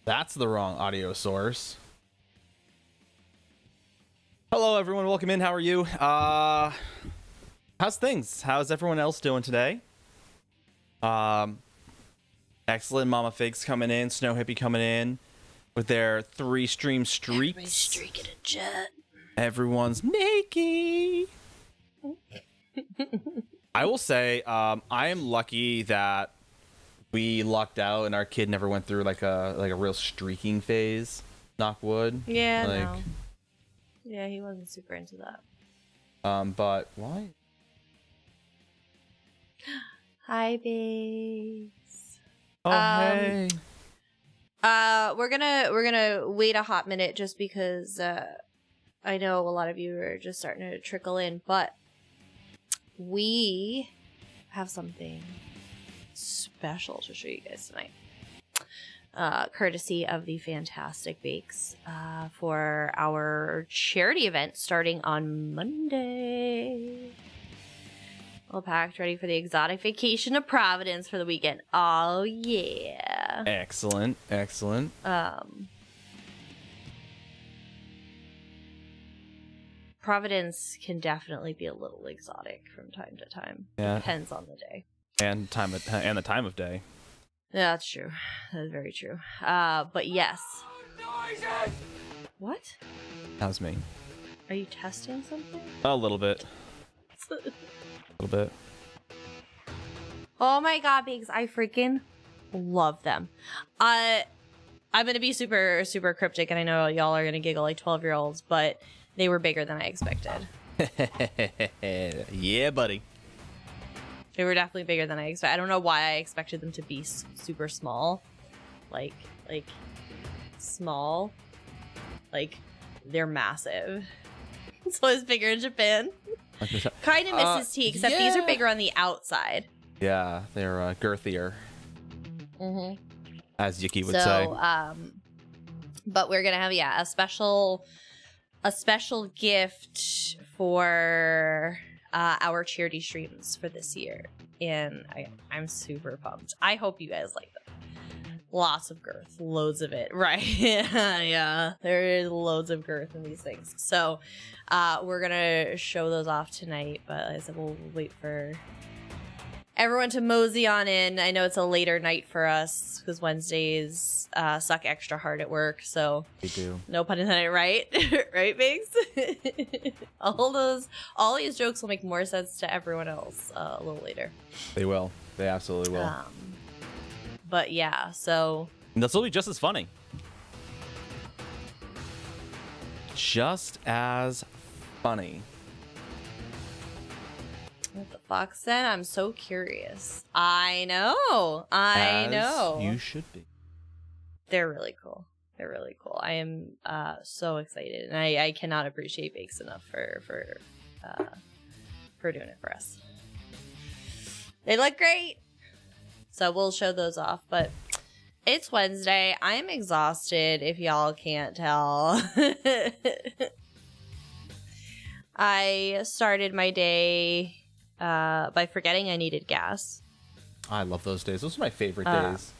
That's the wrong audio source. Hello, everyone. Welcome in. How are you? How's things? How's everyone else doing today? Excellent. Mama Figs coming in. Snow Hippie coming in with their 3-stream streaks. Everybody's streaking a jet. Everyone's naked. I will say, I am lucky that we lucked out and our kid never went through like a real streaking phase. Knock wood. Yeah, like, no. Yeah, he wasn't super into that. But why? Hi, babes. Oh, hey. We're gonna wait a hot minute just because I know a lot of you are just starting to trickle in, but we have something special to show you guys tonight. Courtesy of the Fantastic Bakes for our charity event starting on Monday. All packed, ready for the exotic vacation of Providence for the weekend. Oh, yeah. Excellent, excellent. Providence can definitely be a little exotic from time to time. Yeah. Depends on the day. And the time of day. Yeah, that's true. That's very true. But yes. What? That was me. Are you testing something? A little bit. A little bit. Oh my god, Bigs, I freaking love them. I'm gonna be super, super cryptic, and I know y'all are gonna giggle like 12-year-olds, but they were bigger than I expected. Yeah, buddy. They were definitely bigger than I expected. I don't know why I expected them to be super small. Like small. Like, they're massive. So it's bigger in Japan. Kind of Mrs. T, except these are bigger on the outside. Yeah, they're girthier. Mm-hmm. As Yuki would say. But we're gonna have a special gift for our charity streams for this year, and I'm super pumped. I hope you guys like them. Lots of girth, loads of it, right? Yeah, there is loads of girth in these things. So we're gonna show those off tonight, but like I said, we'll wait for everyone to mosey on in. I know it's a later night for us because Wednesdays suck extra hard at work, so They do. no pun intended, right? Right, Biggs? all these jokes will make more sense to everyone else a little later. They will. They absolutely will. But yeah, so And this will be just as funny. Just as funny. what the fuck, then? I'm so curious. I know. You should be. They're really cool. They're really cool. I am so excited, and I cannot appreciate Bakes enough for doing it for us. They look great, so we'll show those off. But it's Wednesday. I am exhausted. If y'all can't tell, I started my day by forgetting I needed gas. I love those days. Those are my favorite days.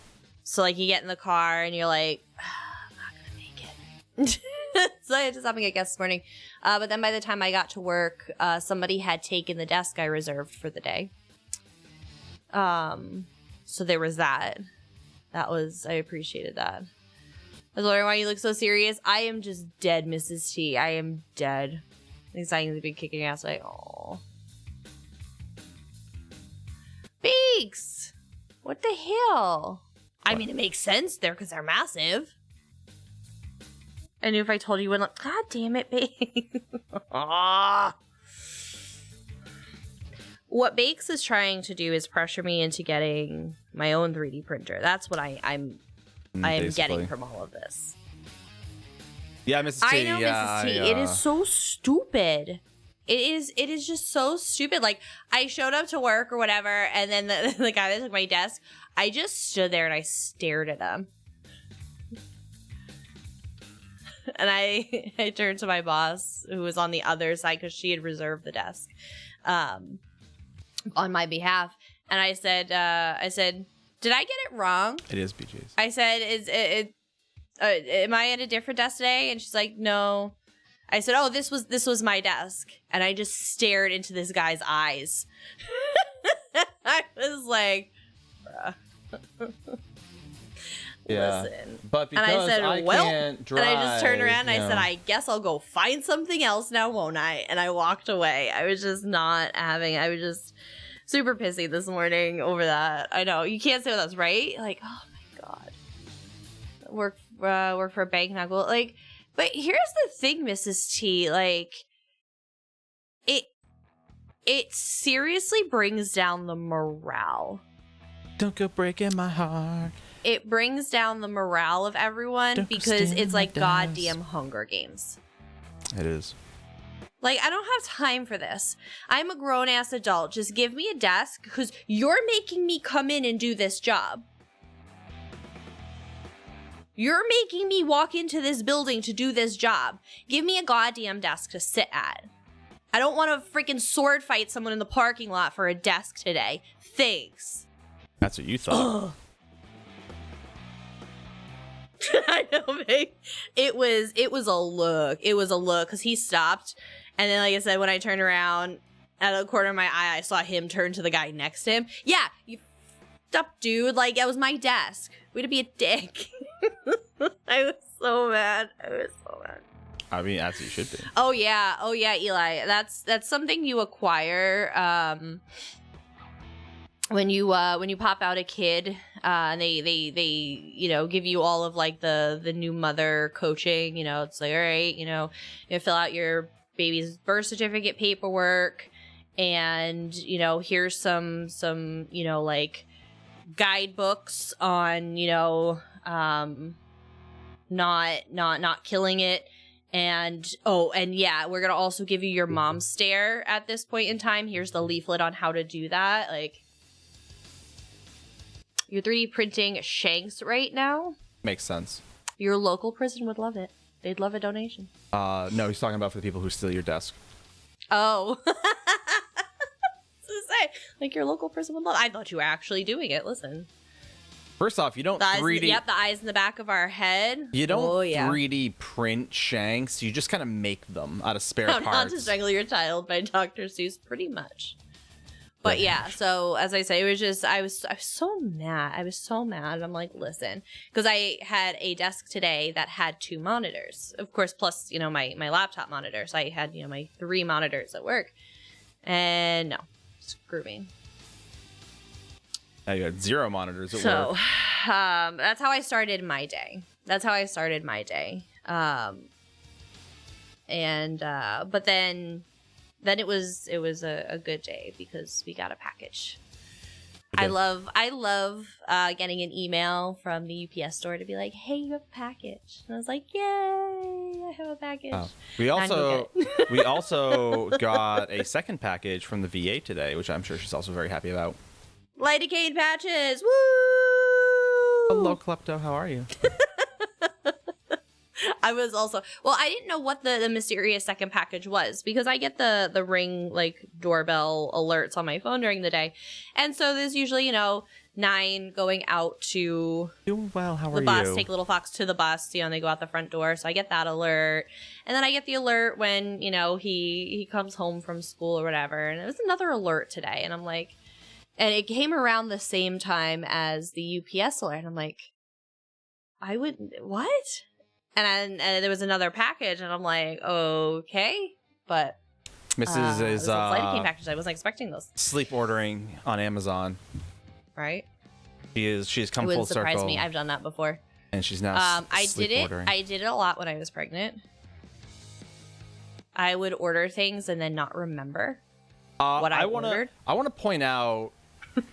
So, like, you get in the car and you're like, I'm not going to make it. So I had to stop and get gas this morning. But then by the time I got to work, somebody had taken the desk I reserved for the day. So there was that. I appreciated that. I was wondering why you look so serious. I am just dead, Mrs. T. I am dead. Exciting to be kicking ass. Like, oh. Beaks! What the hell? I mean, it makes sense there because they're massive. I knew if I told you, you wouldn't look. God damn it, babe. What Bakes is trying to do is pressure me into getting my own 3D printer. That's what I am getting from all of this. Yeah, Mrs. T. I know, Mrs. T. It is so stupid. It is just so stupid. Like, I showed up to work or whatever, and then the guy that took my desk, I just stood there and I stared at him. And I turned to my boss, who was on the other side because she had reserved the desk on my behalf. And I said, did I get it wrong? It is BJ's. I said, am I at a different desk today? And she's like, no. I said, oh, this was my desk. And I just stared into this guy's eyes. I was like, bruh. Yeah. Listen. But because and I said, can't drive, and I just turned around and I said, I guess I'll go find something else now, won't I? And I walked away. I was just not having, I was just super pissy this morning over that. I know. You can't say that's right. Like, oh my God. Work for a bank now. Like, but here's the thing, Mrs. T. Like, it seriously brings down the morale. Don't go breaking my heart. It brings down the morale of everyone because it's like goddamn Hunger Games. It is. Like, I don't have time for this. I'm a grown-ass adult. Just give me a desk because you're making me come in and do this job. You're making me walk into this building to do this job. Give me a goddamn desk to sit at. I don't want to freaking sword fight someone in the parking lot for a desk today. Thanks. That's what you thought. I know, babe. It was a look. It was a look because he stopped. And then, like I said, when I turned around out of the corner of my eye, I saw him turn to the guy next to him. Yeah, you f***ed up, dude. Like, that was my desk. Way to be a dick. I was so mad. I mean, as you should be. Oh yeah, Eli. That's something you acquire when you pop out a kid. And they give you all of like the new mother coaching. You know, it's like, all right, you fill out your baby's birth certificate paperwork, and here's some like guidebooks on not killing it. And yeah, we're gonna also give you your mom's stare at this point in time. Here's the leaflet on how to do that. Like, you're 3D printing shanks right now. Makes sense. Your local prison would love it. They'd love a donation. No, he's talking about for the people who steal your desk. Oh. Say, like, your local prison would love. I thought you were actually doing it. Listen. First off, you don't 3D... Yep, the eyes in the back of our head. You don't 3D print shanks. You just kind of make them out of spare parts. Not to strangle your child by Dr. Seuss, pretty much. But yeah, so as I say, it was just, I was so mad. I was so mad. I'm like, listen, because I had a desk today that had 2 monitors, of course, plus, my laptop monitor. So I had, my 3 monitors at work. And no, screw me. Now you had 0 monitors at work. So that's how I started my day. But then it was a good day because we got a package. I love getting an email from the UPS store to be like, hey, you have a package. And I was like, yay, I have a package. Oh. We also got a second package from the VA today, which I'm sure she's also very happy about. Lidocaine patches. Woo! Hello, Klepto. How are you? I was also, I didn't know what the mysterious second package was because I get the Ring like doorbell alerts on my phone during the day. And so there's usually, 9 going out to doing well. How are the bus, you? take little fox to the bus, and they go out the front door. So I get that alert. And then I get the alert when, he comes home from school or whatever. And it was another alert today. And I'm like, and it came around the same time as the UPS alert. And I'm like, what? And there was another package, and I'm like, okay, but Mrs. is lidocaine package. I wasn't expecting those. Sleep ordering on Amazon, right? She's come full circle. It wouldn't surprise me. I've done that before, and she's now ordering. I did it a lot when I was pregnant. I would order things and then not remember what I ordered. I want to point out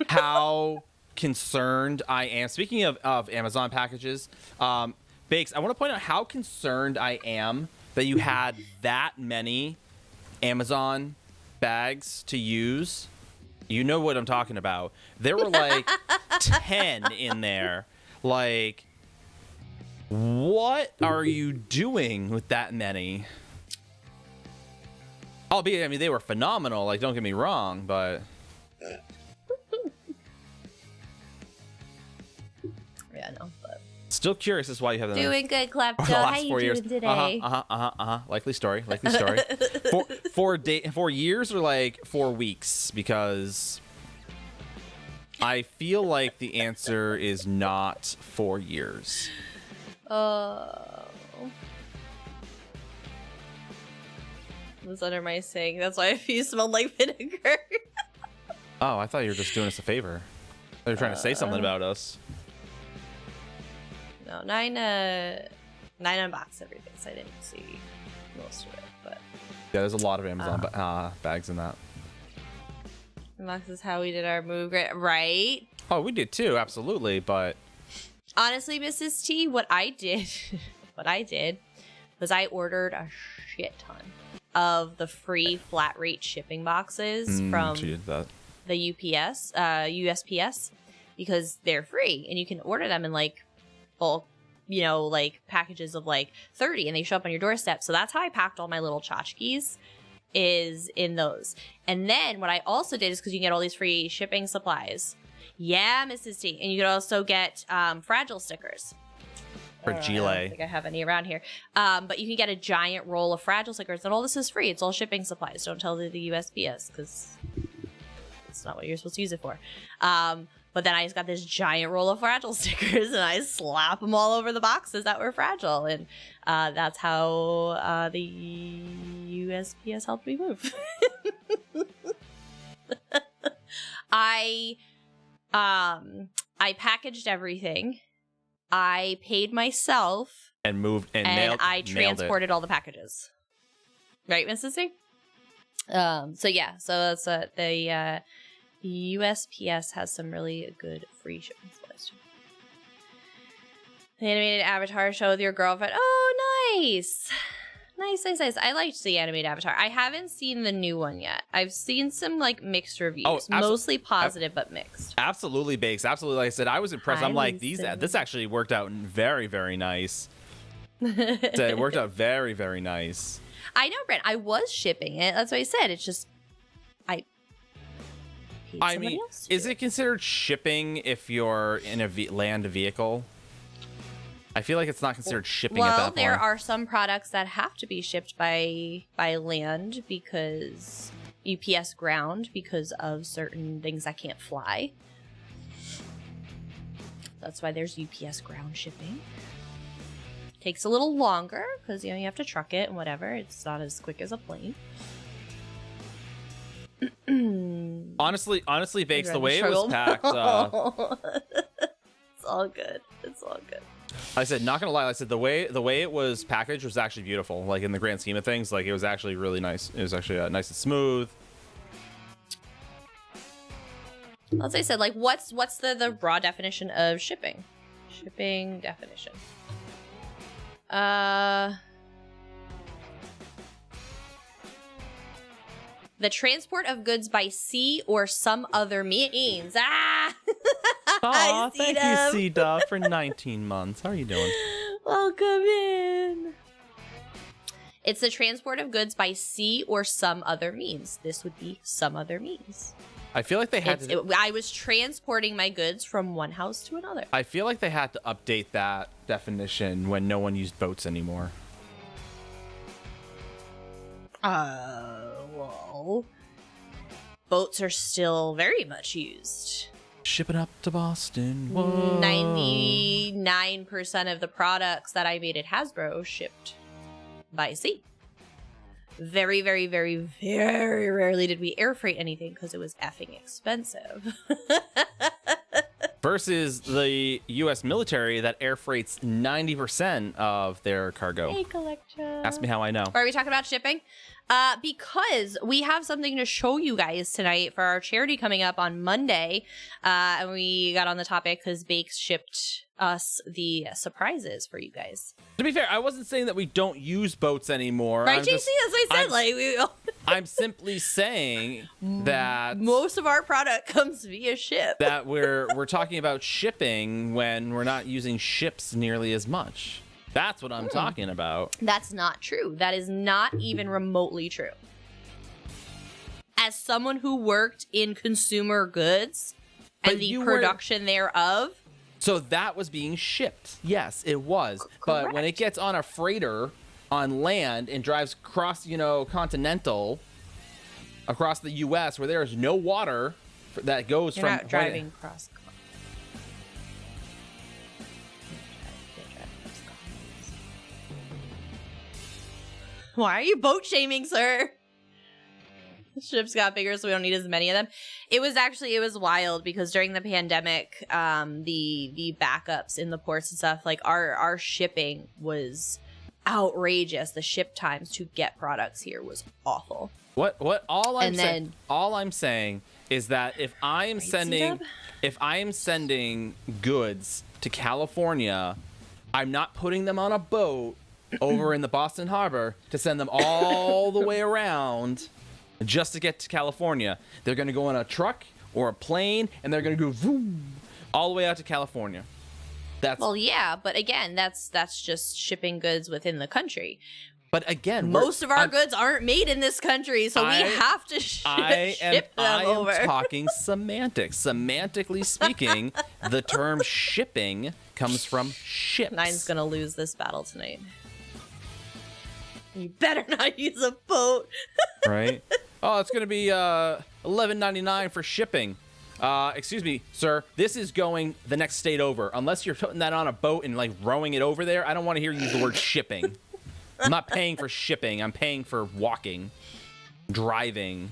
how concerned I am. Speaking of Amazon packages, Bakes, I want to point out how concerned I am that you had that many Amazon bags to use. You know what I'm talking about. There were like 10 in there. Like, what are you doing with that many? Albeit, I mean, they were phenomenal. Like, don't get me wrong, but... Yeah, no, but... Still curious as to why you have Doing good, Clapto. the How last you 4 years. doing today? Likely story. For 4 years or like 4 weeks? Because I feel like the answer is not 4 years. Oh. Was under my sink. That's why you smelled like vinegar. Oh, I thought you were just doing us a favor. They were trying to say something about us. No, nine unboxed everything, so I didn't see most of it. But Yeah, there's a lot of Amazon bags in that. unboxes how we did our move, right? Oh, we did too, absolutely. But Honestly, Mrs. T, what I did was I ordered a shit ton of the free flat rate shipping boxes from she did that. the USPS because they're free and you can order them in like bulk, like packages of like 30 and they show up on your doorstep. So that's how I packed all my little tchotchkes, is in those. And then what I also did is because you can get all these free shipping supplies. Yeah, Mrs. T. And you could also get fragile stickers. For I don't Gile. think I have any around here. But you can get a giant roll of fragile stickers, and all this is free. It's all shipping supplies. Don't tell the USPS because it's not what you're supposed to use it for. But then I just got this giant roll of fragile stickers, and I slap them all over the boxes that were fragile, and that's how the USPS helped me move. I packaged everything. I paid myself And moved and I nailed transported all the packages. Right, Mrs. C? So yeah, so that's the USPS has some really good free shipping supplies too. The animated Avatar show with your girlfriend. Oh, nice. Nice. I liked the animated Avatar. I haven't seen the new one yet. I've seen some like mixed reviews, mostly positive but mixed. Absolutely, Bakes. Absolutely. Like I said, I was impressed. I'm like, this actually worked out very, very nice. It worked out very, very nice. I know, Brent. I was shipping it. That's what I said. It's just I mean, is it considered shipping if you're in a land vehicle? I feel like it's not considered shipping at that point. Well, there are some products that have to be shipped by land because UPS ground because of certain things that can't fly. That's why there's UPS ground shipping. Takes a little longer because you have to truck it and whatever. It's not as quick as a plane. Honestly, Bakes, the way it was packed. It's all good. I said, not gonna lie. I said the way it was packaged was actually beautiful. Like in the grand scheme of things, like it was actually really nice. It was actually nice and smooth. As I said, like what's the raw definition of shipping? Shipping definition. The transport of goods by sea or some other means. Aw, thank you, C-Dub, for 19 months. How are you doing? Welcome in. It's the transport of goods by sea or some other means. This would be some other means. I feel like they had I was transporting my goods from one house to another. I feel like they had to update that definition when no one used boats anymore. Well, boats are still very much used. Shipping up to Boston. Whoa. 99% of the products that I made at Hasbro shipped by sea. Very, very, very, very rarely did we air freight anything because it was effing expensive. Versus the U.S. military that air freights 90% of their cargo. Hey, collector. Ask me how I know. Are we talking about shipping? Because we have something to show you guys tonight for our charity coming up on Monday. And we got on the topic because Bakes shipped us the surprises for you guys. To be fair, I wasn't saying that we don't use boats anymore. Right, JC? That's what I said. I'm simply saying that most of our product comes via ship. That we're talking about shipping when we're not using ships nearly as much. That's what I'm talking about. That's not true. That is not even remotely true. As someone who worked in consumer goods and the production thereof, So that was being shipped. Yes, it was. But when it gets on a freighter on land and drives across, continental, across the U.S. where there is no water that goes You're from not driving cross. Why are you boat shaming, sir? Ships got bigger, so we don't need as many of them. It was wild because during the pandemic, the backups in the ports and stuff, like our shipping was outrageous. The ship times to get products here was awful. All I'm saying is that if I am sending goods to California, I'm not putting them on a boat over in the Boston Harbor to send them all the way around just to get to California. They're going to go on a truck or a plane, and they're going to go vroom, all the way out to California. Well, yeah, but again, that's just shipping goods within the country. But again, most of our goods aren't made in this country, so we have to ship them over. I am talking semantics. Semantically speaking, the term shipping comes from ships. Nine's going to lose this battle tonight. You better not use a boat. Right? Oh, it's going to be $11.99 for shipping. Excuse me, sir. This is going the next state over. Unless you're putting that on a boat and like rowing it over there, I don't want to hear you use the word shipping. I'm not paying for shipping. I'm paying for walking, driving,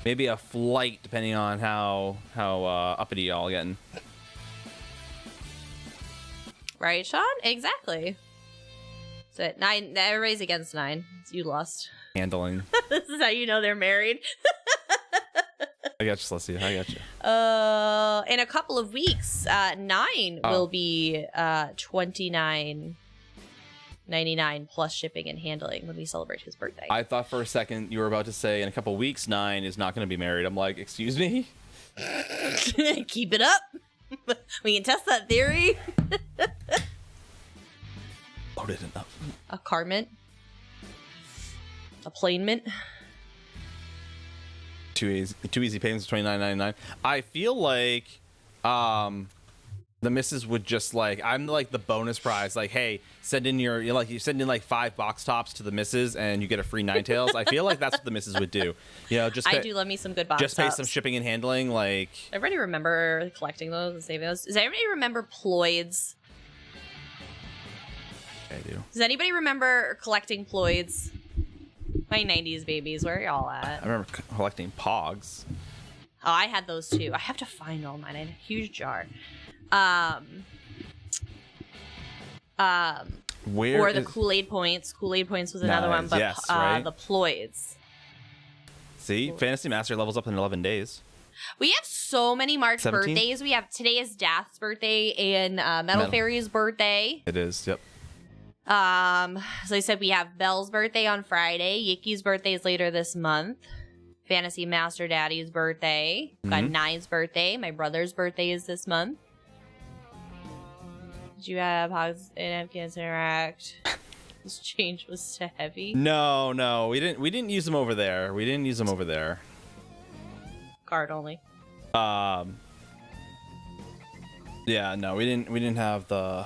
maybe a flight, depending on how uppity y'all getting. Right, Sean? Exactly. So 9, everybody's against 9. You lost. Handling. This is how you know they're married. I got you, Celestia. I got you. In a couple of weeks, 9 will be $29.99 plus shipping and handling when we celebrate his birthday. I thought for a second you were about to say in a couple of weeks 9 is not going to be married. I'm like, excuse me? Keep it up. We can test that theory. Loaded enough. A carment. A planement. Two easy payments of $29.99. I feel like the missus would just like, I'm like the bonus prize, like, hey, send in you send in like 5 box tops to the missus and you get a free Ninetales. I feel like that's what the missus would do. I do love me some good box tops. Just pay some shipping and handling. Like, everybody remember collecting those and saving those? Does everybody remember Ploids? I do. Does anybody remember collecting Ploids? My 90s babies, where are y'all at? I remember collecting Pogs. Oh, I had those too. I have to find all mine. I had a huge jar. Or the Kool-Aid points. Kool-Aid points was another one, but yes, right? The Ploids. See, Fantasy Master levels up in 11 days. We have so many March 17? birthdays. We have today is Dath's birthday and Metal Fairy's birthday. It is, yep. So I said we have Belle's birthday on Friday. Yiki's birthday is later this month. Fantasy Master Daddy's birthday. Got Nine's birthday. My brother's birthday is this month. Did you have Hogs and Afghans interact? This change was too heavy. No, we didn't use them over there. Card only. Yeah, no, we didn't have the.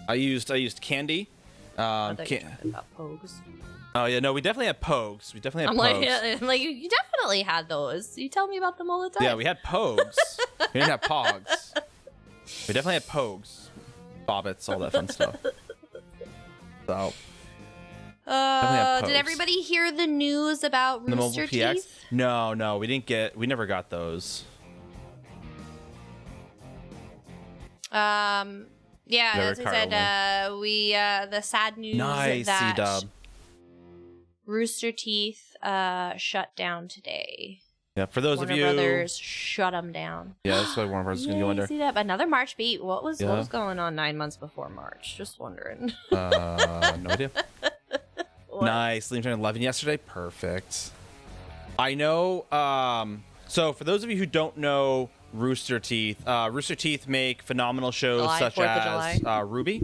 I used Candy. I thought you were talking about Pogues. Oh yeah, no, we definitely had Pogues. I'm like, you definitely had those. You tell me about them all the time. Yeah, we had Pogues. We didn't have Pogs. We definitely had Pogues, Bobbits, all that fun stuff. So. Did everybody hear the news about Rooster Teeth? No, we never got those. Yeah, as I said, we the sad news that C-dub. Rooster Teeth shut down today. Yeah, for those Warner of you, Brothers shut them down. Yeah, that's what Warner Brothers is gonna go under. See that? Another March beat. What was going on 9 months before March? Just wondering. No idea. Nice. Liam turned 11 yesterday. Perfect. I know. So for those of you who don't know Rooster Teeth make phenomenal shows such as Ruby.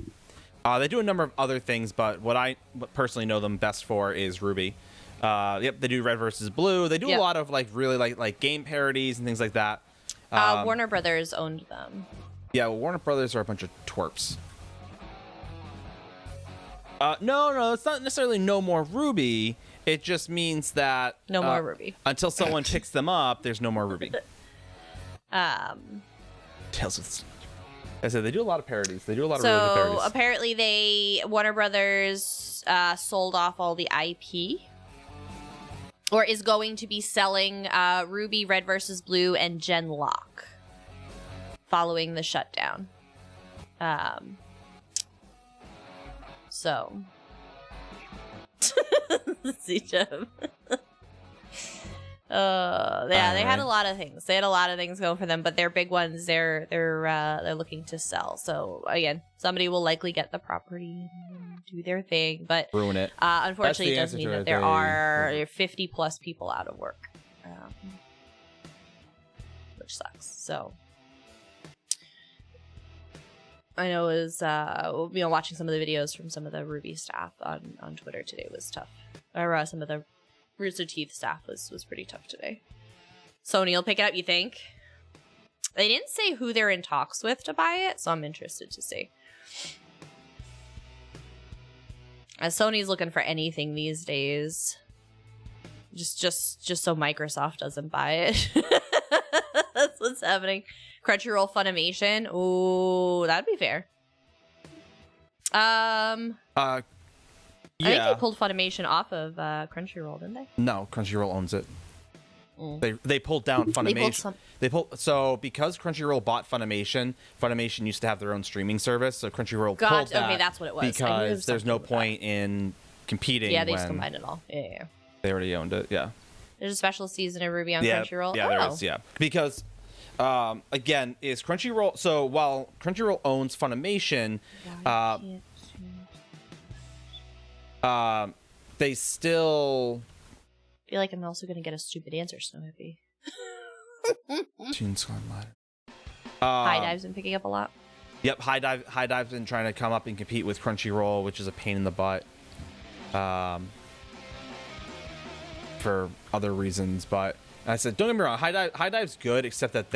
They do a number of other things, but what I personally know them best for is Ruby. They do Red versus Blue. They do a lot of like really like game parodies and things like that. Warner Brothers owned them. Yeah, well, Warner Brothers are a bunch of twerps. No, it's not necessarily no more Ruby. It just means that No more Ruby. Until someone picks them up, there's no more Ruby. Tales of... I said they do a lot of parodies. They do a lot of really good parodies. So apparently Warner Brothers sold off all the IP, or is going to be selling Ruby, Red versus Blue, and Genlock following the shutdown. So see, Jeff. Yeah, they had a lot of things. They had a lot of things going for them, but their big ones, they're looking to sell. So again, somebody will likely get the property and do their thing, but ruin it. Unfortunately, it does mean that there are 50 plus people out of work, which sucks. So I know it was watching some of the videos from some of the Ruby staff on Twitter today was tough. Or some of the Rooster Teeth staff was pretty tough today. Sony will pick it up, you think? They didn't say who they're in talks with to buy it, so I'm interested to see. As Sony's looking for anything these days, just so Microsoft doesn't buy it. That's what's happening. Crunchyroll Funimation. Ooh, that'd be fair. Yeah. I think they pulled Funimation off of Crunchyroll, didn't they? No, Crunchyroll owns it. They pulled down Funimation. So because Crunchyroll bought Funimation, Funimation used to have their own streaming service. So Crunchyroll pulled that. Okay, that's what it was. Because there's no point in competing. Yeah, they just combined it all. Yeah. They already owned it. Yeah. There's a special season of Ruby on Crunchyroll. Yeah, there is. Yeah, because again, is Crunchyroll. So while Crunchyroll owns Funimation, they still... I feel like I'm also going to get a stupid answer, Snow Hippie. High Dive's been picking up a lot. Yep, High Dive's been trying to come up and compete with Crunchyroll, which is a pain in the butt. For other reasons, but I said, don't get me wrong, High Dive's good, except that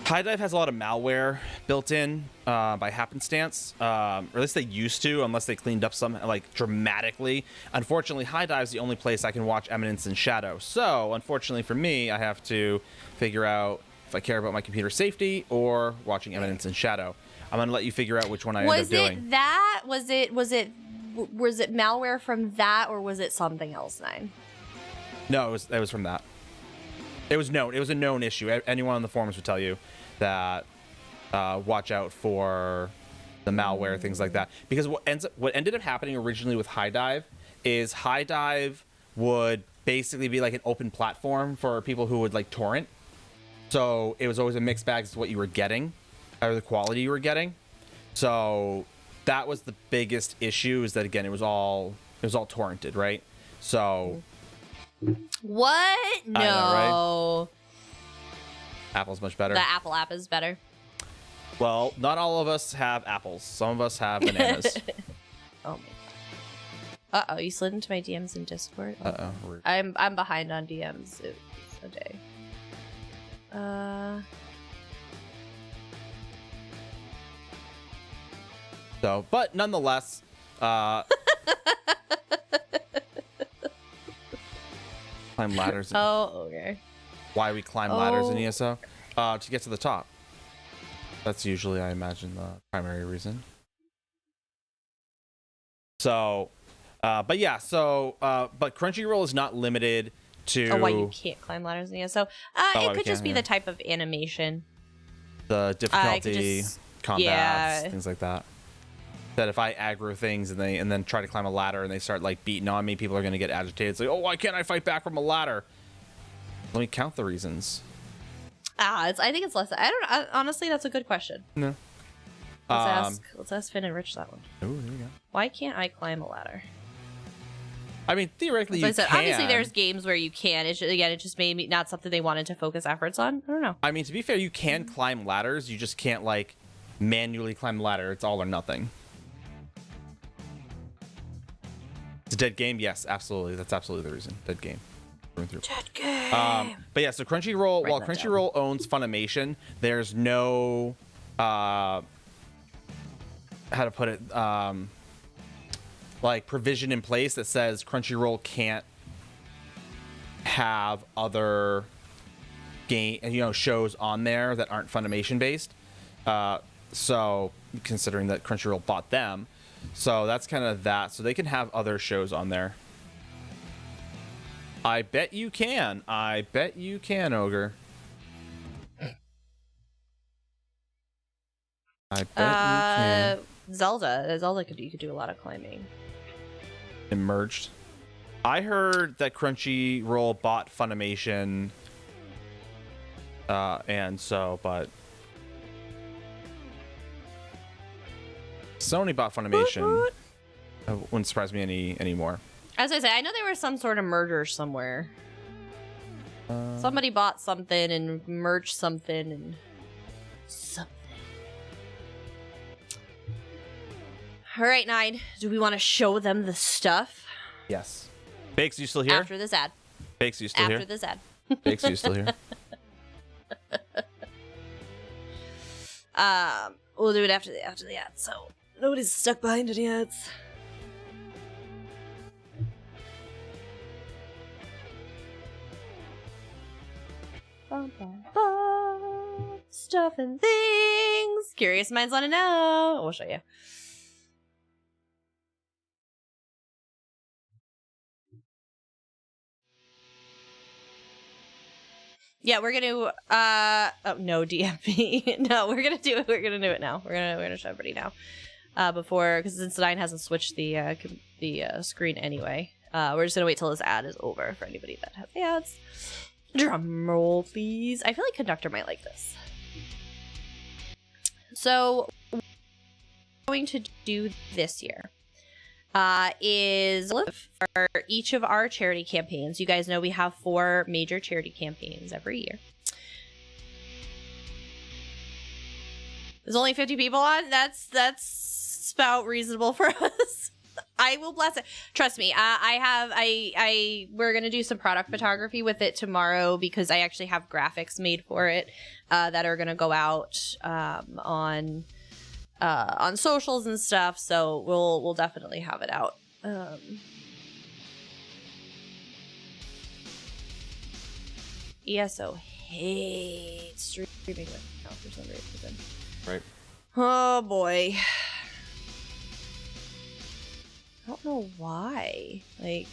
High Dive has a lot of malware built in by happenstance, or at least they used to, unless they cleaned up some like dramatically. Unfortunately, High Dive's the only place I can watch Eminence and Shadow. So, unfortunately for me, I have to figure out if I care about my computer safety or watching Eminence and Shadow. I'm gonna let you figure out which one I end up doing. Was it malware from that, or was it something else, Nine? No, it was from that. It was known. It was a known issue. Anyone on the forums would tell you that watch out for the malware, things like that. Because what ended up happening originally with High Dive is High Dive would basically be like an open platform for people who would like torrent. So it was always a mixed bag as to what you were getting, or the quality you were getting. So that was the biggest issue, is that again it was all torrented, right? So. What? No. I know, right? Apple's much better. The Apple app is better. Well, not all of us have apples. Some of us have bananas. Oh my god. You slid into my DMs in Discord. Rude. I'm behind on DMs today. So, but nonetheless, climb ladders. Okay. Why we climb ladders in ESO? To get to the top. That's usually, I imagine, the primary reason. So, but yeah, but Crunchyroll is not limited to... Oh, why you can't climb ladders in ESO? It could just be the type of animation. The difficulty, combats, things like that. That if I aggro things and then try to climb a ladder and they start like beating on me, people are going to get agitated. It's like, oh, why can't I fight back from a ladder? Let me count the reasons. I think it's less. I don't know. Honestly, that's a good question. No. Let's ask Finn and Rich that one. Oh, there you go. Why can't I climb a ladder? I mean, theoretically, you can. Obviously, there's games where you can. It just maybe not something they wanted to focus efforts on. I don't know. I mean, to be fair, you can climb ladders. You just can't like manually climb a ladder. It's all or nothing. It's a dead game. Yes, absolutely. That's absolutely the reason. Dead game. Dead game. But yeah, so Crunchyroll, Write while that down. Crunchyroll owns Funimation, there's no, how to put it, like provision in place that says Crunchyroll can't have other shows on there that aren't Funimation based. So considering that Crunchyroll bought them, so that's kind of that. So they can have other shows on there. I bet you can. I bet you can, Ogre. I bet you can. Zelda you could do a lot of climbing. Emerged. I heard that Crunchyroll bought Funimation, and so, but Sony bought Funimation. It wouldn't surprise me anymore. As I say, I know there was some sort of merger somewhere. Somebody bought something and merged something and something. All right, Nine. Do we want to show them the stuff? Yes. Bakes, you still here? After this ad. Bakes, you still here? After this ad. Bakes, you still here? We'll do it after the ad. So nobody's stuck behind any ads. Bum, bum, bum. Stuff and things. Curious minds want to know. We'll show you. Yeah, we're gonna oh no, DMP. No, we're gonna do it now. We're gonna show everybody now. Before, because since Nine hasn't switched the screen anyway. We're just gonna wait till this ad is over for anybody that has the ads. Drum roll, please. I feel like Conductor might like this. So, what we're going to do this year is for each of our charity campaigns. You guys know we have 4 major charity campaigns every year. There's only 50 people on. That's about reasonable for us. I will bless it. Trust me. We're gonna do some product photography with it tomorrow because I actually have graphics made for it that are gonna go out on socials and stuff. So we'll definitely have it out. ESO hates streaming now for some reason. Right. Oh boy. I don't know why. Like,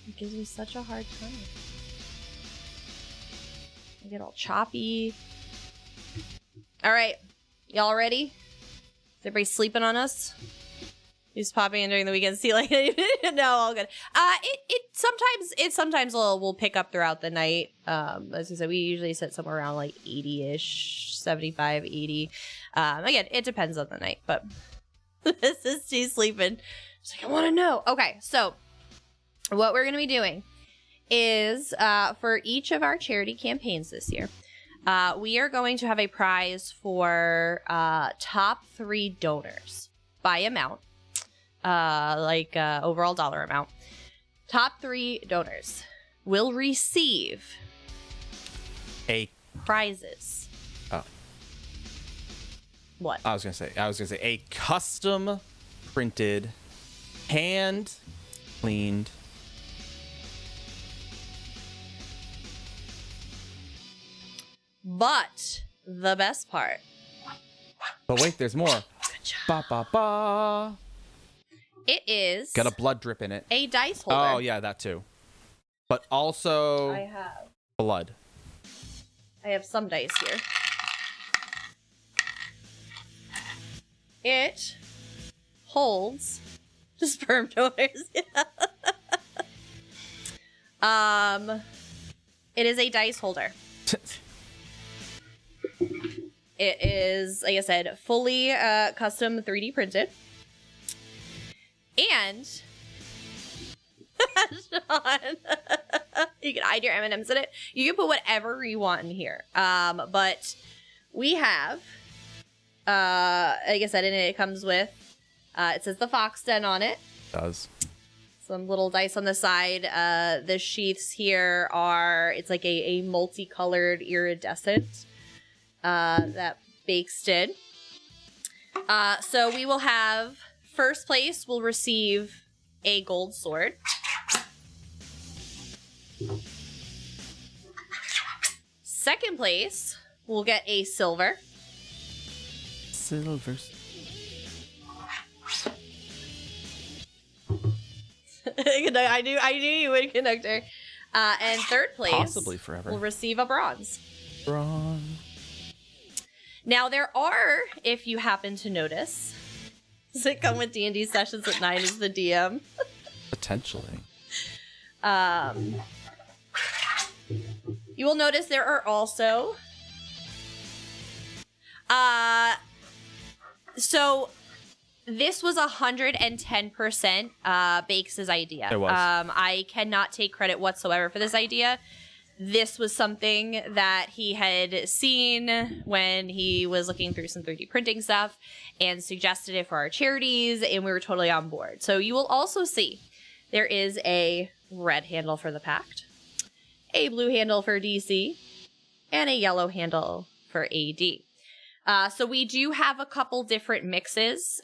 it gives me such a hard time. I get all choppy. All right, y'all ready? Is everybody sleeping on us? Who's popping in during the weekend? See, like, no, all good. It sometimes will pick up throughout the night. As I said, we usually sit somewhere around like 80-ish, 75, 80. Again, it depends on the night, but. This is she's sleeping. She's like, I want to know. Okay, so what we're going to be doing is for each of our charity campaigns this year, we are going to have a prize for top 3 donors by amount, overall dollar amount. Top 3 donors will receive prizes. Oh. What? I was gonna say a custom printed, hand cleaned but the best part. But wait, there's more. Good job. Ba ba ba. It is Got a blood drip in it. a dice holder. Oh yeah, that too. But also I have blood. I have some dice here. It holds sperm donors. It is a dice holder. It is, like I said, fully custom 3D printed. And Sean, you can hide your M&Ms in it. You can put whatever you want in here. But we have, like I said, in it comes with, it says the Fox Den on it. Does. some little dice on the side. The sheaths here are, it's like a multicolored iridescent that Bakes did. So we will have, first place will receive a gold sword. Second place will get a silver. Silvers. I knew you would, conductor. And third place Possibly forever. will receive a bronze. Bronze. Now there are, if you happen to notice, does it come with D&D sessions at 9 as the DM? Potentially. You will notice there are also so this was 110% Bakes' idea. It was. I cannot take credit whatsoever for this idea. This was something that he had seen when he was looking through some 3D printing stuff and suggested it for our charities, and we were totally on board. So you will also see there is a red handle for the Pact, a blue handle for DC, and a yellow handle for AD. So we do have a couple different mixes.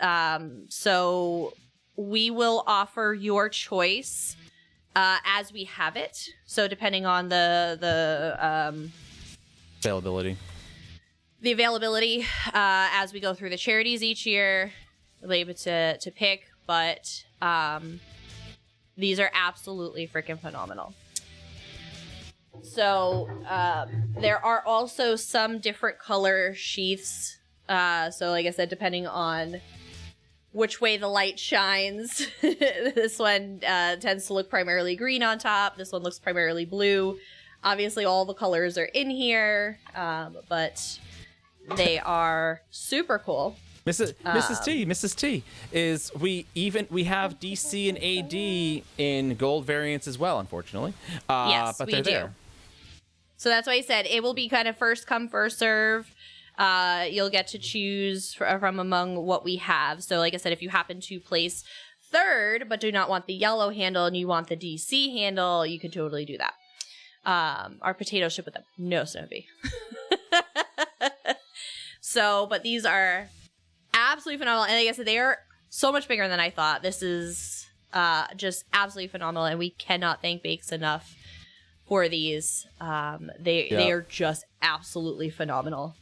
So we will offer your choice as we have it. So depending on the Availability. The availability as we go through the charities each year, we'll be able to pick. But these are absolutely freaking phenomenal. So there are also some different color sheaths. So like I said, depending on which way the light shines. This one tends to look primarily green on top. This one looks primarily blue. Obviously, all the colors are in here, but they are super cool. Mrs. T is we have DC and AD in gold variants as well, unfortunately. Yes, but we they're do. there. So that's why I said it will be kind of first come, first serve. You'll get to choose from among what we have. So like I said, if you happen to place third but do not want the yellow handle and you want the DC handle, you could totally do that. Our potato ship with them. No, Snoopy. So, but these are absolutely phenomenal. And like I said, they are so much bigger than I thought. This is just absolutely phenomenal. And we cannot thank Bakes enough for these. They are just absolutely phenomenal.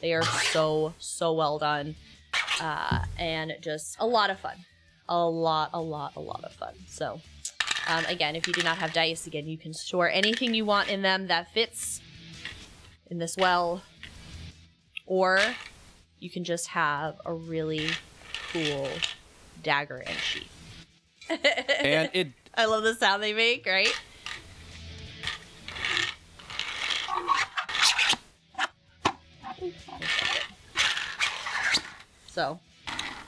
They are so well done, and just a lot of fun. A lot of fun. So again, if you do not have dice, again, you can store anything you want in them that fits in this well, or you can just have a really cool dagger and sheath. And it I love the sound they make, right? So,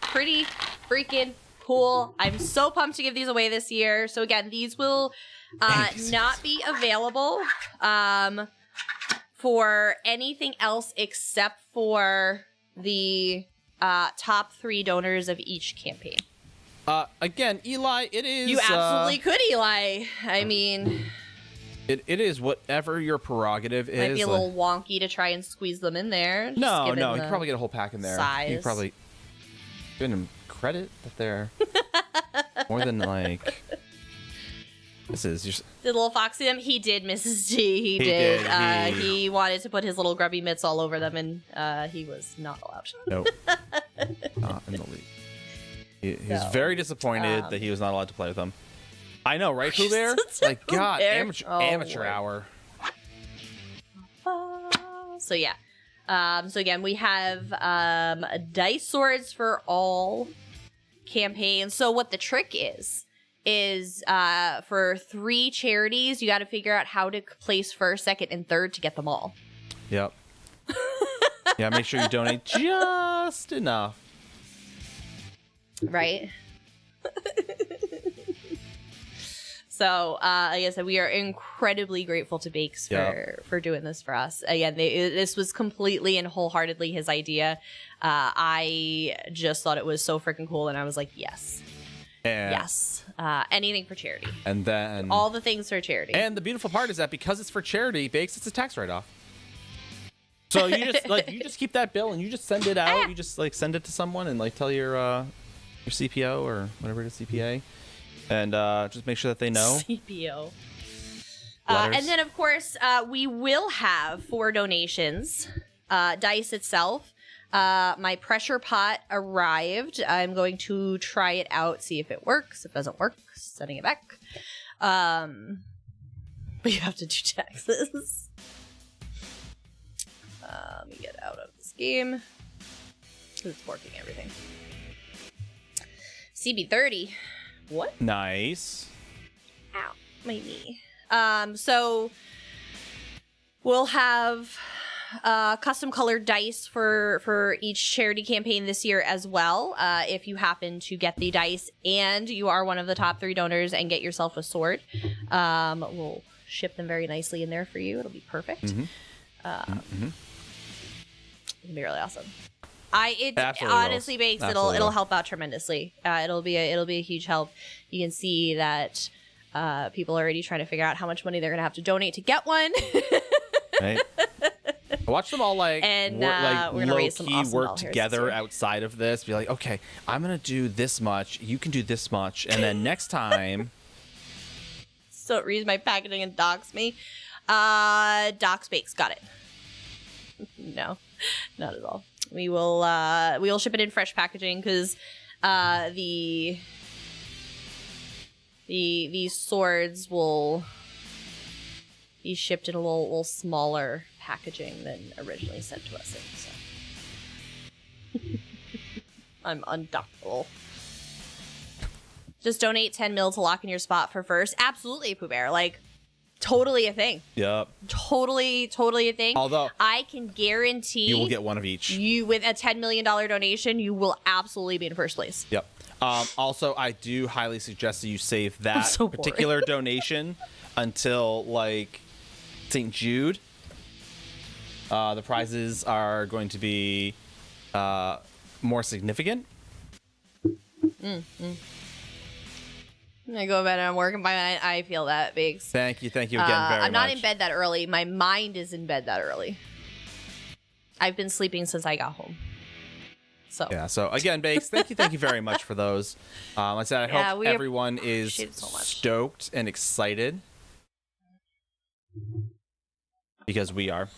pretty freaking cool. I'm so pumped to give these away this year. So again, these will not be available for anything else except for the top 3 donors of each campaign. Again, Eli, it is... You absolutely could, Eli. I mean... It is whatever your prerogative is. Might be a little wonky to try and squeeze them in there. No, you could probably get a whole pack in there. Size. You could probably give them credit that they're more than like... This is just... Did little Foxy them? He did, Mrs. T. He did. He wanted to put his little grubby mitts all over them, and he was not allowed. Nope. Not in the league. He's very disappointed that he was not allowed to play with them. I know, right, Pooh Bear? Like, God, amateur hour. So, yeah. So, again, we have dice swords for all campaigns. So, what the trick is for 3 charities, you got to figure out how to place first, second, and third to get them all. Yep. Yeah, make sure you donate just enough. Right? So, like I said, we are incredibly grateful to Bakes for doing this for us. Again, this was completely and wholeheartedly his idea. I just thought it was so freaking cool, and I was like, yes. Yes. Anything for charity. And then All the things for charity. And the beautiful part is that because it's for charity, Bakes, it's a tax write-off. So you just keep that bill and you just send it out. You just like send it to someone and like tell your CPO or whatever it is, CPA, and just make sure that they know. CPO. And then of course we will have for donations, dice itself. My pressure pot arrived. I'm going to try it out, see if it works. If it doesn't work, sending it back. But you have to do taxes. Let me get out of this game. It's working everything. CB30. What? Nice. Ow, my knee. So we'll have custom colored dice for each charity campaign this year as well. If you happen to get the dice and you are one of the top 3 donors and get yourself a sword, we'll ship them very nicely in there for you. It'll be perfect. It'll be really awesome. Honestly, Bakes, it'll help out tremendously. It'll be a huge help. You can see that people are already trying to figure out how much money they're gonna have to donate to get one. Right. I watch them all like we're gonna raise some awesome work together outside of this. Be like, okay, I'm gonna do this much. You can do this much, and then next time. So it reads my packaging and docks me. Docs Bakes, got it. No, not at all. We will ship it in fresh packaging because these swords will be shipped in a little smaller packaging than originally sent to us. So I'm undockable. Just donate 10 mil to lock in your spot for first. Absolutely, Pooh Bear. Like, totally a thing. Yep. Totally a thing. Although I can guarantee you will get one of each. You, with a $10 million donation, you will absolutely be in first place. Yep. Also, I do highly suggest that you save that particular donation until like St. Jude. The prizes are going to be more significant. I go to bed and I'm working by night. I feel that, Biggs. Thank you again very much. I'm not in bed that early. My mind is in bed that early. I've been sleeping since I got home. So yeah. So again, Bakes, thank you very much for those. I said I hope everyone is stoked and excited because we are.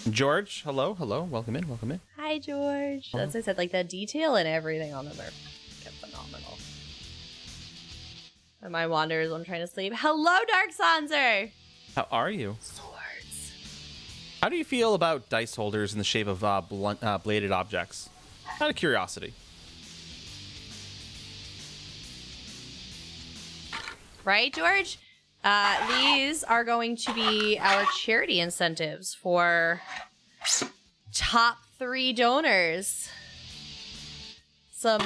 George, hello, welcome in. Hi, George. As I said, like the detail and everything on them are phenomenal. And my wanders, I'm trying to sleep. Hello, Dark Sanser. How are you? Swords. How do you feel about dice holders in the shape of bladed objects? Out of curiosity. Right, George? These are going to be our charity incentives for top 3 donors. Some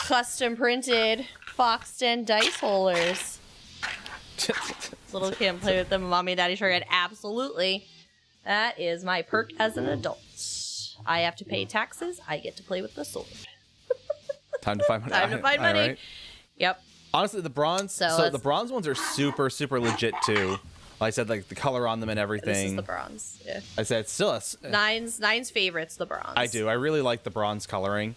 custom printed Foxton dice holders. Little kid can play with them. Mommy and Daddy sure can. Absolutely. That is my perk as an adult. I have to pay taxes. I get to play with the sword. Time to find money. Time to find money. Right. Yep. Honestly, the bronze. So the bronze ones are super legit too. Like I said, like the color on them and everything. This is the bronze. Yeah. I said it's still Nine's favorites. The bronze. I do. I really like the bronze coloring.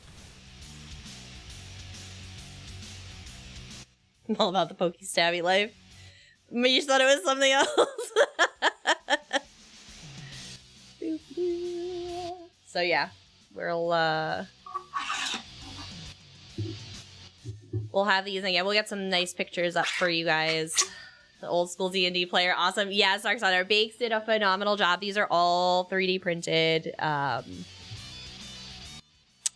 I'm all about the pokey stabby life. You thought it was something else. So yeah, we'll have these, and yeah, we'll get some nice pictures up for you guys. The old school D&D player, awesome. Yes, Dark Side, our Bakes did a phenomenal job. These are all 3D printed,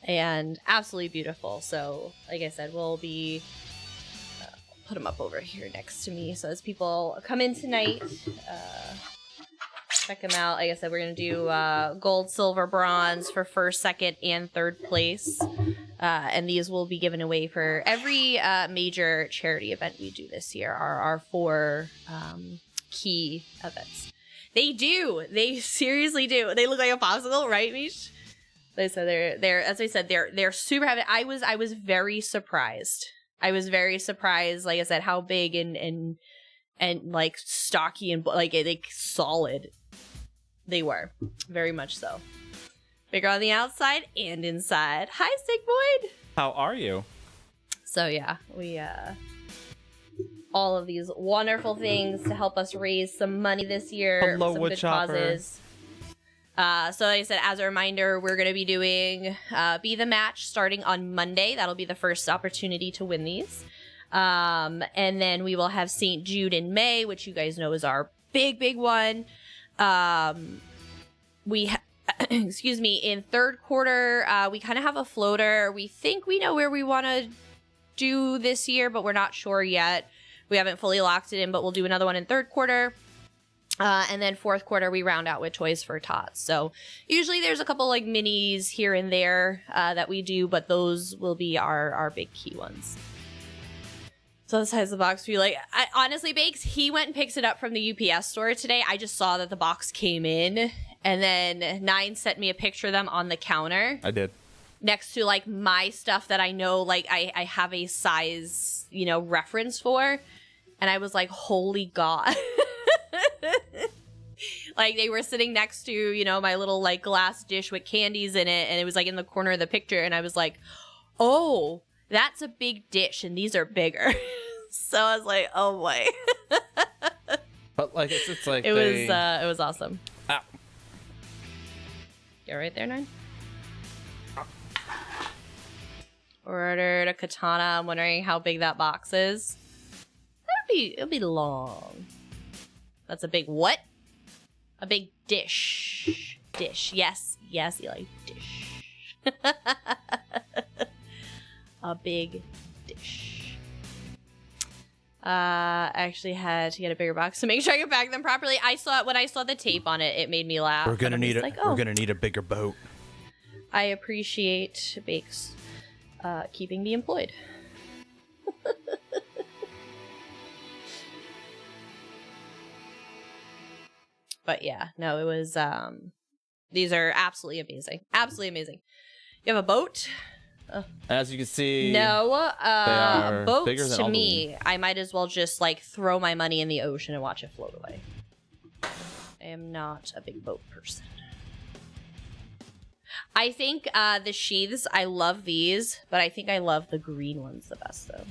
and absolutely beautiful. So, like I said, we'll be put them up over here next to me. So as people come in tonight, check them out. Like I said, we're going to do gold, silver, bronze for first, second, and third place. And these will be given away for every major charity event we do this year. Our 4 key events. They do. They seriously do. They look like a popsicle, right, Mish? They said they're as I said, they're super heavy. I was very surprised. I was very surprised, like I said, how big and like stocky and like solid they were. Very much so. Bigger on the outside and inside. Hi, Sigboyd. How are you? So yeah, we all of these wonderful things to help us raise some money this year. Hello, some wood good chopper. causes. So like I said, as a reminder, we're going to be doing Be the Match starting on Monday. That'll be the first opportunity to win these. And then we will have St. Jude in May, which you guys know is our big one. Excuse me, in third quarter, we kind of have a floater. We think we know where we want to do this year, but we're not sure yet. We haven't fully locked it in, but we'll do another one in third quarter. And then fourth quarter, we round out with Toys for Tots. So usually there's a couple like minis here and there that we do, but those will be our big key ones. So the size of the box, honestly, Bakes, he went and picks it up from the UPS store today. I just saw that the box came in, and then Nine sent me a picture of them on the counter. I did. Next to like my stuff that I know, like I have a size, reference for. And I was like, holy God. Like they were sitting next to, my little like glass dish with candies in it. And it was like in the corner of the picture. And I was like, oh, that's a big dish. And these are bigger. So I was like, oh boy. But like, it's like it was awesome. Ow. Get right there, Nine. Ordered a katana. I'm wondering how big that box is. It'll be long. That's a big what? A big dish. Dish. Yes, Eli. Dish. A big dish. I actually had to get a bigger box to make sure I could pack them properly. When I saw the tape on it, it made me laugh. We're gonna need We're gonna need a bigger boat. I appreciate Bakes keeping me employed. But yeah, no, it was, these are absolutely amazing. Absolutely amazing. You have a boat? As you can see, no, boats bigger than to all me, I might as well just like throw my money in the ocean and watch it float away. I am not a big boat person. I think the sheaths, I love these, but I think I love the green ones the best though.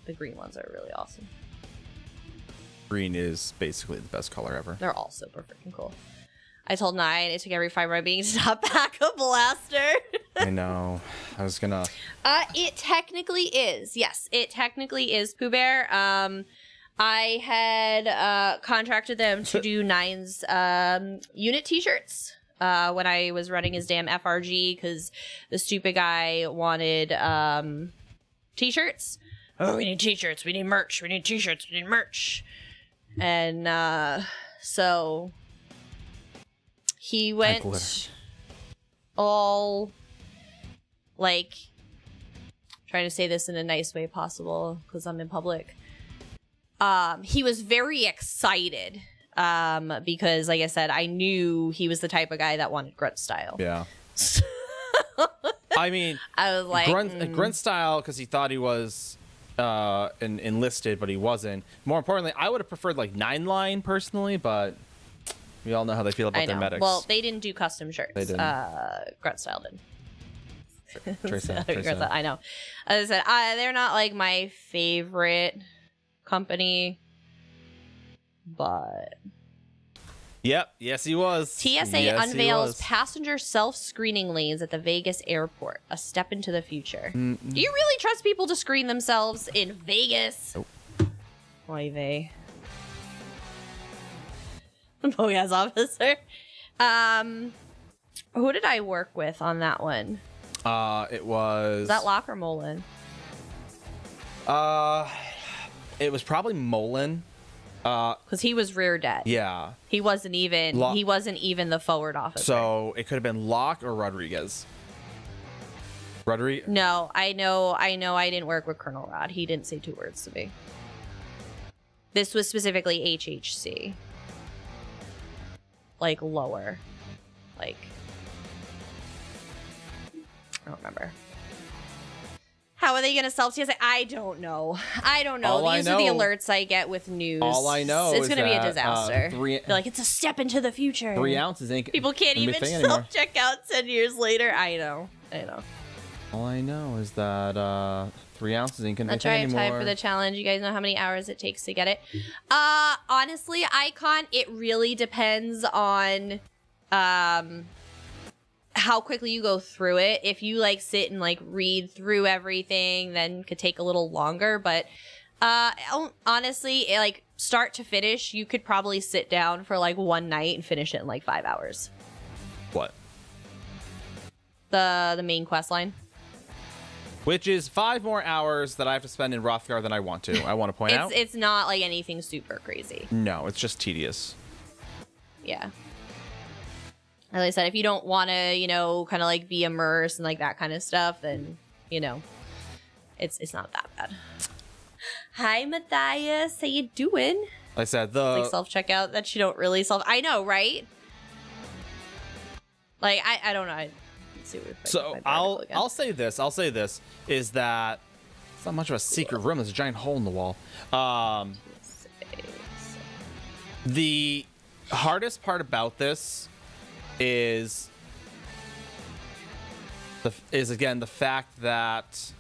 The green ones are really awesome. green is basically the best color ever. They're all super freaking cool. I told Nine it took every fiber of being to not pack a blaster. I know. I was gonna. It technically is. Yes, it technically is Pooh Bear. I had contracted them to do Nine's unit t-shirts when I was running his damn FRG because the stupid guy wanted t-shirts. Oh, we need t-shirts. We need merch. We need t-shirts. We need merch. And so he went all like trying to say this in a nice way possible because I'm in public. He was very excited because, like I said, I knew he was the type of guy that wanted grunt style. Yeah. I mean, I was like grunt style because he thought he was enlisted, but he wasn't. More importantly, I would have preferred like 9-line personally, but we all know how they feel about their medics. Well, they didn't do custom shirts. They didn't. Grunt style did. Trace I know. As I said, they're not like my favorite company, but yep, yes he was. TSA unveils passenger self-screening lanes at the Vegas airport. A step into the future. Do you really trust people to screen themselves in Vegas? Nope. Oy vey. Bogas officer. Who did I work with on that one? It was. Was that Locke or Molin? It was probably Molin. Because he was rear dead. Yeah. He wasn't even. He wasn't even the forward officer. So it could have been Locke or Rodriguez. No, I know. I didn't work with Colonel Rod. He didn't say 2 words to me. This was specifically HHC. Like lower. Like I don't remember. How are they going to self-TSA? I don't know. These are the alerts I get with news. All I know it's is going to be a that, disaster. 3 They're like, it's a step into the future. 3 ounces ain't People can't gonna be a even thing anymore. self-check out 10 years later. I know. All I know is that 3 ounces ain't gonna be a That's right. thing anymore. Time for the challenge. You guys know how many hours it takes to get it. Honestly, Icon, it really depends on how quickly you go through it. If you like sit and like read through everything, then it could take a little longer. But honestly, like start to finish, you could probably sit down for like one night and finish it in like 5 hours. What? The main quest line. Which is 5 more hours that I have to spend in Wrothgar than I want to. I want to point out. It's not like anything super crazy. No, it's just tedious. Yeah. As I said, if you don't want to, you know, kind of like be immersed and like that kind of stuff, then, you know, it's not that bad. Hi, Matthias. How you doing? Like I said, Like self-checkout that you don't really I know, right? Like, I don't know. Let's see if so I'll say this. Is that it's not much of a secret room. There's a giant hole in the wall. The hardest part about this is again the fact that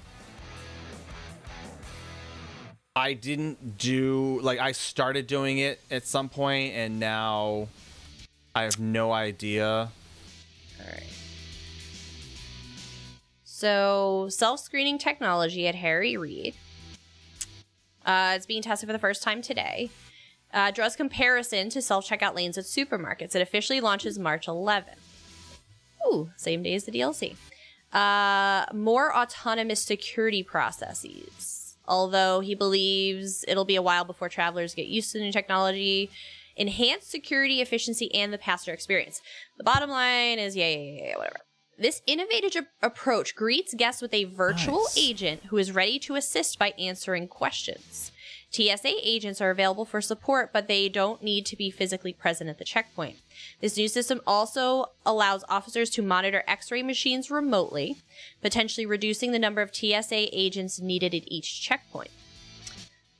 I didn't do I started doing it at some point and now I have no idea. All right. So self-screening technology at Harry Reid. It's being tested for the first time today. Draws comparison to self-checkout lanes at supermarkets. It officially launches March 11th. Ooh, same day as the DLC. More autonomous security processes. Although he believes it'll be a while before travelers get used to the new technology. Enhanced security, efficiency, and the passenger experience. The bottom line is, yeah, whatever. This innovative approach greets guests with a virtual agent who is ready to assist by answering questions. TSA agents are available for support, but they don't need to be physically present at the checkpoint. This new system also allows officers to monitor X-ray machines remotely, potentially reducing the number of TSA agents needed at each checkpoint.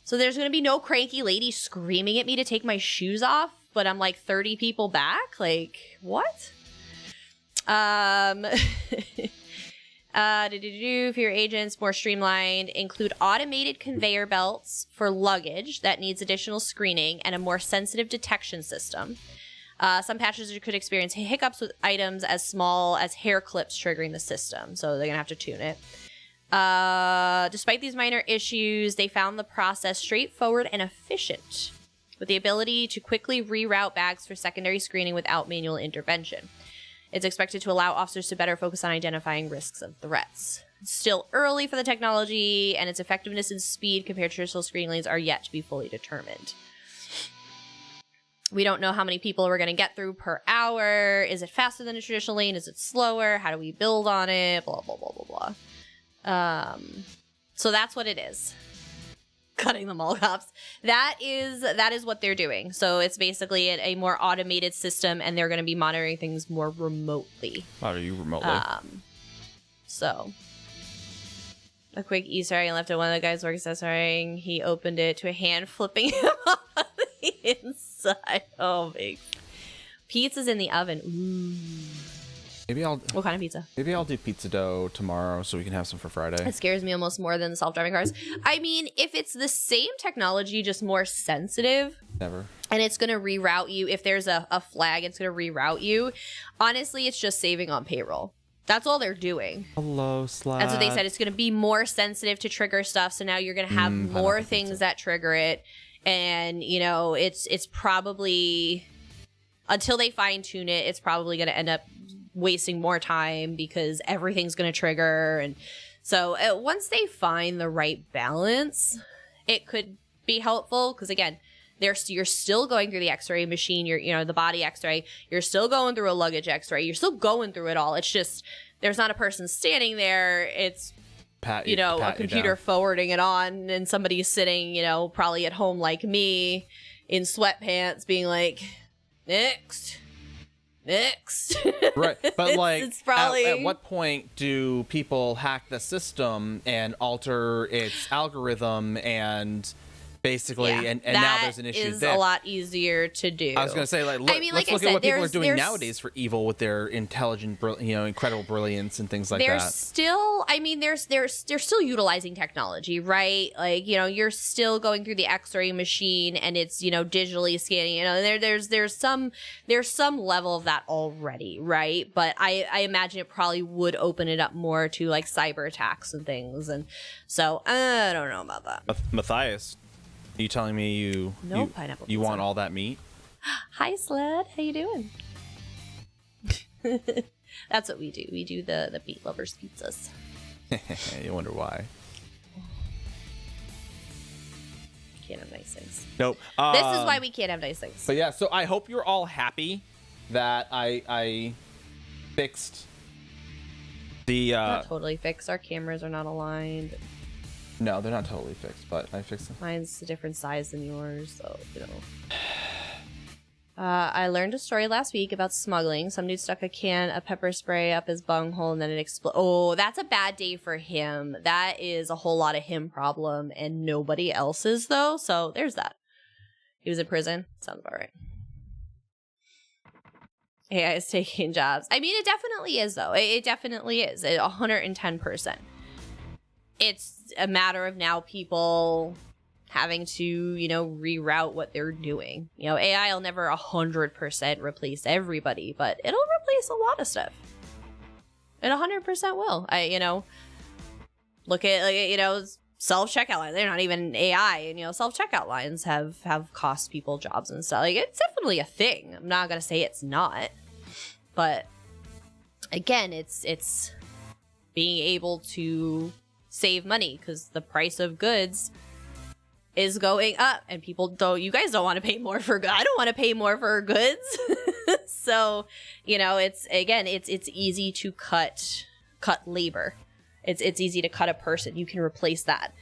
So there's going to be no cranky lady screaming at me to take my shoes off, but I'm like 30 people back? Like, what? For your agents, more streamlined, include automated conveyor belts for luggage that needs additional screening and a more sensitive detection system. Some passengers could experience hiccups with items as small as hair clips triggering the system, so they're going to have to tune it. Despite these minor issues, they found the process straightforward and efficient, with the ability to quickly reroute bags for secondary screening without manual intervention. It's expected to allow officers to better focus on identifying risks and threats. It's still early for the technology, and its effectiveness and speed compared to traditional screening lanes are yet to be fully determined. We don't know how many people we're going to get through per hour. Is it faster than a traditional lane? Is it slower? How do we build on it? Blah, blah, blah, blah, blah. So that's what it is. Cutting them all off. That is what they're doing. So it's basically a more automated system, and they're going to be monitoring things more remotely. Monitor you remotely. So a quick Easter egg left at one of the guys' work accessorying. He opened it to a hand flipping him off on the inside. Oh, big. Pizza's in the oven. Ooh. What kind of pizza? Maybe I'll do pizza dough tomorrow so we can have some for Friday. It scares me almost more than the self-driving cars. I mean, if it's the same technology, just more sensitive. Never. And it's going to reroute you. If there's a flag, it's going to reroute you. Honestly, it's just saving on payroll. That's all they're doing. Hello, Slack. That's what they said. It's going to be more sensitive to trigger stuff. So now you're going to have more things that trigger it. And, you know, it's probably, until they fine tune it, it's probably going to end up wasting more time because everything's going to trigger. And so once they find the right balance, it could be helpful. Because again, you're still going through the X-ray machine, the body X-ray, you're still going through a luggage X-ray, you're still going through it all. It's just, there's not a person standing there. It's, a computer forwarding it on, and somebody's sitting, probably at home like me in sweatpants being like, next. next. Right, but like, it's probably at what point do people hack the system and alter its algorithm and basically, and now there's an issue is there. a lot easier to do. I was gonna say, like, I mean, let's like look I at said, what people are doing there's- nowadays for evil with their intelligent, incredible brilliance and things like There's that. still, I mean, they're still utilizing technology, right? Like, you're still going through the X-ray machine and it's, digitally scanning. There's some level of that already, right? But I imagine it probably would open it up more to like cyber attacks and things, and so I don't know about that. Matthias, are you telling me you pineapple you pizza. want all that meat? Hi, Sled. How you doing? That's what we do. We do the meat lovers pizzas. You wonder why? Can't have nice things. Nope. This is why we can't have nice things. But yeah, so I hope you're all happy that I fixed the. Not totally fixed. Our cameras are not aligned. No, they're not totally fixed, but I fixed them. Mine's a different size than yours, so I learned a story last week about smuggling. Some dude stuck a can of pepper spray up his bunghole and then it exploded. Oh, that's a bad day for him. That is a whole lot of him problem and nobody else's, though. So there's that. He was in prison. Sounds about right. AI is taking jobs. I mean, it definitely is, though. It definitely is. 110%. It's a matter of now people having to, reroute what they're doing. AI will never 100% replace everybody, but it'll replace a lot of stuff. It 100% will. Look at, self-checkout lines. They're not even AI, and, self-checkout lines have cost people jobs and stuff. Like, it's definitely a thing. I'm not going to say it's not. But, again, it's being able to save money because the price of goods is going up and you guys don't want to pay more for goods. I don't want to pay more for goods. So, it's easy to cut labor. It's easy to cut a person. You can replace that.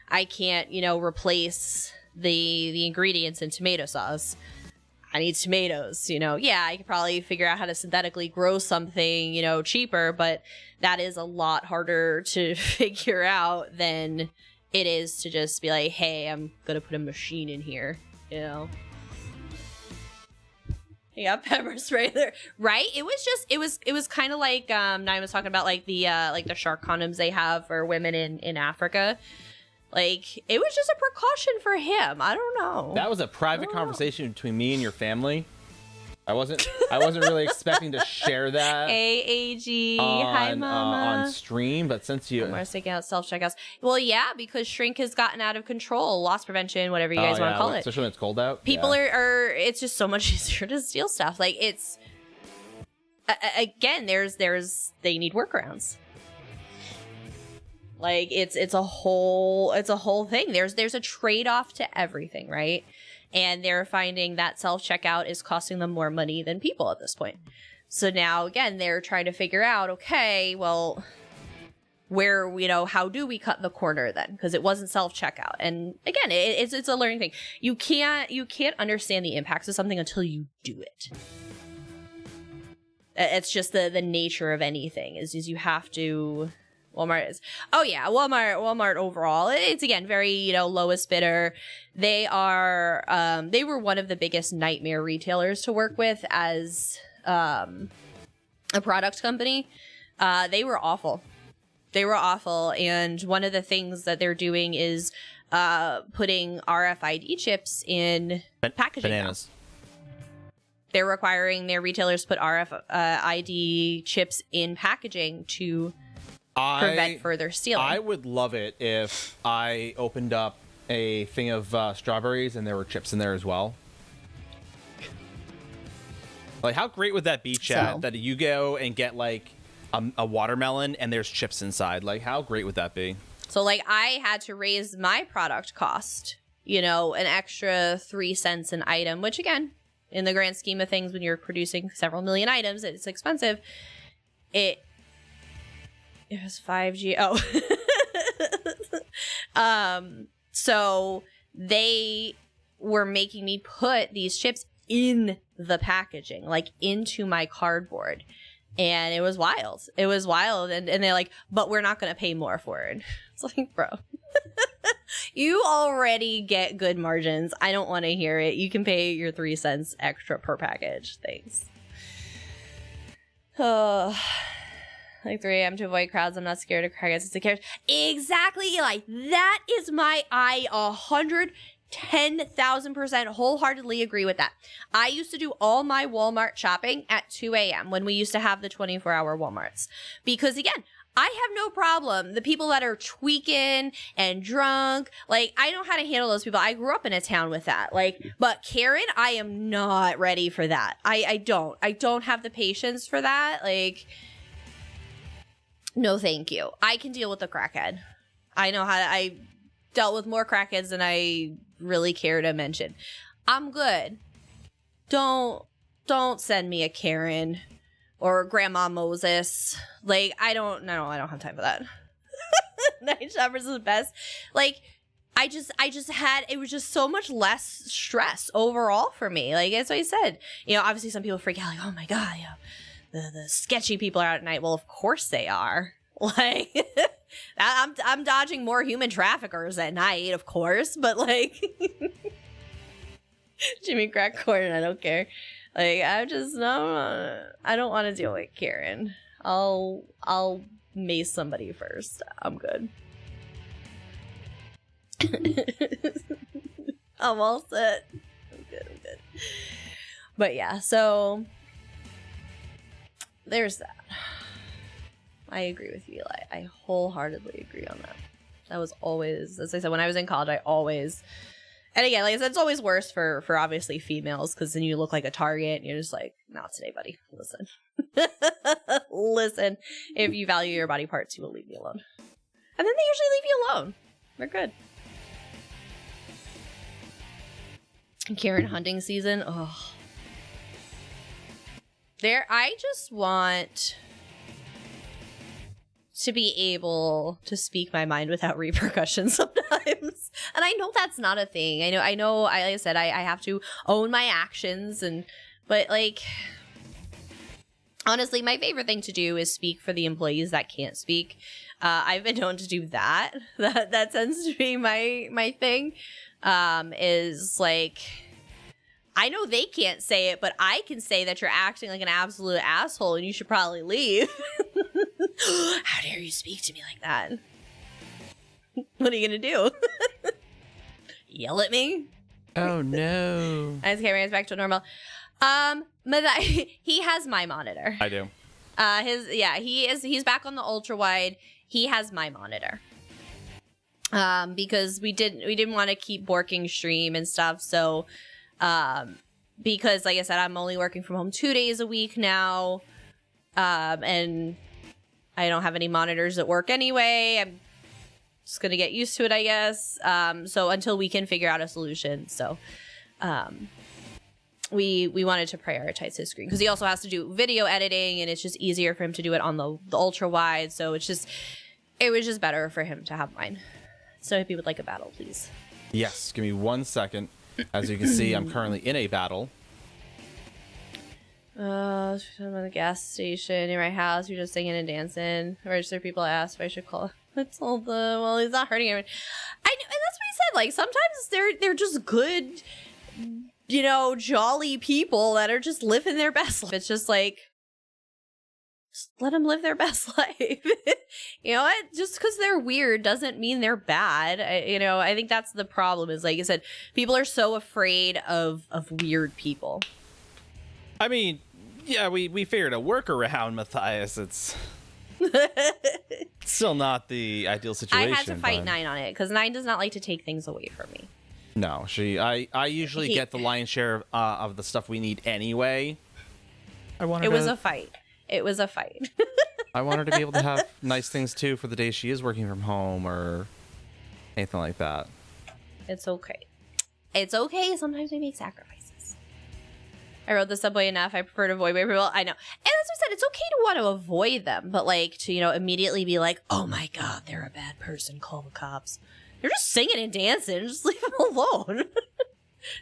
I can't, replace the ingredients in tomato sauce. I need tomatoes, Yeah, I could probably figure out how to synthetically grow something, cheaper, but that is a lot harder to figure out than it is to just be like, hey, I'm gonna put a machine in here, You got pepper spray there, right? It was kind of like Nine was talking about, like the shark condoms they have for women in Africa. Like, it was just a precaution for him. I don't know. That was a private conversation between me and your family. I wasn't really expecting to share that. AAG. Hi, Mama. On stream, but since you We're sticking out self-checkouts. Well, yeah, because shrink has gotten out of control. Loss prevention, whatever you guys want to call it. Especially when it's cold out. People are. It's just so much easier to steal stuff. Like, it's. Again, they need workarounds. Like, it's a whole thing. There's a trade-off to everything, right? And they're finding that self-checkout is costing them more money than people at this point. So now, again, they're trying to figure out, okay, well, where, how do we cut the corner then? Because it wasn't self-checkout. And again, it's a learning thing. You can't understand the impacts of something until you do it. It's just the nature of anything is you have to. Walmart is. Oh yeah, Walmart overall. It's again very, lowest bidder. They were one of the biggest nightmare retailers to work with as a product company. They were awful. And one of the things that they're doing is putting RFID chips in packaging. Bananas. They're requiring their retailers to put RFID chips in packaging to prevent further stealing. I would love it if I opened up a thing of strawberries and there were chips in there as well. Like, how great would that be, Chad? That you go and get like a watermelon and there's chips inside. Like, how great would that be? So, like, I had to raise my product cost, an extra 3 cents an item, which again, in the grand scheme of things, when you're producing several million items, it's expensive. It was 5G. Oh. So they were making me put these chips in the packaging, like into my cardboard. And it was wild. It was wild. And they're like, but we're not going to pay more for it. It's like, bro, you already get good margins. I don't want to hear it. You can pay your 3 cents extra per package. Thanks. Oh, like 3 a.m. to avoid crowds. I'm not scared of crackheads. It's a carrot. Exactly, Eli. That is I 110,000% wholeheartedly agree with that. I used to do all my Walmart shopping at 2 a.m. when we used to have the 24-hour Walmarts. Because again, I have no problem. The people that are tweaking and drunk, like, I know how to handle those people. I grew up in a town with that. Like, but Karen, I am not ready for that. I don't have the patience for that. Like, no, thank you. I can deal with the crackhead. I know how to, I dealt with more crackheads than I really care to mention. I'm good. Don't send me a Karen or Grandma Moses. Like, I don't have time for that. Night shoppers is the best. Like, I just had, it was just so much less stress overall for me. Like, as I said, obviously some people freak out, like, oh my God, the sketchy people are out at night. Well, of course they are. Like, I'm dodging more human traffickers at night, of course, but like, Jimmy crack corn, I don't care. Like, I don't want to deal with Karen. I'll mace somebody first. I'm good. I'm all set. I'm good. But yeah, so there's that. I agree with you, Eli. I wholeheartedly agree on that. That was always, as I said, when I was in college, I always, and again, like I said, it's always worse for obviously females, because then you look like a target and you're just like, not today, buddy. Listen. Listen. If you value your body parts, you will leave me alone. And then they usually leave you alone. They're good. Karen hunting season. Oh. I just want to be able to speak my mind without repercussions sometimes. And I know that's not a thing. I know, like I said, I have to own my actions, but like, honestly, my favorite thing to do is speak for the employees that can't speak. I've been known to do that. That tends to be my thing. Is like, I know they can't say it, but I can say that you're acting like an absolute asshole and you should probably leave. How dare you speak to me like that? What are you gonna do? Yell at me? Oh no. I just can't bring us back to normal. He has my monitor. I do. He's back on the ultra wide. He has my monitor. Because we didn't want to keep borking stream and stuff, so because like I said, I'm only working from home 2 days a week now. And I don't have any monitors at work anyway. I'm just gonna get used to it, I guess. So until we can figure out a solution. So we wanted to prioritize his screen because he also has to do video editing, and it's just easier for him to do it on the ultra wide. So it was just better for him to have mine. So if you would like a battle, please. Yes, give me 1 second. As you can see, I'm currently in a battle. I'm at the gas station near my house. You're just singing and dancing. Register people asked if I should call. I told them, well, he's not hurting anyone. I know, and that's what he said. Like, sometimes they're just good, jolly people that are just living their best life. It's just like, just let them live their best life. Just because they're weird doesn't mean they're bad. I think that's the problem. Is like I said, people are so afraid of weird people. I mean, yeah, we figured a workaround, Matthias. It's still not the ideal situation. I had to fight 9 on it because 9 does not like to take things away from me. No, I usually get the lion's share of the stuff we need anyway. It was a fight. It was a fight. I want her to be able to have nice things too for the days she is working from home or anything like that. It's okay. It's okay. Sometimes we make sacrifices. I rode the subway enough. I prefer to avoid people. I know. And as I said, it's okay to want to avoid them, but like to, immediately be like, oh my God, they're a bad person. Call the cops. They're just singing and dancing. Just leave them alone.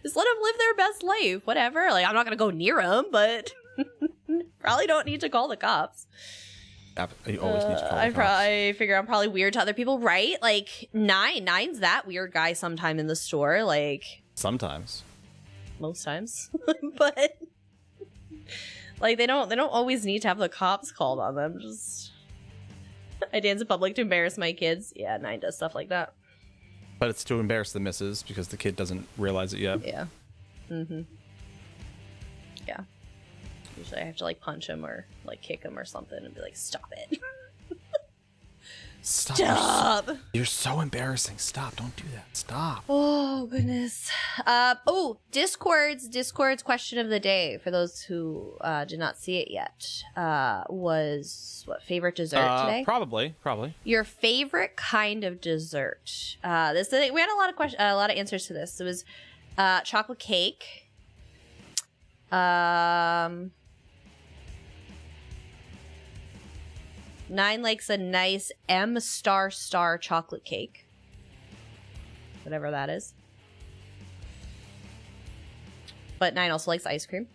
Just let them live their best life. Whatever. Like, I'm not going to go near them, but probably don't need to call the cops. You always need to call the cops. I figure I'm probably weird to other people, right? Like, Nine's that weird guy sometime in the store. Like, sometimes. Most times. But, like, they don't always need to have the cops called on them. Just, I dance in public to embarrass my kids. Yeah, Nine does stuff like that. But it's to embarrass the missus because the kid doesn't realize it yet. Yeah. Mm-hmm. Yeah. Usually I have to, like, punch him or, like, kick him or something and be like, stop it. Stop. You're so embarrassing. Stop. Don't do that. Stop. Oh, goodness. Discord's question of the day, for those who did not see it yet, was what, favorite dessert today? Probably. Your favorite kind of dessert. We had a lot of answers to this. It was chocolate cake. Nine likes a nice M star chocolate cake. Whatever that is. But Nine also likes ice cream.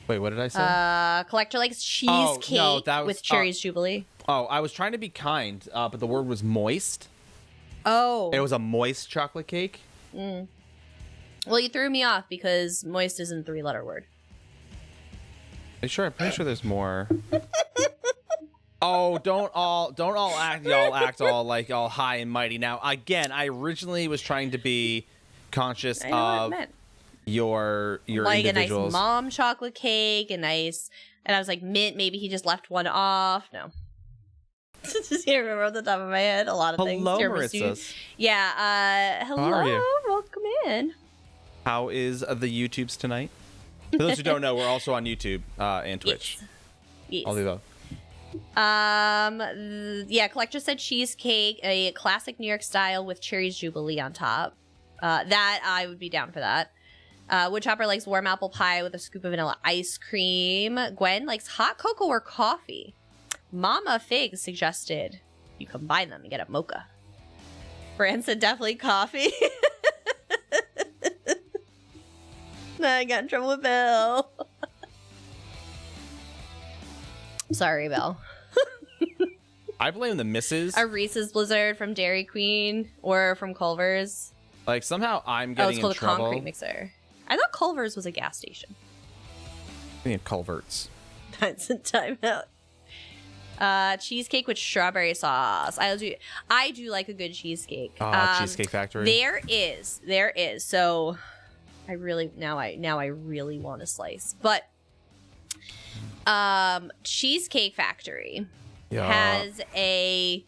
Wait, what did I say? Collector likes cheesecake with cherries jubilee. Oh, I was trying to be kind, but the word was moist. Oh. It was a moist chocolate cake. Mm. Well, you threw me off because moist isn't a 3-letter word. I'm pretty sure there's more. Oh, don't all act all like all high and mighty. Now, again, I originally was trying to be conscious of your like individuals. A nice mom chocolate cake, and I was like, mint, maybe he just left one off. No. Just can't remember off the top of my head. A lot of things. Hello, Marissa. Yeah, hello. How are you? Welcome in. How is the YouTubes tonight? For those who don't know, we're also on YouTube and Twitch. Yes. All the above. Collector said cheesecake, a classic New York style with cherries jubilee on top. That I would be down for that. Woodchopper likes warm apple pie with a scoop of vanilla ice cream. Gwen likes hot cocoa or coffee. Mama Fig suggested you combine them and get a mocha. Fran said definitely coffee. I got in trouble with Bill. Sorry, Belle. I blame the missus. A Reese's Blizzard from Dairy Queen or from Culver's. Like, somehow I'm getting it's called in trouble. a concrete mixer. I thought Culver's was a gas station. I mean, Culverts. That's a timeout. Cheesecake with strawberry sauce. I do like a good cheesecake. Cheesecake Factory. There is. So I really now I really want a slice. But Cheesecake Factory has a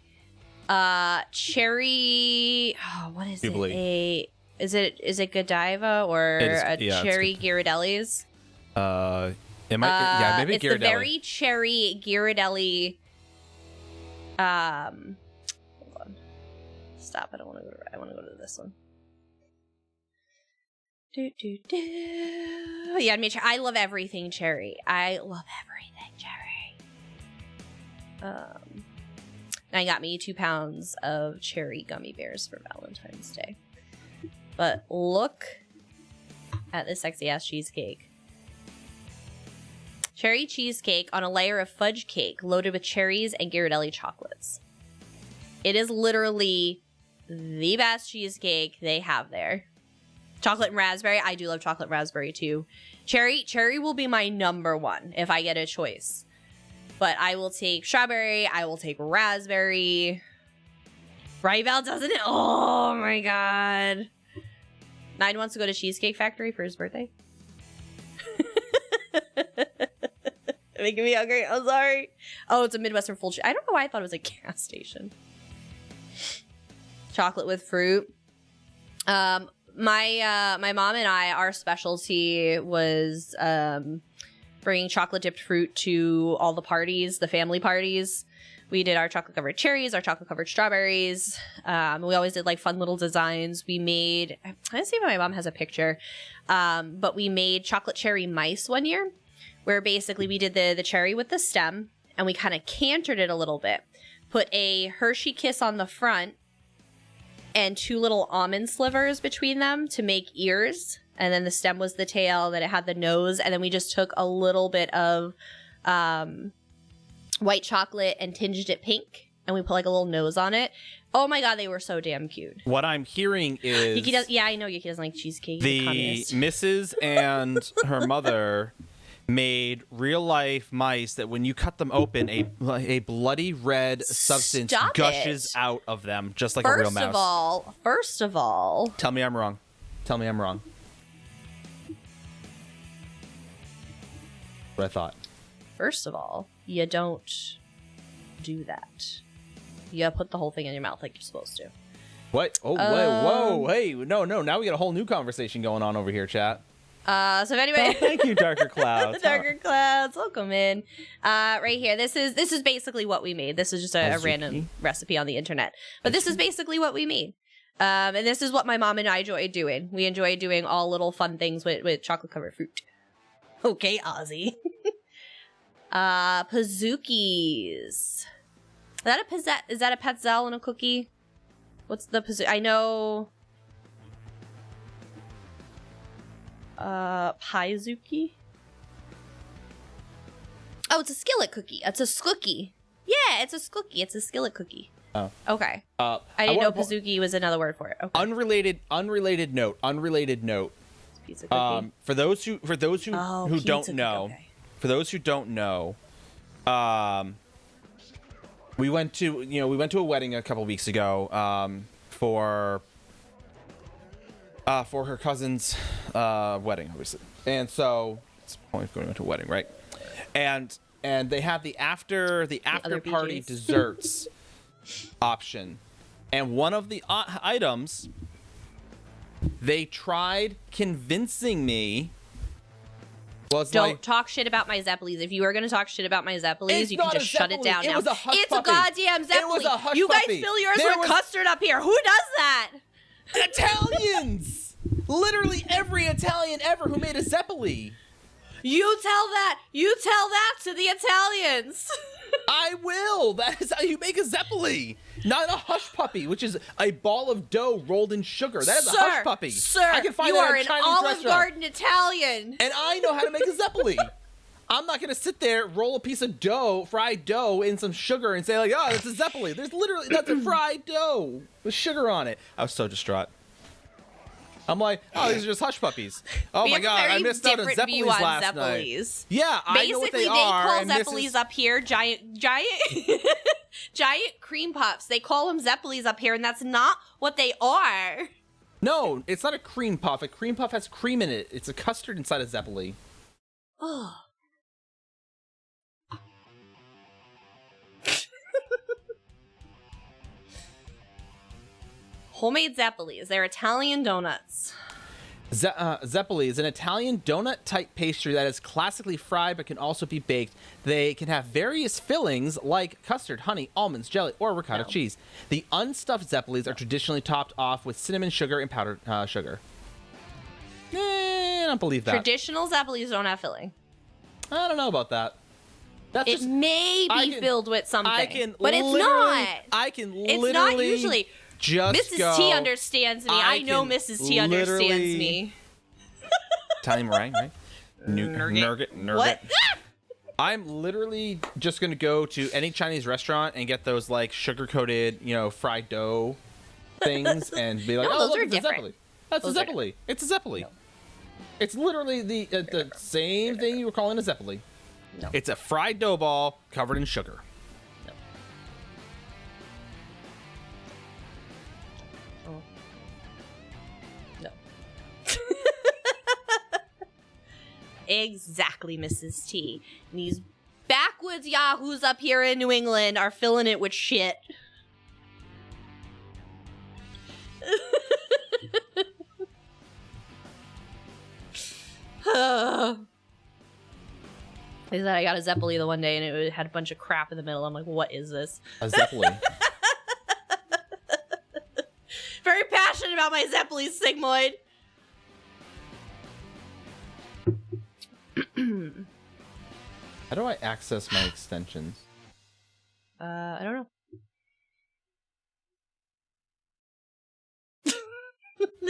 cherry. Oh, what is Jubilee. Is it Godiva or cherry Ghirardelli's? It might. Yeah, maybe it's Ghirardelli. the very cherry Ghirardelli. Hold on. Stop! I want to go to this one. Yeah, I love everything cherry. I got me 2 pounds of cherry gummy bears for Valentine's Day. But look at this sexy ass cheesecake. Cherry cheesecake on a layer of fudge cake loaded with cherries and Ghirardelli chocolates. It is literally the best cheesecake they have there. Chocolate and raspberry. I do love chocolate and raspberry too. Cherry will be my number one if I get a choice. But I will take strawberry. I will take raspberry. Right, Val, doesn't it? Oh my god. Nine wants to go to Cheesecake Factory for his birthday. Making me hungry. I'm sorry. Oh, it's a Midwestern full. I don't know why I thought it was a gas station. Chocolate with fruit. My mom and I, our specialty was bringing chocolate dipped fruit to all the parties, the family parties. We did our chocolate covered cherries, our chocolate covered strawberries. We always did like fun little designs. We made, let's see if my mom has a picture. But we made chocolate cherry mice one year, where basically we did the cherry with the stem and we kind of cantered it a little bit. Put a Hershey Kiss on the front and 2 little almond slivers between them to make ears. And then the stem was the tail, then it had the nose, and then we just took a little bit of white chocolate and tinged it pink, and we put like a little nose on it. Oh my god, they were so damn cute. What I'm hearing is I know Yuki doesn't like cheesecake. The Mrs. and her mother made real life mice that when you cut them open, a bloody red substance gushes out of them, just like a real mouse. First of all, tell me I'm wrong. Tell me I'm wrong. What I thought. First of all, you don't do that. You put the whole thing in your mouth like you're supposed to. What? Oh, whoa, hey, no, now we got a whole new conversation going on over here, chat. So if anybody, thank you, Darker Clouds. Darker Clouds, welcome in. Right here, this is basically what we made. This is just a random recipe on the internet, but this is basically what we made. And this is what my mom and I enjoy doing. We enjoy doing all little fun things with chocolate covered fruit. Okay, Ozzy. Pazookies. Is that a Petzel and a cookie? What's the Pazookie? I know. Piezuki? Oh, it's a skillet cookie. It's a skookie. Yeah, it's a skookie. It's a skillet cookie. Oh. Okay. I didn't know Pazookie was another word for it. Okay. Unrelated note. Pizza cookie. For those who don't know, okay. For those who don't know, we went to a wedding a couple weeks ago for her cousin's wedding, obviously, and so it's point of going to a wedding, right? And they had the after party desserts option, and one of the items they tried convincing me was don't talk shit about my Zeppelis. If you are going to talk shit about my Zeppelis, you can just shut it down now. It's a goddamn Zeppeli. You guys fill yours with custard up here. Who does that? Italians! Literally every Italian ever who made a Zeppeli. You tell that to the Italians. I will. That is how you make a Zeppeli. Not a hush puppy, which is a ball of dough rolled in sugar. That is a hush puppy. Sir, I can find you that are at a an Chinese Olive restaurant. Garden Italian. And I know how to make a Zeppeli. I'm not going to sit there, roll a piece of dough, fried dough, in some sugar and say, like, oh, that's a Zeppeli. That's a fried dough with sugar on it. I was so distraught. I'm like, oh, these are just hush puppies. Oh my god, I missed out on Zeppelis last night. Yeah, I know what they are. Basically, they call Zeppelis up here giant cream puffs. They call them Zeppelis up here, and that's not what they are. No, it's not a cream puff. A cream puff has cream in it. It's a custard inside a Zeppeli. Oh. Homemade Zeppelis. They're Italian donuts. Zeppeli is an Italian donut-type pastry that is classically fried but can also be baked. They can have various fillings like custard, honey, almonds, jelly, or ricotta cheese. The unstuffed Zeppelis are traditionally topped off with cinnamon sugar and powdered sugar. I don't believe that. Traditional Zeppelis don't have filling. I don't know about that. It may be filled with something, but it's not. It's not usually. Mrs. T understands me. I know Mrs. T understands me. Italian meringue, right? Nugget. What? I'm literally just gonna go to any Chinese restaurant and get those like sugar-coated, fried dough things, and be like, no, "Oh, those look, are it's different. a Zeppeli. That's a Zeppeli. It's a Zeppeli. No. It's literally the same thing you were calling a Zeppeli. No. It's a fried dough ball covered in sugar. Exactly, Mrs. T. And these backwoods yahoos up here in New England are filling it with shit. I said I got a Zeppeli the one day and it had a bunch of crap in the middle. I'm like, what is this? A Zeppeli. Very passionate about my Zeppeli, Sigmoid. How do I access my extensions? I don't know.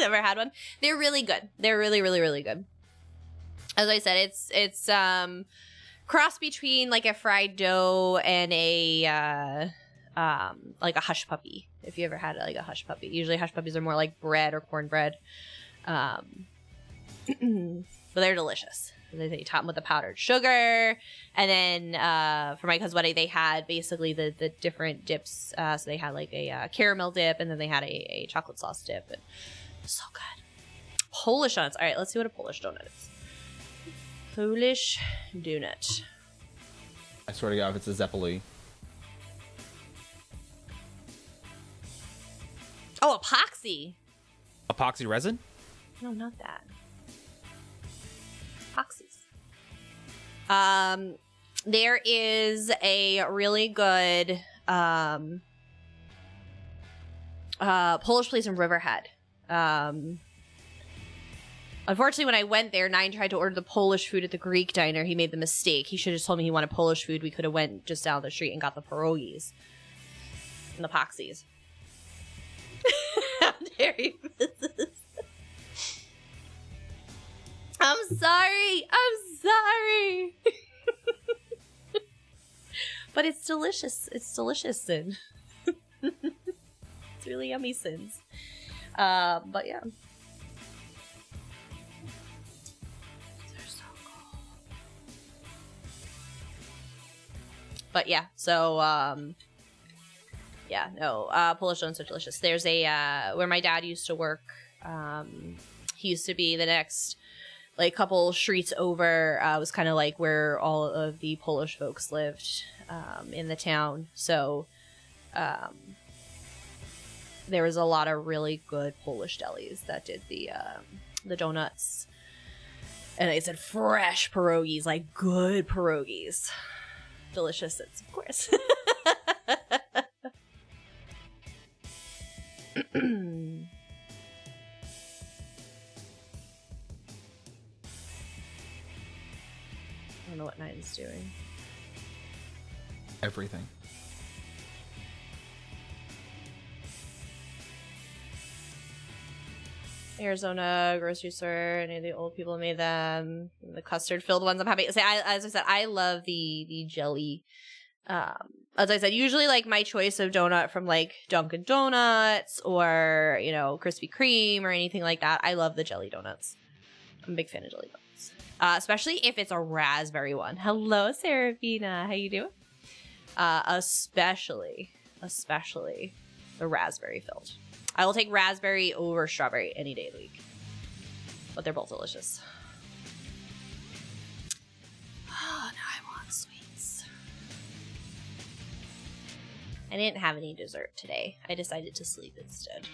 never had one. They're really good. They're really, really, really good. As I said, it's cross between like a fried dough and a like a hush puppy. If you ever had like a hush puppy, usually hush puppies are more like bread or cornbread, but they're delicious. They top them with the powdered sugar, and then for my cousin's wedding, they had basically the different dips. So they had like a caramel dip, and then they had a chocolate sauce dip, and so good. Polish donuts. All right, let's see what a Polish donut is. Polish donut. I swear to God, if it's a Zeppeli. Oh, epoxy. Epoxy resin? No, not that. Epoxies. There is a really good Polish place in Riverhead. Unfortunately, when I went there, Nine tried to order the Polish food at the Greek diner. He made the mistake. He should have told me he wanted Polish food. We could have went just down the street and got the pierogies and the epoxies. How dare you? I'm sorry. But it's delicious. It's delicious, Sin. It's really yummy, Sins. But yeah. They're so cool. But yeah, so yeah, no, Polish donuts are delicious. There's a where my dad used to work. He used to be the next like couple streets over. Was kind of like where all of the Polish folks lived in the town. So there was a lot of really good Polish delis that did the donuts, and I said fresh pierogies, like good pierogies, delicious, of course. I don't know what Nine's doing. Everything. Arizona grocery store. Any of the old people made them. The custard filled ones. I'm happy to say. As I said, I love the jelly. As I said, usually like my choice of donut from like Dunkin' Donuts or Krispy Kreme or anything like that. I love the jelly donuts. I'm a big fan of jelly donuts, especially if it's a raspberry one. Hello, Serafina. How you doing? Especially the raspberry filled. I will take raspberry over strawberry any day of the week. But they're both delicious. Oh, now I want sweets. I didn't have any dessert today. I decided to sleep instead.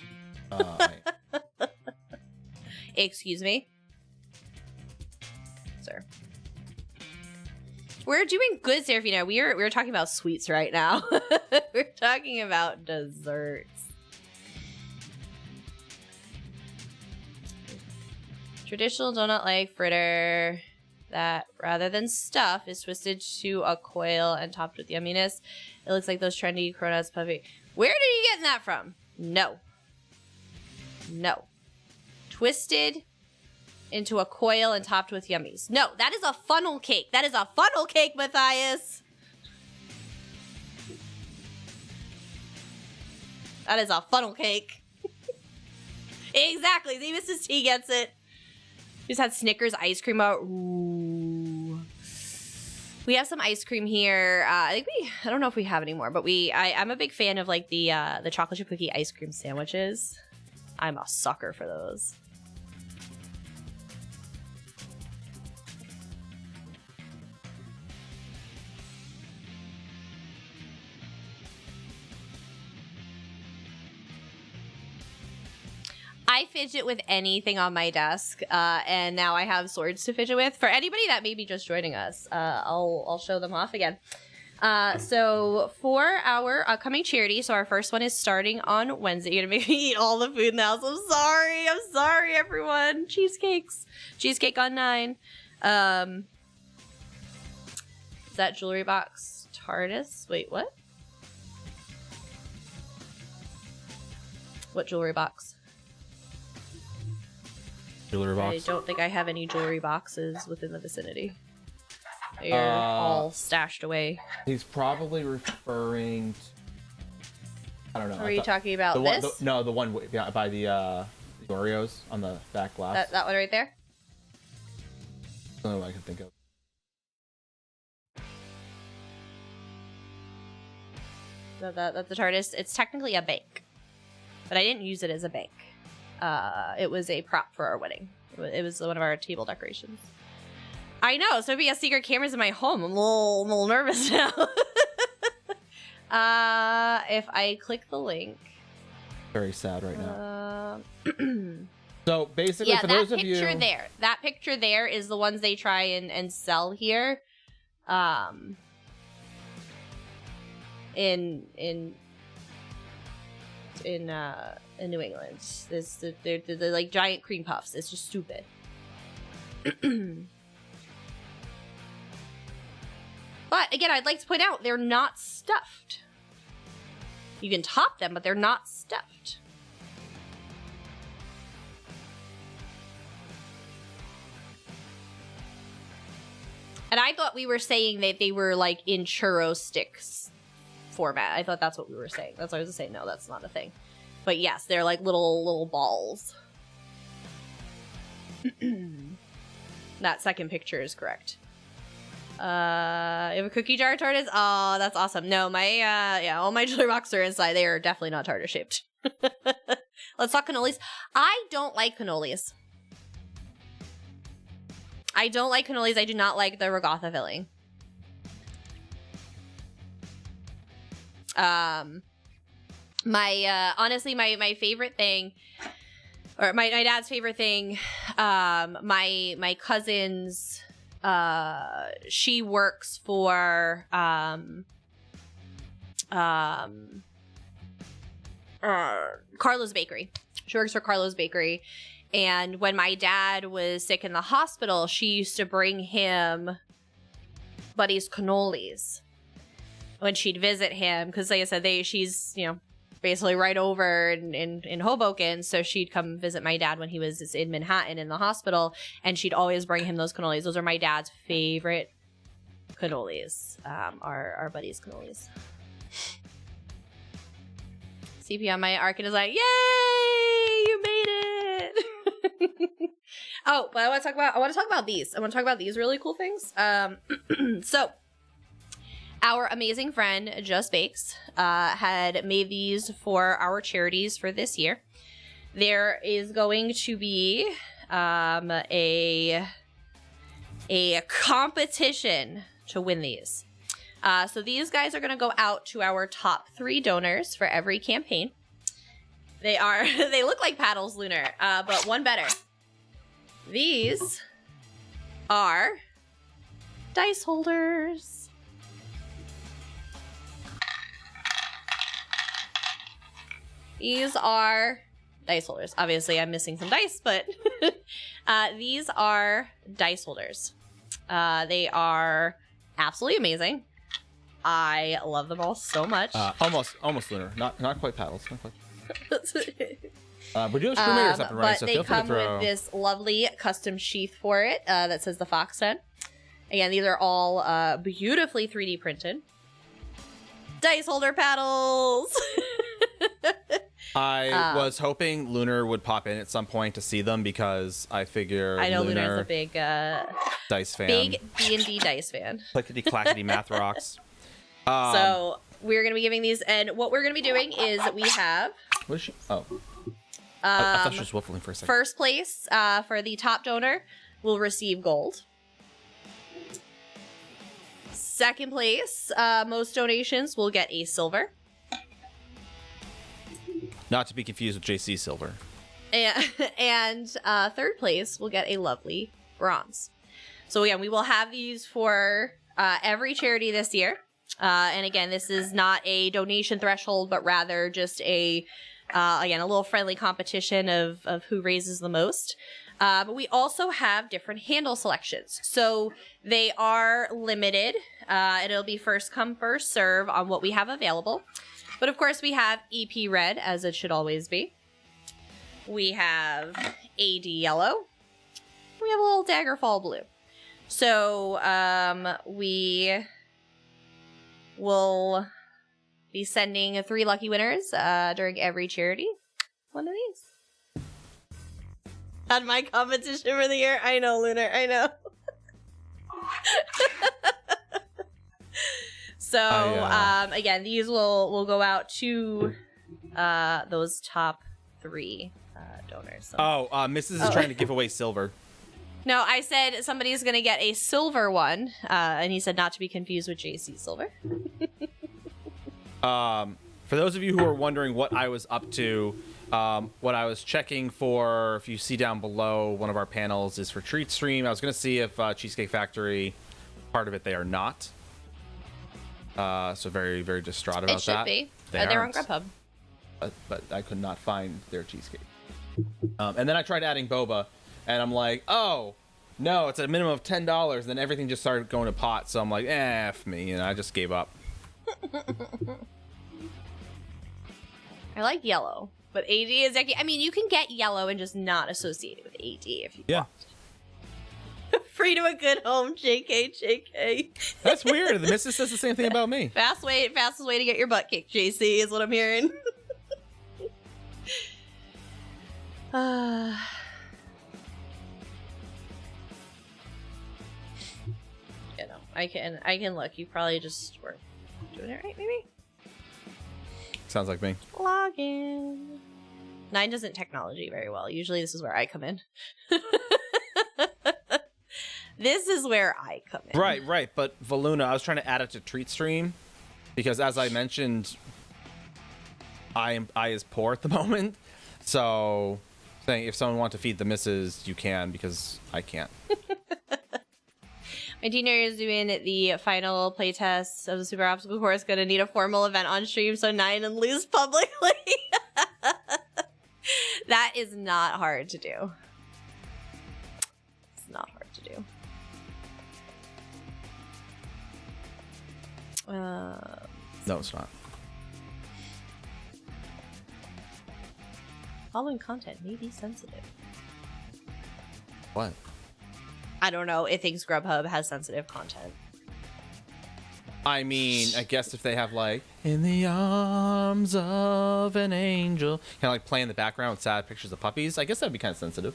Excuse me? Sir. We're doing good, Serafina. We're talking about sweets right now. We're talking about desserts. Traditional donut-like fritter that, rather than stuff, is twisted to a coil and topped with yumminess. It looks like those trendy cronuts puffy. Where did you get that from? No. Twisted into a coil and topped with yummies. No, that is a funnel cake. That is a funnel cake, Matthias. That is a funnel cake. Exactly. See, Mrs. T gets it. Just had Snickers ice cream out. Ooh. We have some ice cream here. I don't know if we have any more, but I'm a big fan of like the chocolate chip cookie ice cream sandwiches. I'm a sucker for those. I fidget with anything on my desk, and now I have swords to fidget with. For anybody that may be just joining us, I'll show them off again. So for our upcoming charity, so our first one is starting on Wednesday. You're gonna make me eat all the food in the house. I'm sorry, everyone. Cheesecake on 9. Is that jewelry box TARDIS? Wait, what? What jewelry box? Jewelry box. I don't think I have any jewelry boxes within the vicinity. They're all stashed away. He's probably referring to, I don't know. Are you talking about the this? One, no, the one by the Oreos on the back glass. That one right there? That's the only one I can think of. The TARDIS, it's technically a bank, but I didn't use it as a bank. It was a prop for our wedding. It was one of our table decorations. I know, so if he has secret cameras in my home, I'm a little nervous now. If I click the link. Very sad right now. Uh, So basically, for those of you, that picture there is the ones they try and sell here. In New England, they're like giant cream puffs. It's just stupid. But again, I'd like to point out they're not stuffed. You can top them, but they're not stuffed. And I thought we were saying that they were like in churro sticks format. I thought that's what we were saying. That's what I was saying. No, that's not a thing. But yes, they're like little balls. That second picture is correct. You have a cookie jar TARDIS? Oh, that's awesome. No, my all my jewelry boxes are inside. They are definitely not TARDIS shaped. Let's talk cannolis. I don't like cannolis. I don't like cannolis. I do not like the regatha filling. Honestly, my favorite thing, or my dad's favorite thing, my cousin's, she works for Carlo's Bakery. She works for Carlo's Bakery. And when my dad was sick in the hospital, she used to bring him Buddy's cannolis when she'd visit him. Because like I said, she's, basically right over in Hoboken. So she'd come visit my dad when he was in Manhattan in the hospital. And she'd always bring him those cannolis. Those are my dad's favorite cannolis, our Buddy's cannolis. CP on my Arcan is like, yay, you made it. Oh, but I want to talk about these. I want to talk about these really cool things. So our amazing friend Just Bakes had made these for our charities for this year. There is going to be a competition to win these. So these guys are going to go out to our top 3 donors for every campaign. They look like paddles, Lunar, but one better. These are dice holders. These are dice holders. Obviously, I'm missing some dice, but these are dice holders. They are absolutely amazing. I love them all so much. Almost Lunar. Not quite paddles. Not quite. We do have screwmakers up and running, so feel free to throw. They come with this lovely custom sheath for it that says the Fox Den. Again, these are all beautifully 3D printed. Dice holder paddles! I was hoping Lunar would pop in at some point to see them because I figure I know Lunar's a big dice fan. Big D&D dice fan. Clickety clackety math rocks. So we're going to be giving these, and what we're going to be doing is we have... What is she? Oh. I thought she was waffling for a second. First place for the top donor will receive gold. Second place, most donations will get a silver. Not to be confused with JC Silver. And third place will get a lovely bronze. So again, we will have these for every charity this year. And again, this is not a donation threshold, but rather just again, a little friendly competition of who raises the most. But we also have different handle selections. So they are limited. And it'll be first come, first serve on what we have available. But of course, we have EP Red, as it should always be. We have AD Yellow. We have a little Daggerfall blue. So we will be sending 3 lucky winners during every charity. One of these. Had my competition for the year. I know, Lunar. I know. So again, these will go out to those top 3 donors. So. Mrs. is trying to give away silver. No, I said somebody's going to get a silver one, and he said not to be confused with JC Silver. For those of you who are wondering what I was up to, what I was checking for, if you see down below, one of our panels is for Treat Stream. I was going to see if Cheesecake Factory, part of it, they are not. So very, very distraught about that. It should be. They're on Grubhub. But I could not find their cheesecake. And then I tried adding boba, and I'm like, oh, no, it's at a minimum of $10. And then everything just started going to pot. So I'm like, F me. And I just gave up. I like yellow, but AD is actually, I mean, you can get yellow and just not associate it with AD if you want. Free to a good home, JK. That's weird. The missus says the same thing about me. Fastest way to get your butt kicked, JC, is what I'm hearing. You know, I can look. You probably just were doing it right, maybe? Sounds like me. Login. 9 doesn't technology very well. Usually this is where I come in. This is where I come in. Right. But Valuna, I was trying to add it to Treat Stream because, as I mentioned, I is poor at the moment. So, saying if someone wants to feed the missus, you can, because I can't. My teenager is doing the final playtest of the Super Obstacle Course. Gonna need a formal event on stream so 9 and lose publicly. That is not hard to do. It's not hard to do. No, it's not. Following content may be sensitive. What? I don't know. It thinks Grubhub has sensitive content. I mean, I guess if they have, like, in the arms of an angel, kind of like play in the background with sad pictures of puppies, I guess that'd be kind of sensitive.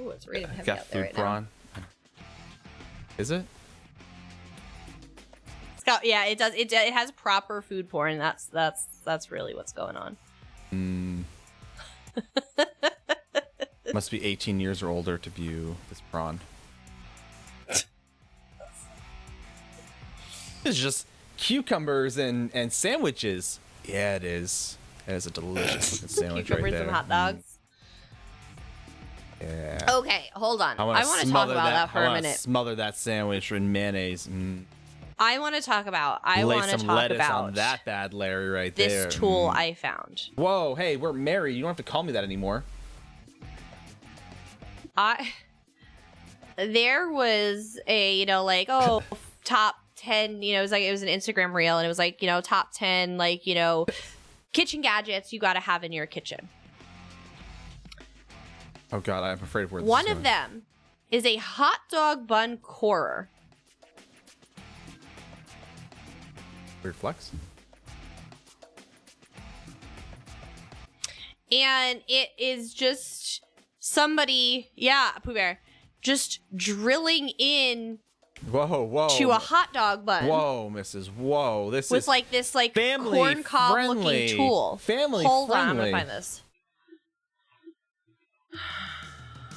Oh, it's raining heavy Got out there food right prawn. Is it? It's got, yeah, it does. It has proper food porn. That's really what's going on. Must be 18 years or older to view this prawn. It's just cucumbers and sandwiches. Yeah, it is. It is a delicious looking sandwich right Cucumbers there. and hot dogs. Yeah. Okay, hold on. I want to talk about that for a minute. Smother that sandwich in mayonnaise. I want to talk about. Lay some lettuce on that bad Larry right there. This tool I found. Whoa, hey, we're married. You don't have to call me that anymore. There was a, top 10, it was an Instagram reel, and it was like, top 10, kitchen gadgets you got to have in your kitchen. Oh God, I'm afraid of where this One is of going. them is a hot dog bun corer. Weird flex. And it is just somebody, Pooh Bear, just drilling in Whoa. to a hot dog bun. Whoa, Mrs. Whoa. This with is this family corn cob friendly. looking tool. Family Hold friendly. on, I'm gonna find this.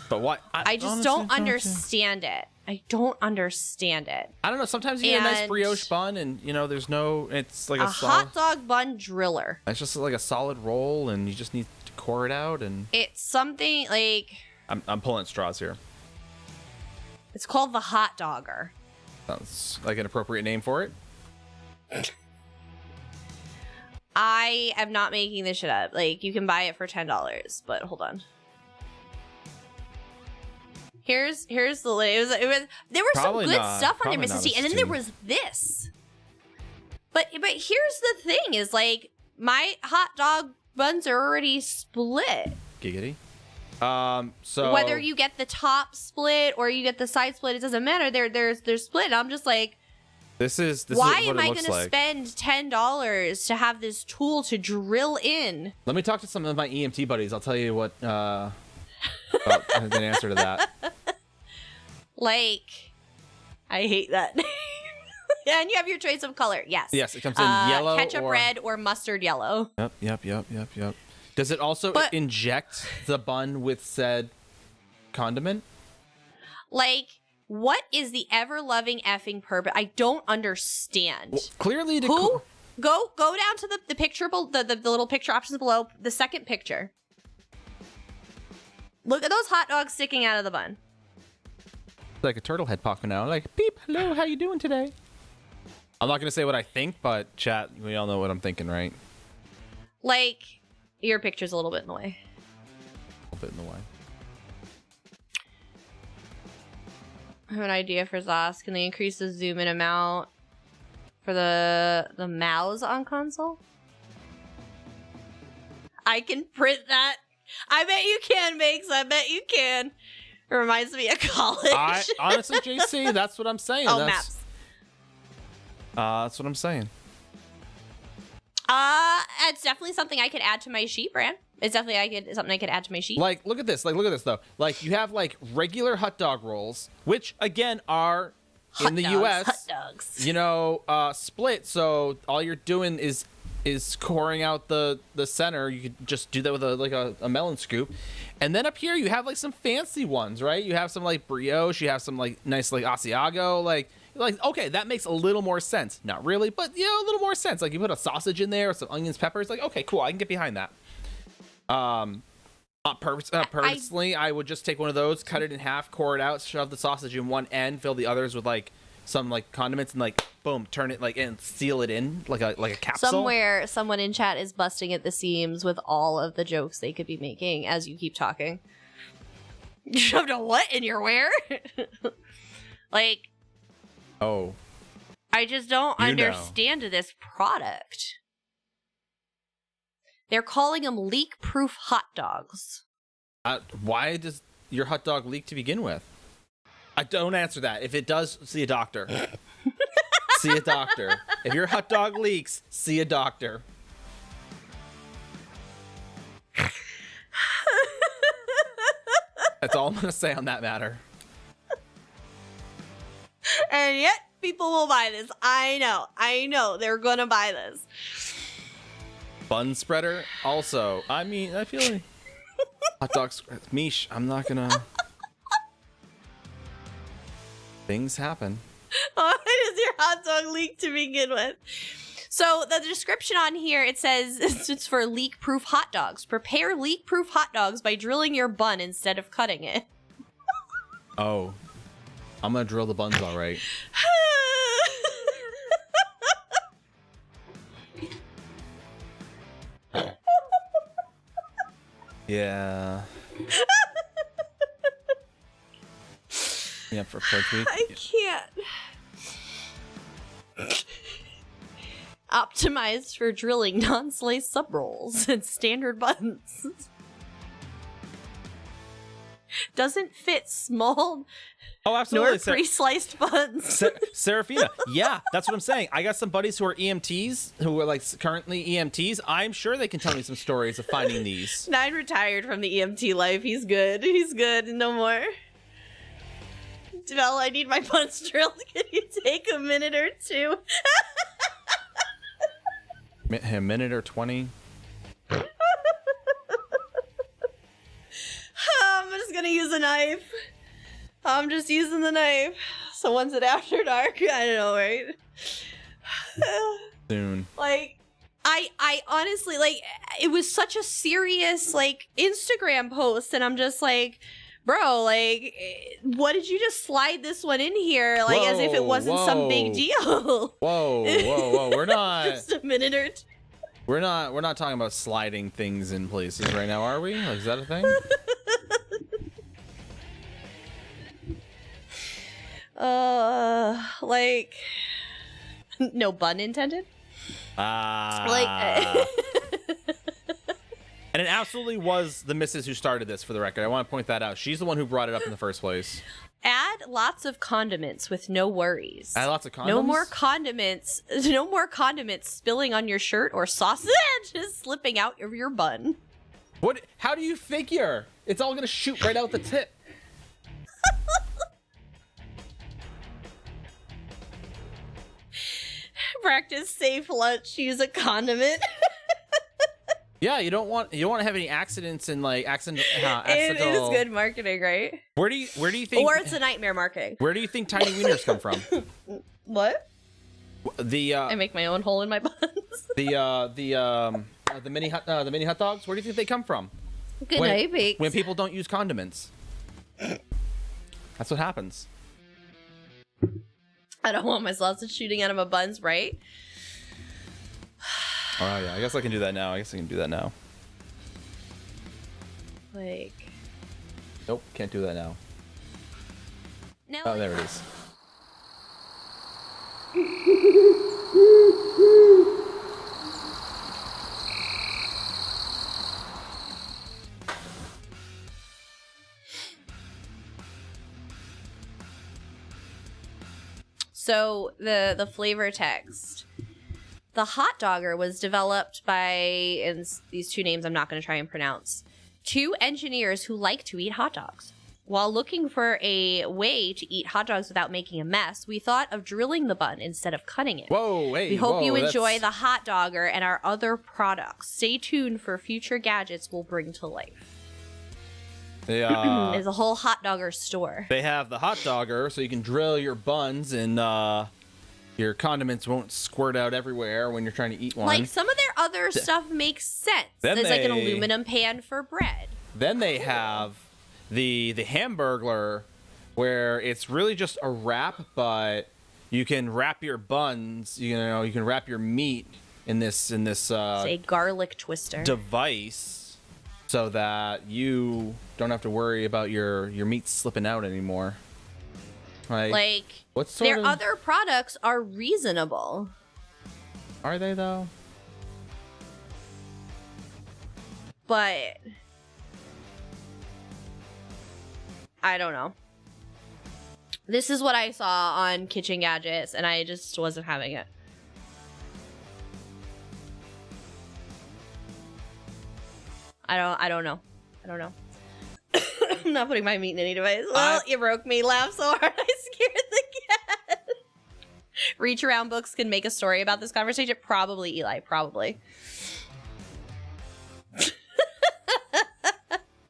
But what? I just don't understand it. I don't understand it. I don't know. Sometimes you get a nice brioche bun, and there's no. It's like a hot dog bun driller. It's just like a solid roll, and you just need to core it out, and it's something like. I'm pulling at straws here. It's called the hot dogger. Sounds like an appropriate name for it. I am not making this shit up. You can buy it for $10, but hold on. Here's the it was there was Probably some good not. stuff on there, Probably Mrs. not T, and then there was this. But here's the thing: is my hot dog buns are already split. Giggity. So whether you get the top split or you get the side split, it doesn't matter. They're split. I'm just like, this is why what am it I looks going to like. spend $10 to have this tool to drill in? Let me talk to some of my EMT buddies. I'll tell you what about the answer to that. Like, I hate that. And you have your choice of color. Yes. Yes, it comes in yellow, ketchup or red, or mustard yellow. Yep. Does it also inject the bun with said condiment? Like, what is the ever-loving effing purpose? I don't understand. Well, clearly, Go down to the picture, the little picture options below, the second picture. Look at those hot dogs sticking out of the bun. Like a turtle head popping out. Like, beep, hello, how you doing today? I'm not going to say what I think, but chat, we all know what I'm thinking, right? Like, your picture's a little bit in the way. A little bit in the way. I have an idea for Zos. Can they increase the zoom in amount for the mouse on console? I can print that. I bet you can, Bakes. I bet you can. It reminds me of college. Honestly, JC, that's what I'm saying. Oh, maps. That's what I'm saying. It's definitely something I could add to my sheet, Brand. It's definitely something I could add to my sheet. Like, look at this. Like, look at this though. Like, you have like regular hot dog rolls, which again are in the U.S. Hot dogs. You know, split. So all you're doing is coring out the center. You could just do that with a melon scoop. And then up here you have like some fancy ones, right? You have some like brioche. You have some like nice like Asiago. Like okay, that makes a little more sense. Not really, but you know, a little more sense. Like you put a sausage in there, or some onions, peppers. Like okay, cool. I can get behind that. Personally, I would just take one of those, cut it in half, core it out, shove the sausage in one end, fill the others with like some like condiments, and like boom, turn it like and seal it in like a capsule. Somewhere, someone in chat is busting at the seams with all of the jokes they could be making as you keep talking. You shoved a what in your where? Like, oh, I just don't understand this product. They're calling them leak-proof hot dogs. Why does your hot dog leak to begin with? I don't answer that. If it does, see a doctor. See a doctor. If your hot dog leaks, see a doctor. That's all I'm going to say on that matter. And yet, people will buy this. I know. They're going to buy this. Bun spreader, also. I mean, I feel like hot dogs. Mish, I'm not going to... Things happen. Why does your hot dog leak to begin with? So the description on here, it says it's for leak-proof hot dogs. Prepare leak-proof hot dogs by drilling your bun instead of cutting it. Oh. I'm going to drill the buns all right. Yeah. Yeah, for Pledge Week. I can't. Optimized for drilling non-slice sub rolls and standard buns. Doesn't fit small absolutely. nor pre-sliced buns. Serafina, yeah, that's what I'm saying. I got some buddies who are EMTs, who are like currently EMTs. I'm sure they can tell me some stories of finding these. Nine retired from the EMT life. He's good. He's good. No more. Well, I need my buns drilled. Can you take a minute or two? A minute or 20? I'm just gonna use a knife. I'm just using the knife. So when's it after dark? I don't know, right? Soon. Like, I honestly, like, it was such a serious, like, Instagram post, and I'm just like, bro, like, what did you just slide this one in here? Like, as if it wasn't some big deal. Whoa. We're not. Just a minute or two. We're not talking about sliding things in places right now, are we? Like, is that a thing? Like, no bun intended. Ah. Like, And it absolutely was the missus who started this, for the record. I want to point that out. She's the one who brought it up in the first place. Add lots of condiments with no worries. Add lots of condoms? No more condiments. No more condiments spilling on your shirt or sausage just slipping out of your bun. What? How do you figure? It's all going to shoot right out the tip. Practice safe lunch. Use a condiment. Yeah, you don't want to have any accidents and like accidental. It is good marketing, right? Where do you think? Or it's a nightmare marketing. Where do you think tiny wieners come from? What? I make my own hole in my buns. the mini hot dogs. Where do you think they come from? Good night, Bakes. When people don't use condiments. That's what happens. I don't want my sausage shooting out of my buns, right? Oh yeah, I guess I can do that now. Like. Nope, can't do that now. No. Oh, there it is. So the flavor text. The hot dogger was developed by, and these two names I'm not going to try and pronounce, two engineers who like to eat hot dogs. While looking for a way to eat hot dogs without making a mess, we thought of drilling the bun instead of cutting it. Whoa, hey, we hope you enjoy that's... the hot dogger and our other products. Stay tuned for future gadgets we'll bring to life. There's a whole hot dogger store. They have the hot dogger, so you can drill your buns and your condiments won't squirt out everywhere when you're trying to eat one. Like, some of their other stuff makes sense. There's like an aluminum pan for bread. Then they have the Hamburglar, where it's really just a wrap, but you can wrap your buns, you can wrap your meat in this it's a garlic twister device, so that you don't have to worry about your meat slipping out anymore. Like what sort their of... other products are reasonable. Are they though? But I don't know. This is what I saw on Kitchen Gadgets, and I just wasn't having it. I don't know. I'm not putting my meat in any device. Well, you broke me. Laugh so hard I scared the cat. Reach around books can make a story about this conversation. Probably, Eli. Probably.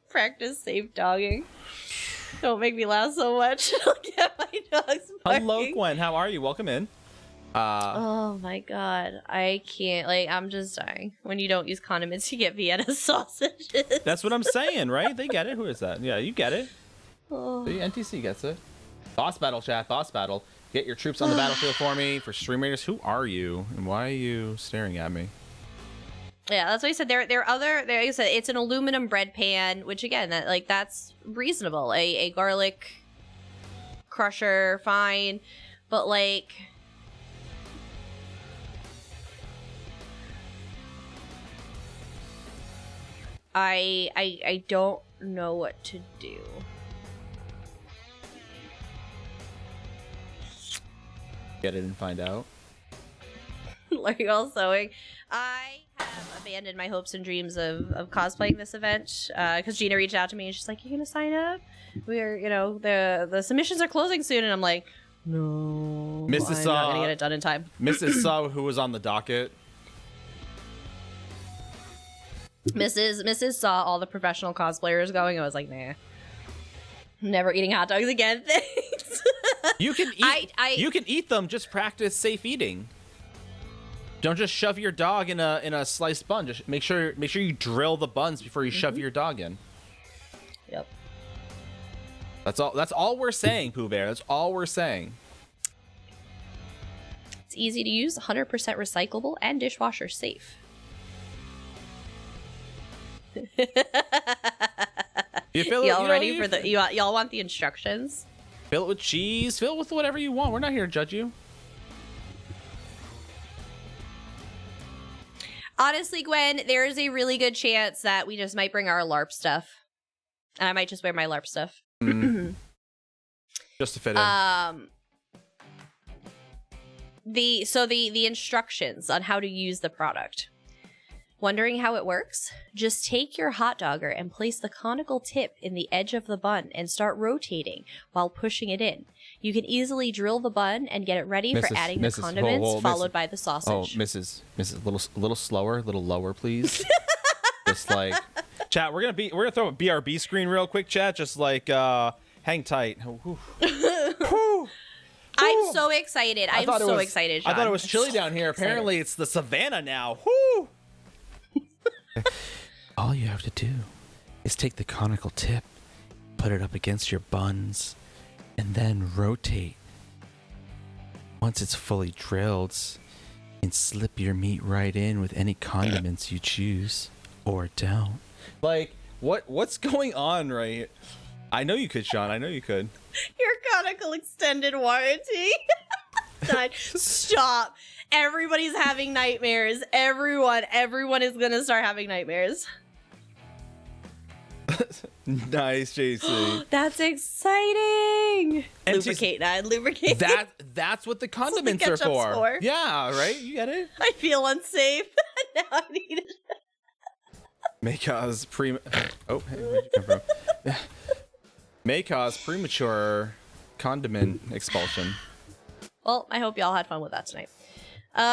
Practice safe dogging. Don't make me laugh so much. Look at my dog's barking. Hello, Gwen. How are you? Welcome in. Oh my god. I can't. Like, I'm just dying. When you don't use condiments, you get Vienna sausages. That's what I'm saying, right? They get it. Who is that? Yeah, you get it. Oh. See, NTC gets it. Boss battle, chat. Boss battle. Get your troops on the battlefield for me. For Stream Raiders, who are you? And why are you staring at me? Yeah, that's what I said. Like I said, it's an aluminum bread pan, which again, that's reasonable. A garlic crusher, fine, but like, I don't know what to do. Get it and find out. Like all sewing. I have abandoned my hopes and dreams of cosplaying this event because Gina reached out to me and she's like, "You gonna sign up? We're the submissions are closing soon," and I'm like, "No, Mrs. I'm not gonna get it done in time." Mrs. saw who was on the docket. Mrs. saw all the professional cosplayers going. I was like, "Nah, never eating hot dogs again." Thanks. You can eat. You can eat them. Just practice safe eating. Don't just shove your dog in a sliced bun. Just make sure you drill the buns before you shove your dog in. Yep. That's all we're saying, Pooh Bear. That's all we're saying. It's easy to use, 100% recyclable, and dishwasher safe. Y'all ready for the? Y'all want the instructions? Fill it with cheese. Fill it with whatever you want. We're not here to judge you. Honestly, Gwen, there is a really good chance that we just might bring our LARP stuff. And I might just wear my LARP stuff. Just to fit in. The instructions on how to use the product. Wondering how it works? Just take your hot dogger and place the conical tip in the edge of the bun and start rotating while pushing it in. You can easily drill the bun and get it ready for adding the condiments, followed by the sausage. Oh, Mrs. A little slower, a little lower, please. Just like, chat. We're gonna throw a BRB screen real quick, chat. Just like, hang tight. I'm so excited. I'm so excited, Sean. I thought it was chilly down here. Apparently, it's the savannah now. Woo! All you have to do is take the conical tip, put it up against your buns, and then rotate. Once it's fully drilled, you can slip your meat right in with any condiments you choose, or don't. Like, what's going on right here? I know you could, Sean. I know you could. Your conical extended warranty. Stop. Everybody's having nightmares. Everyone is gonna start having nightmares. Nice, JC. That's exciting. Lubricate. That's what the condiments are for. Yeah, right? You get it? I feel unsafe. Now I need it. May cause Oh, hey, where'd you come from? May cause premature condiment expulsion. Well, I hope y'all had fun with that tonight. Can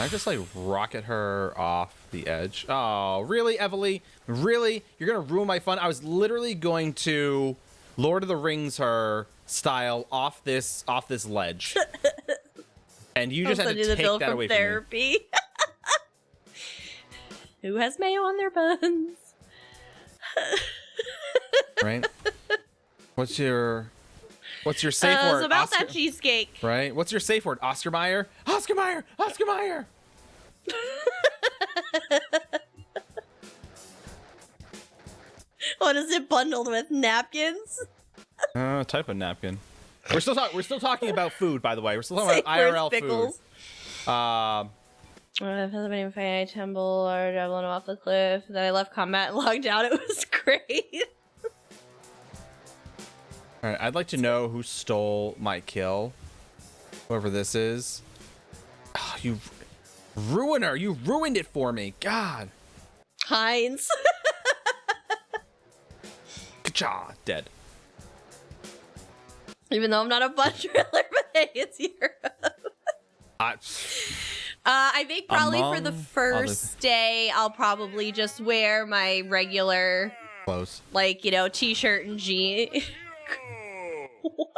I just like rocket her off the edge? Oh, really, Evely? Really? You're gonna ruin my fun? I was literally going to Lord of the Rings her style off this ledge, and you just had to take that away from me. Who has mayo on their buns? Right? What's your safe word? It's about that cheesecake. Right? What's your safe word? Oscar Mayer? Oscar Mayer! Oscar Mayer! What is it bundled with? Napkins? Type of napkin. We're still talking about food, by the way. We're still talking about IRL pickles. Food. If I tumble or javelin off the cliff, then I left combat and logged out. It was great. All right, I'd like to know who stole my kill. Whoever this is. Oh, you ruiner! You ruined it for me. God. Heinz. Ka-cha! Dead. Even though I'm not a butt driller, but hey, it's your. I think probably for the first day, I'll probably just wear my regular clothes, like, t-shirt and jeans. What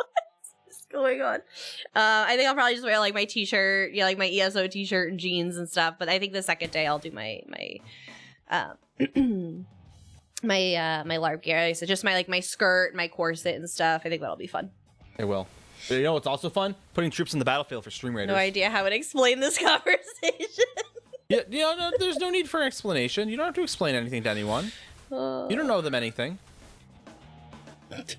is going on? I think I'll probably just wear like my t-shirt, like my ESO t-shirt and jeans and stuff. But I think the second day I'll do my LARP gear. So just my skirt, my corset and stuff. I think that'll be fun. It will. But you know what's also fun? Putting troops in the battlefield for Stream Raiders. No idea how to explain this conversation. Yeah, no, there's no need for an explanation. You don't have to explain anything to anyone. You don't know them anything.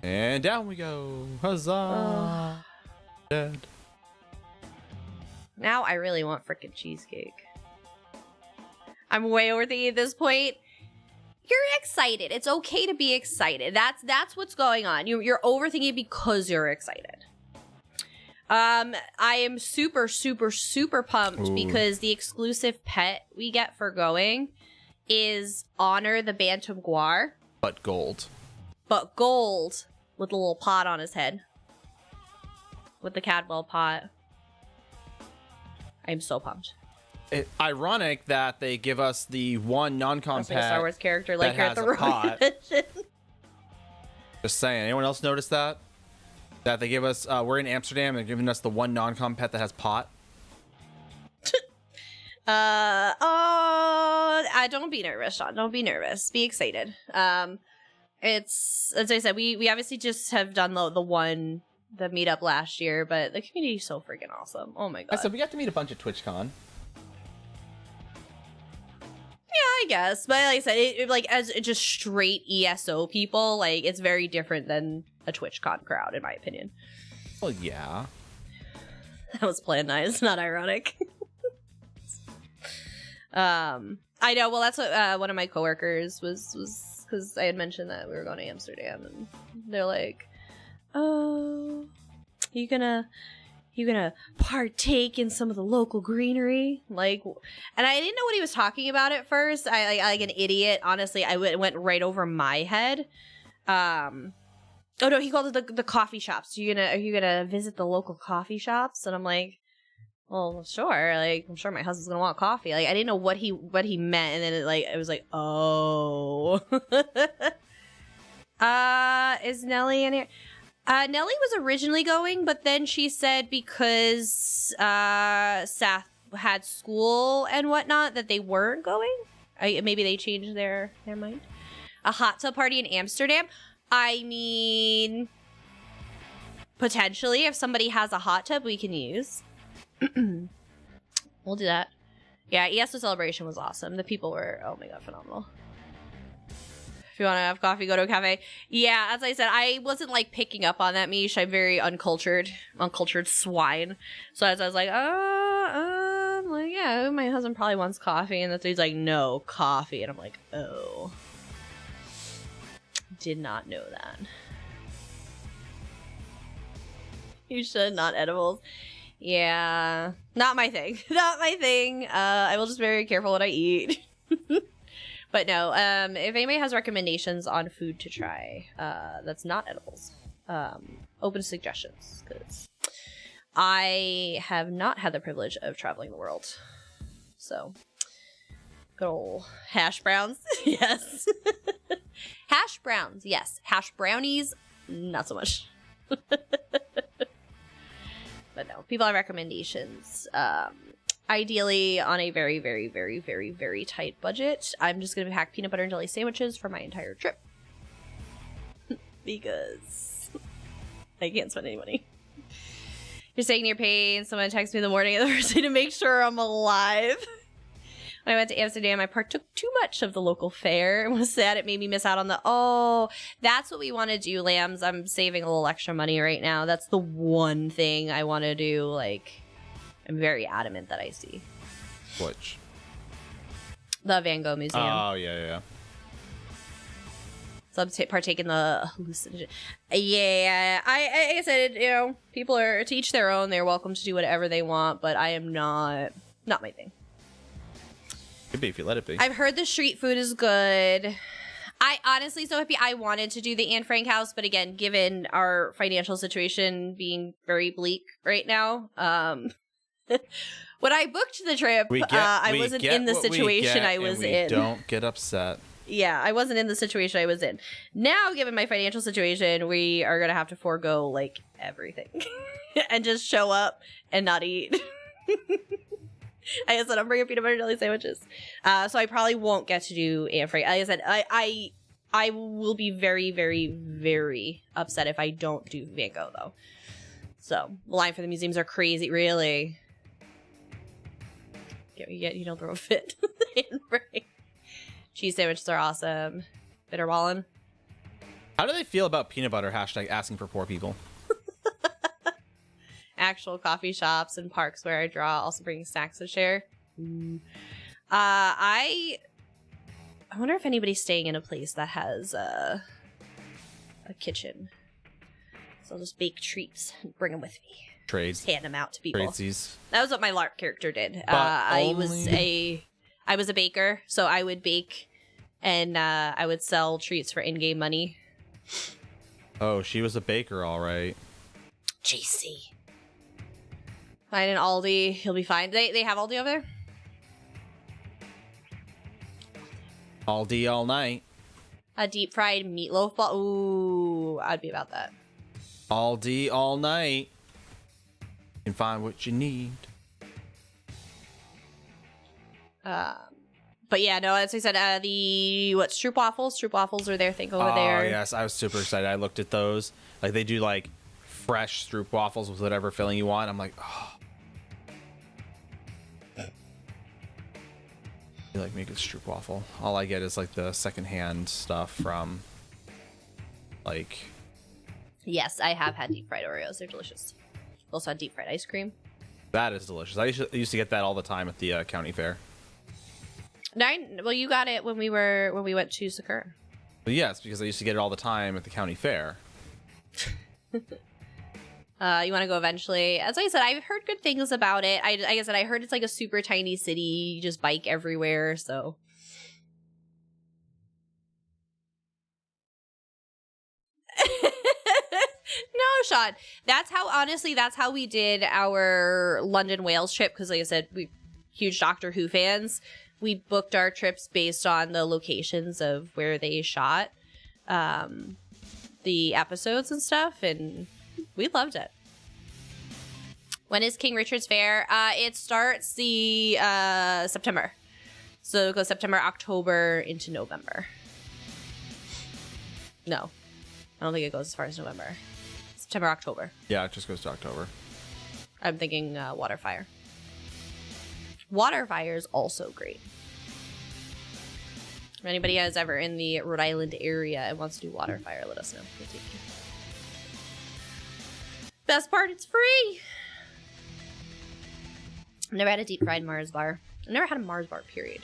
And down we go. Huzzah. Dead. Now I really want frickin' cheesecake. I'm way overthinking at this point. You're excited. It's okay to be excited. That's what's going on. You're overthinking it because you're excited. I am super, super, super pumped because the exclusive pet we get for going is Honor the Bantam Guar. But gold. But gold with a little pot on his head. With the Cadwell pot. I'm so pumped. It's ironic that they give us the one non-com pet like a Star Wars character like that you're at the pot. convention. Just saying. Anyone else notice that? That they give us, we're in Amsterdam, and they're giving us the one non-com pet that has pot. Don't be nervous, Sean. Don't be nervous. Be excited. It's, as I said, we obviously just have done the meetup last year, but the community is so freaking awesome. Oh my god. So we got to meet a bunch at TwitchCon. Yeah, I guess. But like I said, it like as just straight ESO people, like it's very different than a TwitchCon crowd, in my opinion. Well, yeah. That was planned nice. It's not ironic. I know. Well, that's what one of my coworkers was because I had mentioned that we were going to Amsterdam, and they're like, "Oh, you gonna partake in some of the local greenery?" Like, and I didn't know what he was talking about at first. I like an idiot. Honestly, went right over my head. Oh no, he called it the coffee shops. Are you gonna visit the local coffee shops? And I'm like, well, sure. Like, I'm sure my husband's gonna want coffee. Like, I didn't know what he meant, and then it was like, oh. Is Nellie in here? Nellie was originally going, but then she said because Seth had school and whatnot that they weren't going. Maybe they changed their mind. A hot tub party in Amsterdam. I mean, potentially, if somebody has a hot tub we can use. We'll do that. Yeah, ESO celebration was awesome. The people were, oh my god, phenomenal. If you want to have coffee, go to a cafe. Yeah, as I said, I wasn't like picking up on that, Mish. I'm very uncultured swine. So as I was like, like, yeah, my husband probably wants coffee, and the dude's like, no, coffee, and I'm like, oh. Did not know that. You should, not edibles. Yeah, not my thing. Not my thing. I will just be very careful what I eat. But no, if anybody has recommendations on food to try, that's not edibles, open to suggestions, because I have not had the privilege of traveling the world. So, good old hash browns, yes. Hash browns, yes. Hash brownies, not so much. But no, people have recommendations. Ideally on a very, very, very, very, very tight budget. I'm just going to pack peanut butter and jelly sandwiches for my entire trip. Because I can't spend any money. You're saying your pain. Someone texted me in the morning of the first day to make sure I'm alive. When I went to Amsterdam, I partook too much of the local fare and was sad it made me miss out on the, oh, that's what we want to do, lambs. I'm saving a little extra money right now. That's the one thing I want to do. Like, I'm very adamant that I see. Which? The Van Gogh Museum. Oh, yeah. So I'm partaking the hallucinogen. Yeah, I said, you know, people are to each their own. They're welcome to do whatever they want, but I am not my thing. Could be if you let it be. I've heard the street food is good. I honestly so happy. I wanted to do the Anne Frank house, but again, given our financial situation being very bleak right now, when I booked the trip, I wasn't in the situation I was in. Don't get upset. Yeah, I wasn't in the situation I was in. Now, given my financial situation, we are going to have to forego, like, everything. And just show up and not eat. I said, I'm bringing peanut butter jelly sandwiches. So I probably won't get to do Anne Frank. Like I said, I will be very, very, very upset if I don't do Van Gogh, though. So, the line for the museums are crazy, really. You don't throw a fit. Anne Frank. Cheese sandwiches are awesome. Bitterballin'. How do they feel about peanut butter hashtag asking for poor people? Actual coffee shops and parks where I draw, also bringing snacks to share. I wonder if anybody's staying in a place that has a kitchen. So I'll just bake treats and bring them with me. Trades. Just hand them out to people. Tradesies. That was what my LARP character did. I was a baker, so I would bake and I would sell treats for in-game money. Oh, she was a baker, all right. JC. Find an Aldi, he'll be fine. They have Aldi over there? Aldi all night. A deep fried meatloaf ball. Ooh, I'd be about that. Aldi all night. You can find what you need. But yeah, no, as I said, Stroop waffles? Stroop waffles are their thing over there. Oh, yes, I was super excited. I looked at those. Like, they do, like, fresh Stroop waffles with whatever filling you want. I'm like, oh. You like make a Stroop waffle. All I get is, like, the secondhand stuff from, like, Yes, I have had deep fried Oreos. They're delicious. Also had deep fried ice cream. That is delicious. I used to get that all the time at the county fair. Well, you got it when we went to Sakura. But yes, because I used to get it all the time at the county fair. You want to go eventually? As I said, I've heard good things about it. Like I said, I heard it's like a super tiny city. You just bike everywhere, so. No, Sean. That's how we did our London Wales trip. Because like I said, we huge Doctor Who fans. We booked our trips based on the locations of where they shot the episodes and stuff, and we loved it. When is King Richard's Fair? It starts the September. So it goes September, October into November. No. I don't think it goes as far as November. September, October. Yeah, it just goes to October. I'm thinking Waterfire. Waterfire is also great. If anybody is ever in the Rhode Island area and wants to do Waterfire, let us know. We'll take you. Best part, it's free. I've never had a deep fried Mars bar. I've never had a Mars bar, period.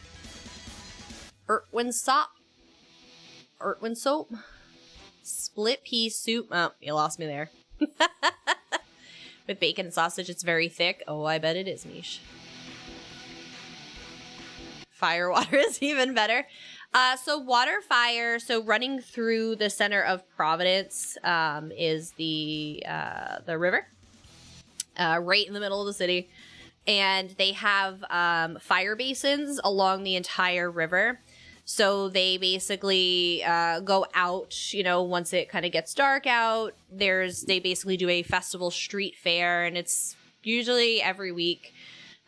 Ertwin soap. Split pea soup. Oh, you lost me there. With bacon and sausage, it's very thick. Oh, I bet it is, Mish. Firewater is even better. So Waterfire, so running through the center of Providence is the river. Right in the middle of the city. And they have fire basins along the entire river. So they basically go out, once it kind of gets dark out. They basically do a festival street fair, and it's usually every week,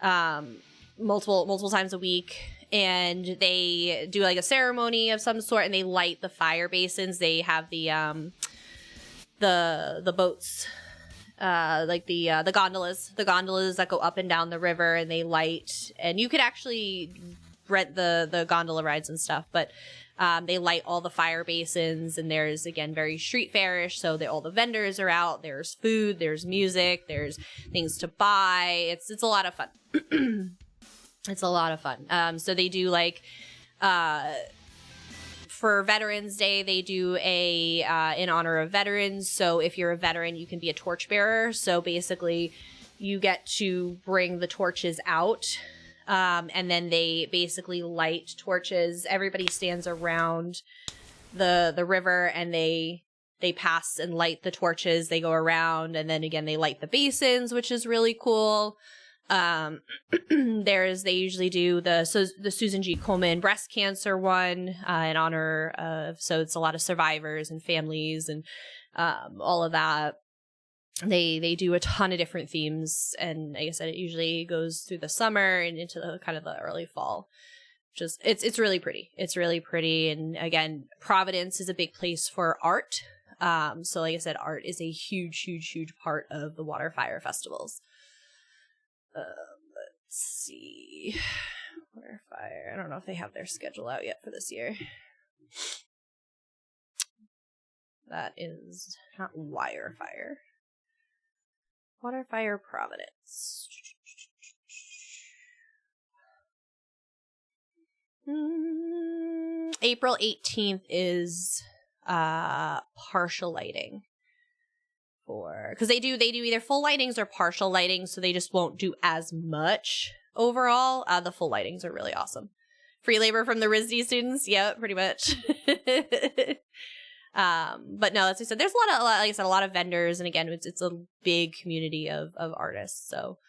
multiple times a week. And they do like a ceremony of some sort, and they light the fire basins. They have the boats, like the gondolas that go up and down the river, and they light. And you could actually rent the gondola rides and stuff, but they light all the fire basins, and there's, again, very street fairish, so all the vendors are out. There's food, there's music, there's things to buy. It's a lot of fun. It's a lot of fun. So they do like for Veterans Day, they do a in honor of veterans. So if you're a veteran, you can be a torchbearer. So basically you get to bring the torches out. And then they basically light torches. Everybody stands around the river, and they pass and light the torches. They go around, and then again they light the basins, which is really cool. They usually do the Susan G. Komen breast cancer one in honor of, so it's a lot of survivors and families and all of that. They do a ton of different themes, and like I said, it usually goes through the summer and into the kind of the early fall. Just it's really pretty. It's really pretty, and again, Providence is a big place for art. So like I said, art is a huge part of the Waterfire festivals. Let's see, Waterfire. I don't know if they have their schedule out yet for this year. That is not Wirefire. Waterfire Providence. April 18th is partial lighting. Because they do either full lightings or partial lightings, so they just won't do as much overall. The full lightings are really awesome. Free labor from the RISD students, yeah, pretty much. But no, as I said, there's a lot of vendors, and again, it's a big community of artists. So,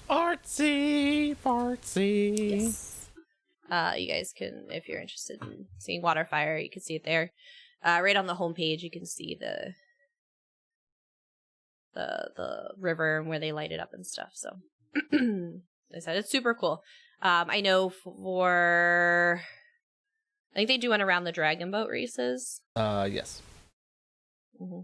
artsy, fartsy. Yes. You guys can, if you're interested in seeing Waterfire, you can see it there. Right on the homepage, you can see the river and where they light it up and stuff. So, as I said, it's super cool. I know I think they do one around the dragon boat races. Yes. Mm-hmm.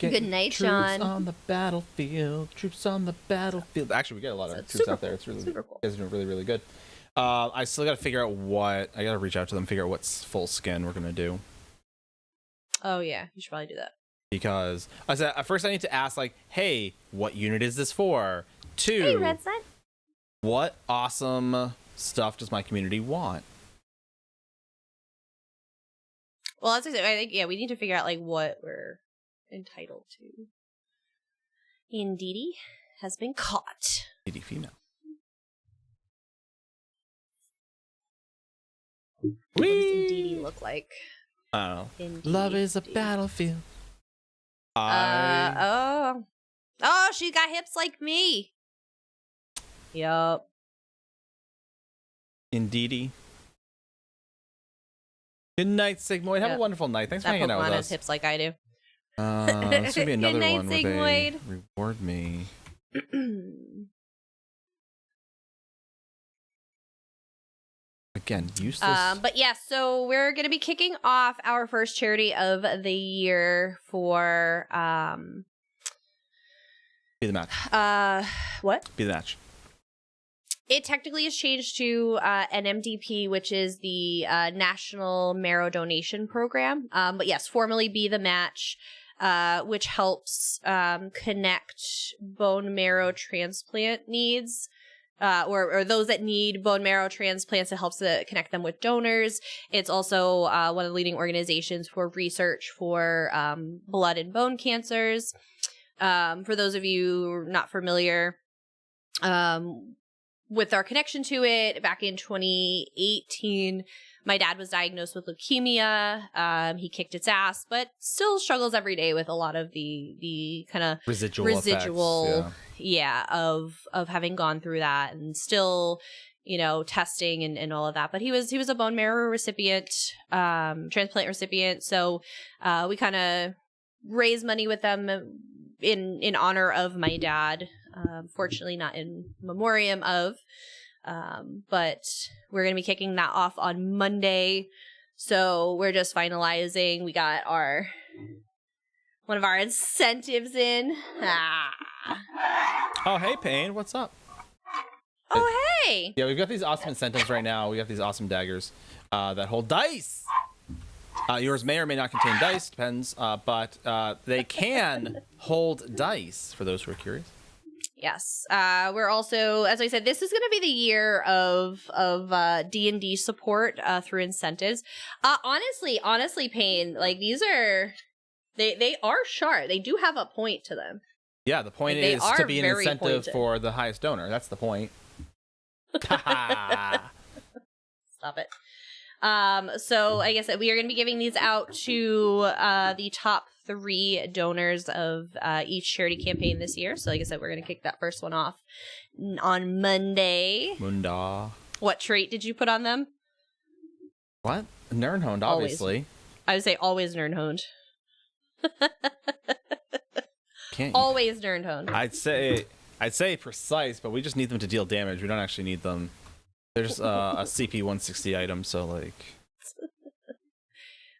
Good night, Sean. Troops on the battlefield. Troops on the battlefield. Actually, we get a lot of troops out there. It's really super cool. It's doing really, really good. I still got to figure out I got to reach out to them, figure out what full skin we're gonna do. Oh yeah, you should probably do that. Because I said at first I need to ask like, hey, what unit is this for? Two, Hey, Red Sun. what awesome stuff does my community want? Well, as I said, I think we need to figure out like what we're entitled to. Indeedee has been caught. Lady female. What does Indeedee look like? I don't know. Indeedee. Love is a battlefield. Oh, she got hips like me. Yup. Indeedy. Good night, Sigmoid. Have a wonderful night. Thanks for That hanging out Pokemon with has us. hips like I do. This should be another Good night, one where Sigmoid. they reward me. Again, useless. But yeah, so we're gonna be kicking off our first charity of the year for Be the match. what? Be the match. It technically has changed to NMDP, which is the National Marrow Donation Program. But yes, formally Be the Match, which helps connect bone marrow transplant needs, or those that need bone marrow transplants. It helps to connect them with donors. It's also one of the leading organizations for research for blood and bone cancers. For those of you not familiar, with our connection to it, back in 2018, my dad was diagnosed with leukemia. He kicked its ass, but still struggles every day with a lot of the kind of Residual effects, of having gone through that, and still, testing and all of that. But he was a bone marrow recipient, transplant recipient. So we kind of raised money with them in honor of my dad. Fortunately not in memoriam of, but we're going to be kicking that off on Monday. So we're just finalizing. We got one of our incentives in. Oh, hey, Payne. What's up? Oh, hey. Yeah, we've got these awesome incentives right now. We got these awesome daggers that hold dice. Yours may or may not contain dice, depends, but they can hold dice for those who are curious. Yes. We're also, as I said, this is going to be the year of D&D support through incentives. Honestly, Payne, like these are, they are sharp. They do have a point to them. Yeah, the point Like, is to be an incentive pointed. for the highest donor. That's the point. Stop it. So I guess we are going to be giving these out to the top 3 donors of each charity campaign this year. So like I said, we're going to kick that first one off on Monday. Munda. What trait did you put on them? What? Nernhoned, obviously. I would say always Nernhoned. Can't always Nernhoned. I'd say precise, but we just need them to deal damage. We don't actually need them. There's a CP 160 item, so like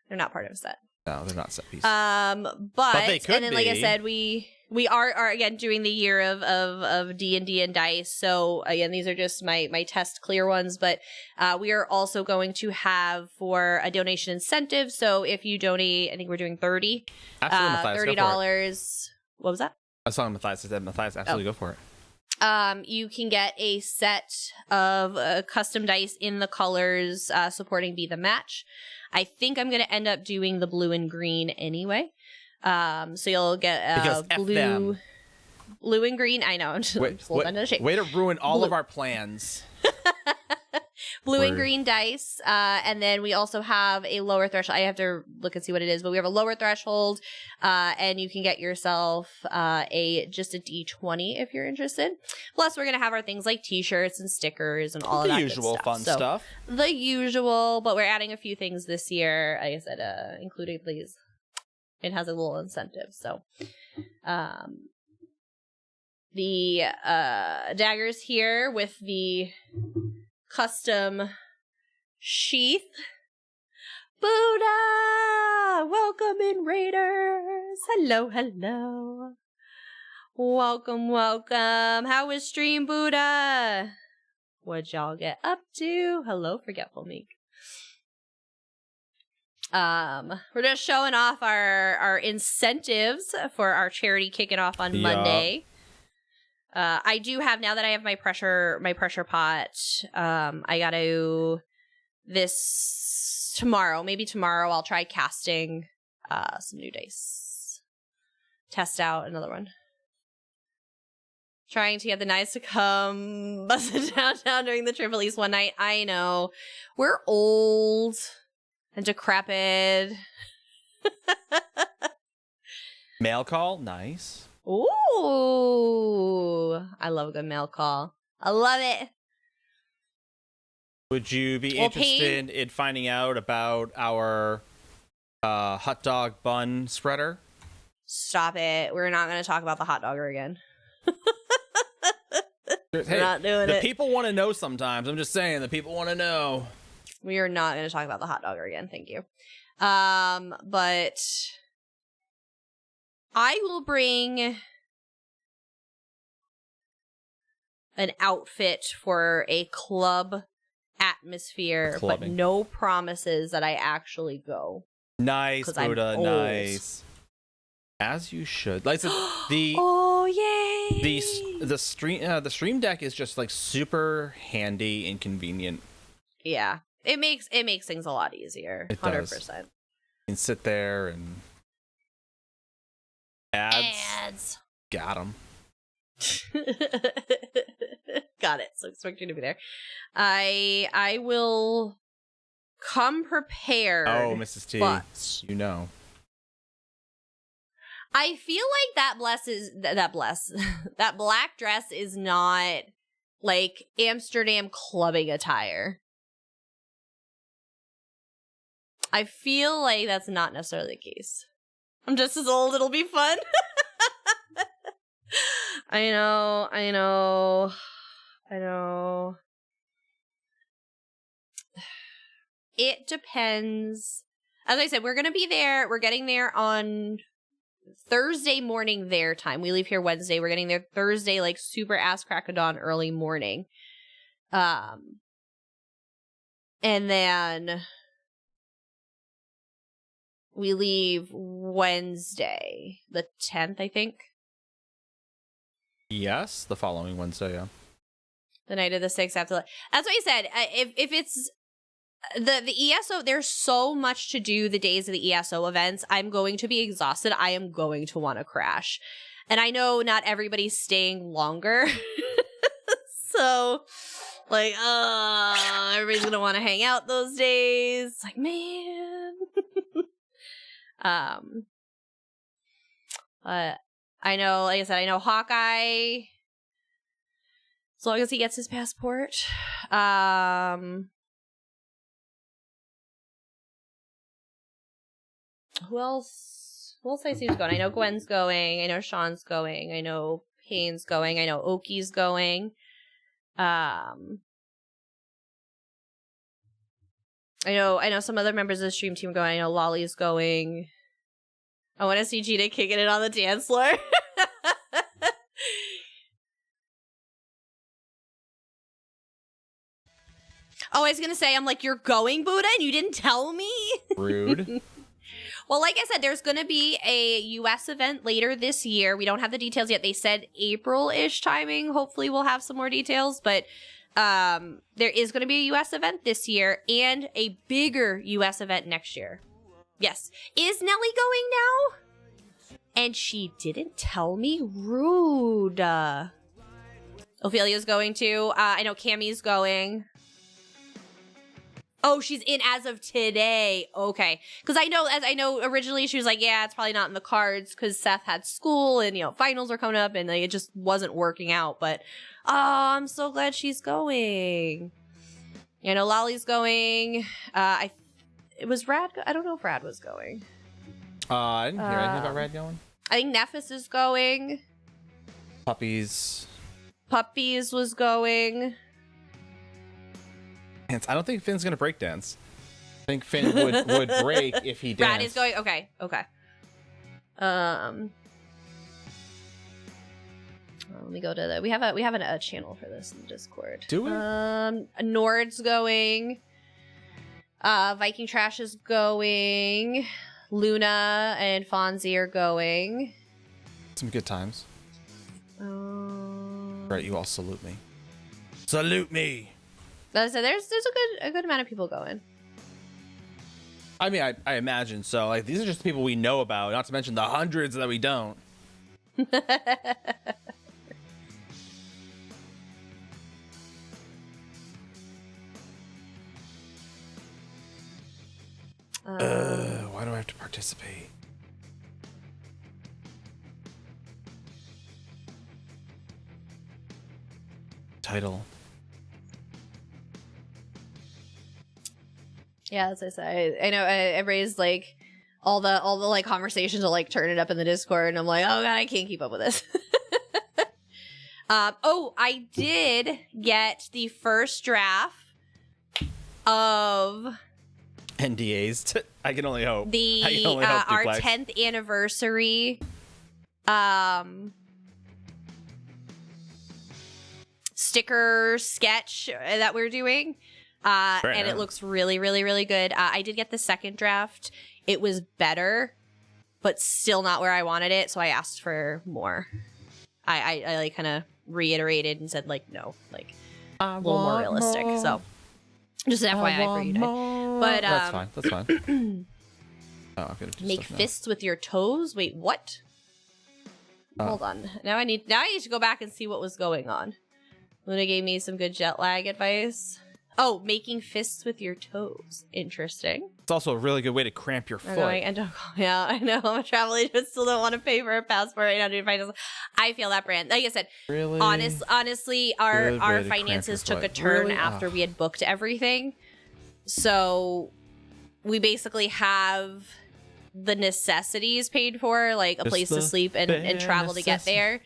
they're not part of a set. No, they're not set pieces. But they could and then be. like I said, we are again doing the year of D&D and dice. So again, these are just my test clear ones, but we are also going to have for a donation incentive. So if you donate, I think we're doing 30. Absolutely, Matthias, $30. What was that? I saw Matthias. I said, Matthias, absolutely go for it. You can get a set of custom dice in the colors supporting Be the Match. I think I'm going to end up doing the blue and green anyway. So you'll get blue and green. I know. Way to ruin all of our plans. Blue and green dice. And then we also have a lower threshold. I have to look and see what it is, but we have a lower threshold. And you can get yourself just a D20 if you're interested. Plus, we're going to have our things like t-shirts and stickers and all of that The usual good fun stuff. stuff. The usual, but we're adding a few things this year. Like I said, including these. It has a little incentive. So, the daggers here with the custom sheath. Buddha! Welcome in, Raiders! Hello, hello. Welcome, welcome. How was stream, Buddha? What'd y'all get up to? Hello, Forgetful Meek. We're just showing off our incentives for our charity kicking off on Monday. I do have, now that I have my pressure pot, I gotta maybe tomorrow I'll try casting some new dice. Test out another one. Trying to get the knights to come bust it downtown during the trip at least one night. I know. We're old and decrepit. Mail call, nice. Ooh, I love a good mail call. I love it. Would you be interested in finding out about our hot dog bun spreader? Stop it. We're not going to talk about the hot dogger again. Hey, We're not doing the it. people want to know sometimes. I'm just saying, the people want to know. We are not going to talk about the hot dogger again. Thank you. But I will bring an outfit for a club atmosphere, but no promises that I actually go. Nice, Buddha, nice. As you should. Like the oh yay! The stream deck is just like super handy and convenient. Yeah, it makes things a lot easier. 100%. You can sit there and ads. Got them. Got it. So expect you to be there. I will come prepared. Oh, Mrs. T, but you know. I feel like that black dress is not like Amsterdam clubbing attire. I feel like that's not necessarily the case. I'm just as old, it'll be fun. I know. It depends. As I said, we're going to be there. We're getting there on Thursday morning their time. We leave here Wednesday. We're getting there Thursday, like super ass crack of dawn early morning. And then we leave Wednesday, the 10th, I think. Yes, the following Wednesday, yeah. The night of the 6th after. That's what I said. If it's the ESO, there's so much to do the days of the ESO events. I'm going to be exhausted. I am going to want to crash. And I know not everybody's staying longer. So, like, everybody's going to want to hang out those days. Like, man. But I know, like I said, I know Hawkeye, as long as he gets his passport. Who else I see is going? I know Gwen's going. I know Sean's going. I know Payne's going. I know Oki's going. I know some other members of the stream team going. I know Lolly's going. I want to see Gina kicking it on the dance floor. Oh, I was going to say, I'm like, you're going, Buddha, and you didn't tell me? Rude. Well, like I said, there's going to be a U.S. event later this year. We don't have the details yet. They said April-ish timing. Hopefully we'll have some more details. But there is going to be a U.S. event this year and a bigger U.S. event next year. Yes. Is Nellie going now? And she didn't tell me. Rude. Ophelia's going too. I know Cammie's going. Oh, she's in as of today. Okay. Because I know originally she was like, yeah, it's probably not in the cards because Seth had school and, finals are coming up and it just wasn't working out. But, I'm so glad she's going. I know Lolly's going. It was Rad. I don't know if Rad was going. I didn't hear anything about Rad going. I think Nephis is going. Puppies was going. I don't think Finn's gonna break dance. I think Finn would break if he danced. Rad is going. Okay. Let me go to we have a channel for this in Discord. Do we? Nord's going. Viking Trash is going. Luna and Fonzie are going. Some good times. Um, Right, you all salute me. Salute me. So there's a good amount of people going. I mean, I imagine so. Like, these are just the people we know about, not to mention the hundreds that we don't. Why do I have to participate? Title. Yeah, as I say, I know I raised like all the like conversations to like turn it up in the Discord, and I'm like, oh god, I can't keep up with this. I did get the first draft of NDAs. I can only hope. the I can only hope, our Duplex. 10th anniversary sticker sketch that we're doing. And it looks really, really, really good. I did get the second draft. It was better, but still not where I wanted it. So I asked for more. I like kind of reiterated and said like, no, like a little more realistic. More. So just an FYI for you guys. But that's fine. That's fine. Oh, I'm gonna do make stuff now. fists with your toes. Wait, what? Hold on. Now I need to go back and see what was going on. Luna gave me some good jet lag advice. Oh, making fists with your toes. Interesting. It's also a really good way to cramp your foot. Yeah, I know. I'm a travel agent, still don't want to pay for a passport right now to find. I feel that brand. Like I said, Really? honestly, our Good way to finances cramp your took a foot. turn Really? after we had booked everything. So we basically have the necessities paid for, like a Just place to the sleep and bare travel to get necessities. there.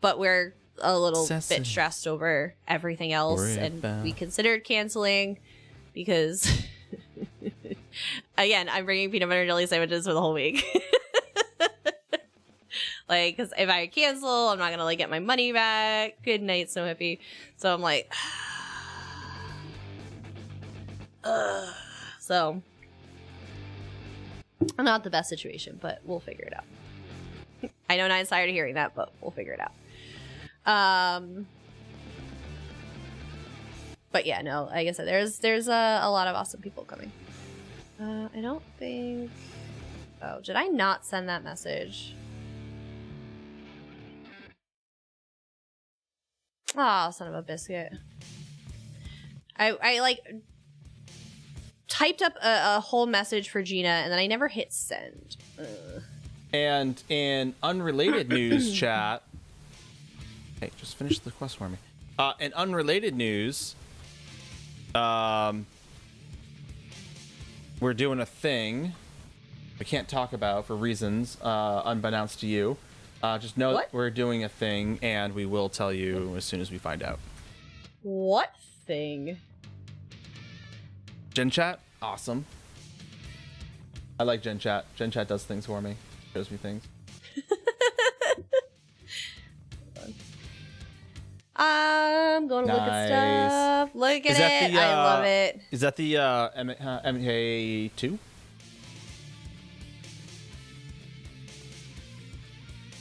But we're a little Necessity. bit stressed over everything else, Worry and about- we considered canceling because again, I'm bringing peanut butter and jelly sandwiches for the whole week. Like, because if I cancel, I'm not gonna like get my money back. Good night, so happy. So I'm like, so not the best situation, but we'll figure it out. I know Nine's tired of hearing that, but we'll figure it out. But yeah, no, like I said, there's a lot of awesome people coming. I don't think. Oh, did I not send that message? Oh, son of a biscuit. I like typed up a whole message for Gina and then I never hit send. Ugh. And in unrelated news, chat. Hey, just finish the quest for me. In unrelated news, we're doing a thing we can't talk about for reasons unbeknownst to you. Just know What? that we're doing a thing, and we will tell you as soon as we find out. What thing? Gen Chat, awesome. I like Gen Chat. Gen Chat does things for me. Shows me things. I'm going to look at Nice. stuff. Look Is at that it. the, I love it. Is that the MK2?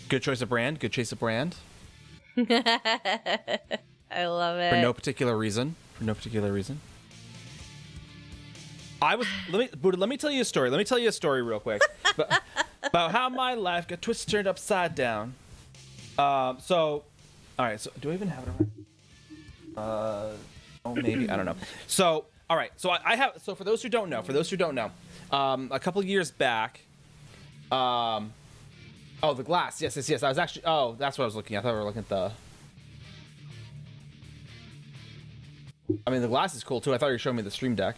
Good choice of brand. Good choice of brand. I love it. For no particular reason. For no particular reason. Let me tell you a story. Let me tell you a story real quick about how my life got twisted, turned upside down. So, all right. So, do I even have it around? Oh, maybe I don't know. So, all right. So I have. So for those who don't know, a couple of years back, oh, the glass. Yes. I was actually. Oh, that's what I was looking at. I thought we were looking at the. I mean, the glass is cool too. I thought you were showing me the stream deck.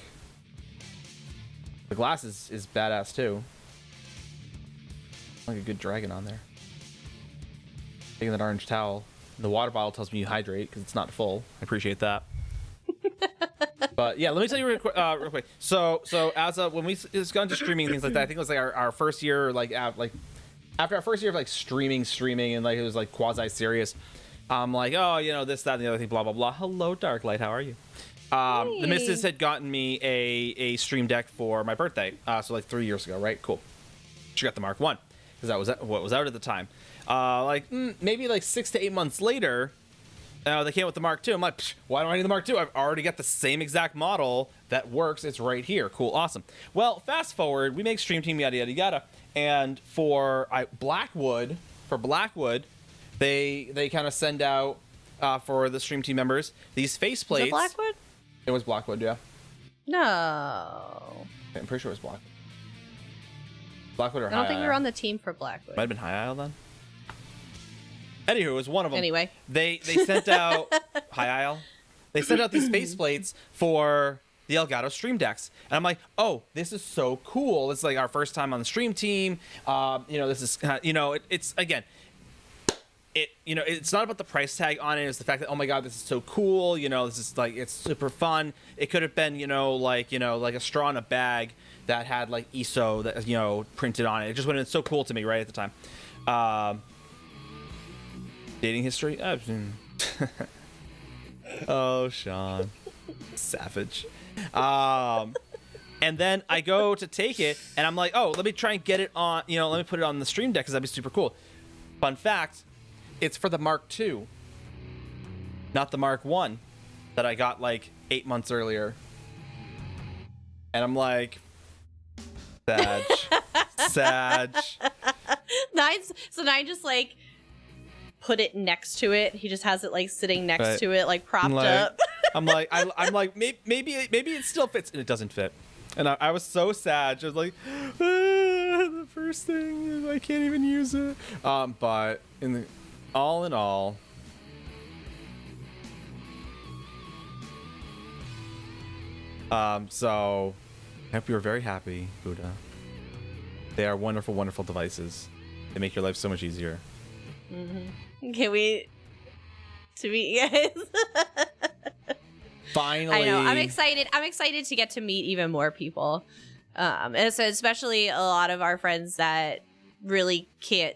The glass is badass too. Like a good dragon on there. Taking that orange towel. The water bottle tells me you hydrate because it's not full. I appreciate that. But yeah, let me tell you real quick. So as when we just got into streaming and things like that, I think it was like our first year, like after our first year of like streaming, and like it was like quasi serious. I'm like, oh, this, that, and the other thing, blah blah blah. Hello, Darklight, how are you? The missus had gotten me a stream deck for my birthday, so like 3 years ago, right? Cool. She got the Mark 1 because that was what was out at the time. Maybe like 6 to 8 months later, they came with the Mark II. I'm like, why do I need the Mark II? I've already got the same exact model that works. It's right here. Cool, awesome. Well, fast forward, we make Stream Team, yada yada yada, and for Blackwood, they kind of send out for the Stream Team members these faceplates. Was it Blackwood? It was Blackwood, yeah. No. I'm pretty sure it was Blackwood. Blackwood or High I don't think Isle. we were on the team for Blackwood. Might have been High Isle then. Anywho, it was one of them. Anyway. They sent out High Isle. They sent out these faceplates for the Elgato stream decks. And I'm like, oh, this is so cool. It's like our first time on the stream team. This is, it's again, it's not about the price tag on it. It's the fact that, oh my God, this is so cool. This is like, it's super fun. It could have been, like a straw in a bag that had like ESO that, printed on it. It just would have been so cool to me right at the time. Dating history? Oh, Sean. Savage. And then I go to take it, and I'm like, oh, let me try and get it on, let me put it on the stream deck, because that'd be super cool. Fun fact, it's for the Mark II, not the Mark I that I got like 8 months earlier. And I'm like, Sag. Nine just like put it next to it. He just has it like sitting next to it, like propped up. I'm like, maybe it still fits, and it doesn't fit. And I was so sad. I was like, the first thing is I can't even use it. But all in all, so I hope you are very happy, Buddha. They are wonderful, wonderful devices. They make your life so much easier. Mm-hmm. Can't wait to meet you guys. Finally. I know. I'm excited to get to meet even more people. And so especially a lot of our friends that really can't,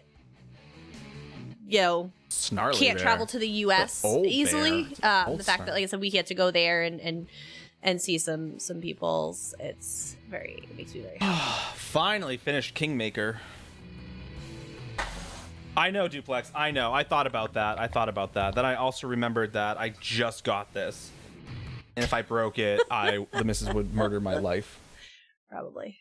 Snarly can't bear. travel to the US easily. The the fact that, like I said, we get to go there and see some people's, it makes me very happy. Finally finished Kingmaker. I know, Duplex. I know. I thought about that. Then I also remembered that I just got this. And if I broke it, the missus would murder my life. Probably.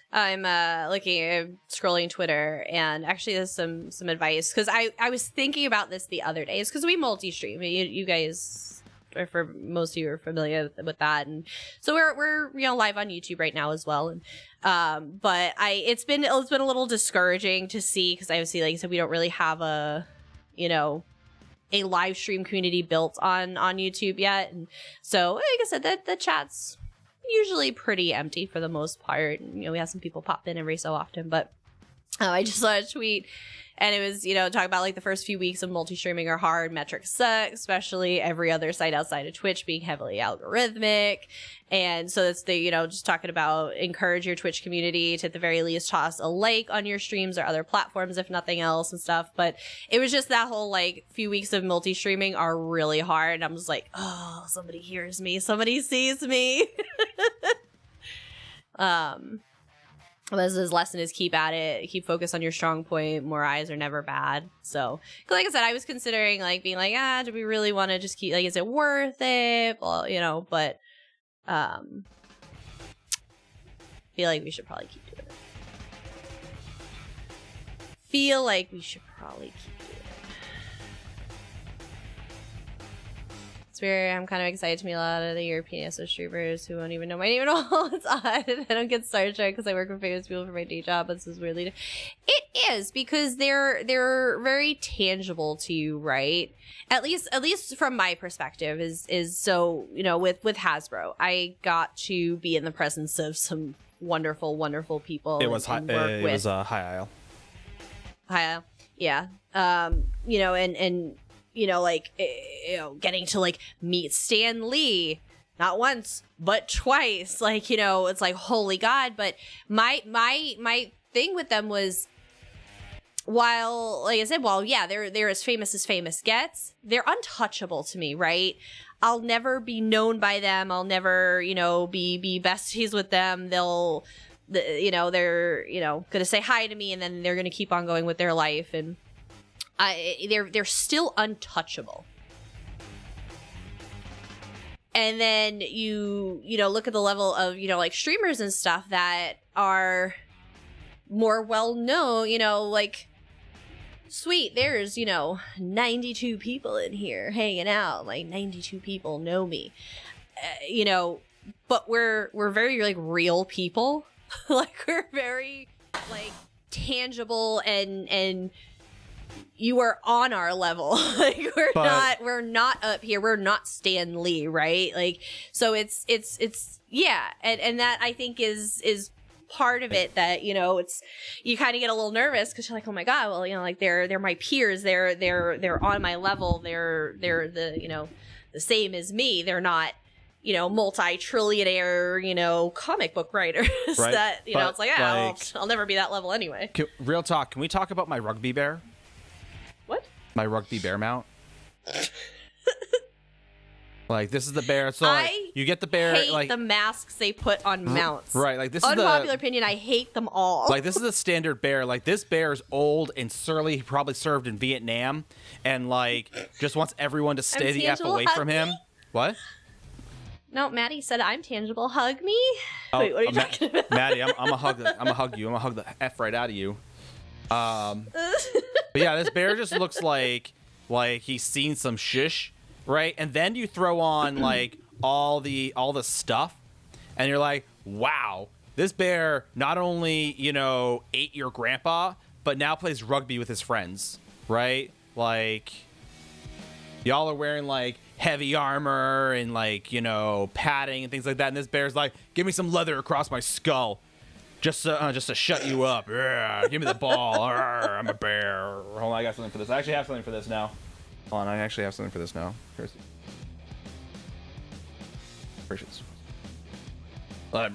I'm scrolling Twitter, and actually there's some advice, because I was thinking about this the other day. It's because we multi-stream. You guys, or for most of you, are familiar with that, and so we're live on YouTube right now as well. And but it's been a little discouraging to see, because obviously, like I said, we don't really have a live stream community built on YouTube yet, and so like I said, the chat's usually pretty empty for the most part. We have some people pop in every so often, but I just saw a tweet, and it was talking about like the first few weeks of multi-streaming are hard, metrics suck, especially every other site outside of Twitch being heavily algorithmic. And so it's just talking about encourage your Twitch community to at the very least toss a like on your streams or other platforms, if nothing else, and stuff. But it was just that whole like few weeks of multi-streaming are really hard. And I'm just like, oh, somebody hears me, somebody sees me. His lesson is keep at it, keep focused on your strong point. More eyes are never bad. So, like I said, I was considering like being like, do we really want to just keep, like, is it worth it? Well, but feel like we should probably keep doing it. I'm kind of excited to meet a lot of the European ESO streamers who won't even know my name at all. It's odd. I don't get Star Trek because I work with famous people for my day job. This is weirdly. It is, because they're very tangible to you, right? At least from my perspective, is so with Hasbro, I got to be in the presence of some wonderful, wonderful people. It was High Isle. High Isle, yeah. And getting to like meet Stan Lee, not once but twice. Like, it's like, holy God. But my thing with them was, while, like I said, they're as famous gets, they're untouchable to me, right? I'll never be known by them. I'll never, be besties with them. They're gonna say hi to me, and then they're gonna keep on going with their life, and they're still untouchable. And then you look at the level of like streamers and stuff that are more well known, like, sweet, there's 92 people in here hanging out, like 92 people know me, but we're very like real people. Like, we're very like tangible, and you are on our level. Like, we're not up here, we're not Stan Lee, right? Like, so it's yeah, and that I think is part of it, that it's, you kind of get a little nervous because you're like, oh my God, well, like they're my peers, they're on my level, they're the the same as me, they're not multi-trillionaire comic book writers. Right. That it's like, I'll never be that level anyway. Real talk, can we talk about my rugby bear? What? My rugby bear mount. Like, this is the bear. So you get the bear. Hate like the masks they put on mounts. Right. Like, this unpopular opinion. I hate them all. Like, this is the standard bear. Like, this bear is old and surly. He probably served in Vietnam, and like just wants everyone to stay the F away from him. What? No, Maddie said I'm tangible. Hug me. Oh, wait, what are you talking about? Maddie, I'm gonna hug you. I'm gonna hug the F right out of you. But yeah, this bear just looks like he's seen some shish. Right, and then you throw on like all the stuff, and you're like, wow, this bear not only ate your grandpa, but now plays rugby with his friends. Right, like, y'all are wearing like heavy armor and like padding and things like that, and this bear's like, give me some leather across my skull, just to shut you up. Give me the ball. I'm a bear. Hold on, I got something for this. I actually have something for this now. Hold on, I actually have something for this now. Here's like,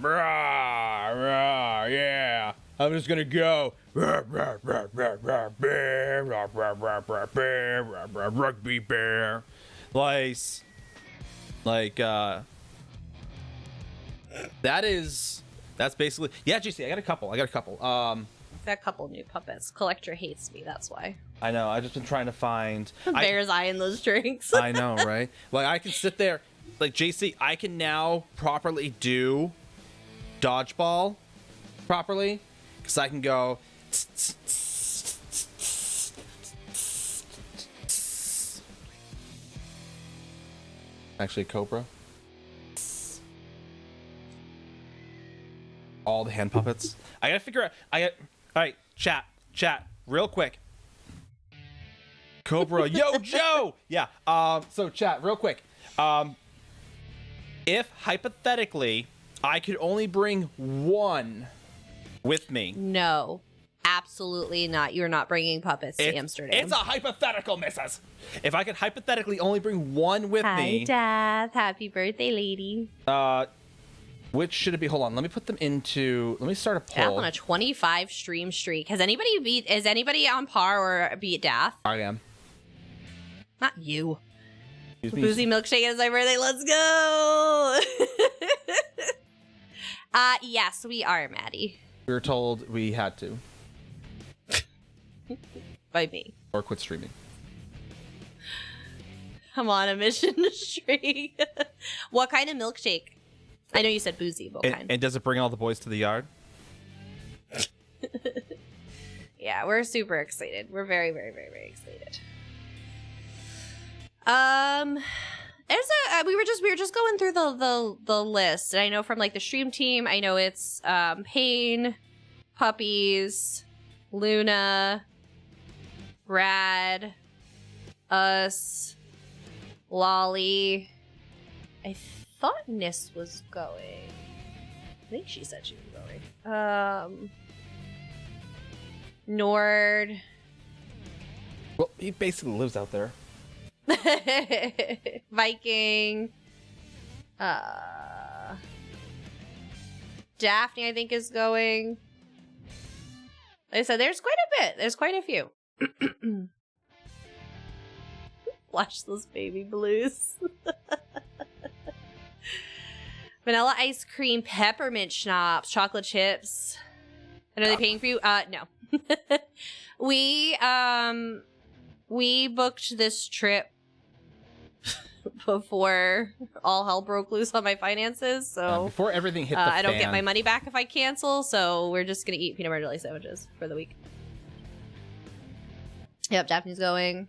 yeah. I'm just gonna go. Rugby bear. That's basically, yeah, GC, I got a couple. Got a couple new puppets. Collector hates me, that's why. I know. I've just been trying to find bear's eye in those drinks. I know, right? Like, I can sit there, like, JC, I can now properly do dodgeball properly, because I can go. Actually, Cobra. All the hand puppets. I gotta figure out. All right, chat, real quick. Cobra, yo, Joe. Yeah. So chat, real quick. If hypothetically I could only bring one with me. No, absolutely not. You're not bringing puppets to Amsterdam. It's a hypothetical, missus. If I could hypothetically only bring one with me. Hi, Dad. Happy birthday, lady. Which should it be? Hold on. Let me put them into. Let me start a poll. On a 25 stream streak. Is anybody on par or beat Dath? I am. Not you. Boozy milkshake is my birthday. Let's go. Yes, we are, Maddie. We were told we had to. By me. Or quit streaming. I'm on a mission to streak. What kind of milkshake? I know you said boozy, but what kind? And does it bring all the boys to the yard? Yeah, we're super excited. We're very, very, very, very excited. We were just going through the list, and I know from like the stream team, I know it's Pain, Puppies, Luna, Rad, us, Lolly. I thought Nis was going. I think she said she was going. Nord. Well, he basically lives out there. Viking. Daphne, I think, is going. Like I said, there's quite a bit. There's quite a few. Flushless baby blues. Vanilla ice cream, peppermint schnapps, chocolate chips. And are they paying for you? No. We booked this trip before all hell broke loose on my finances, so before everything hit the I don't fan. get my money back if I cancel, so we're just gonna eat peanut butter jelly sandwiches for the week. Yep, Daphne's going.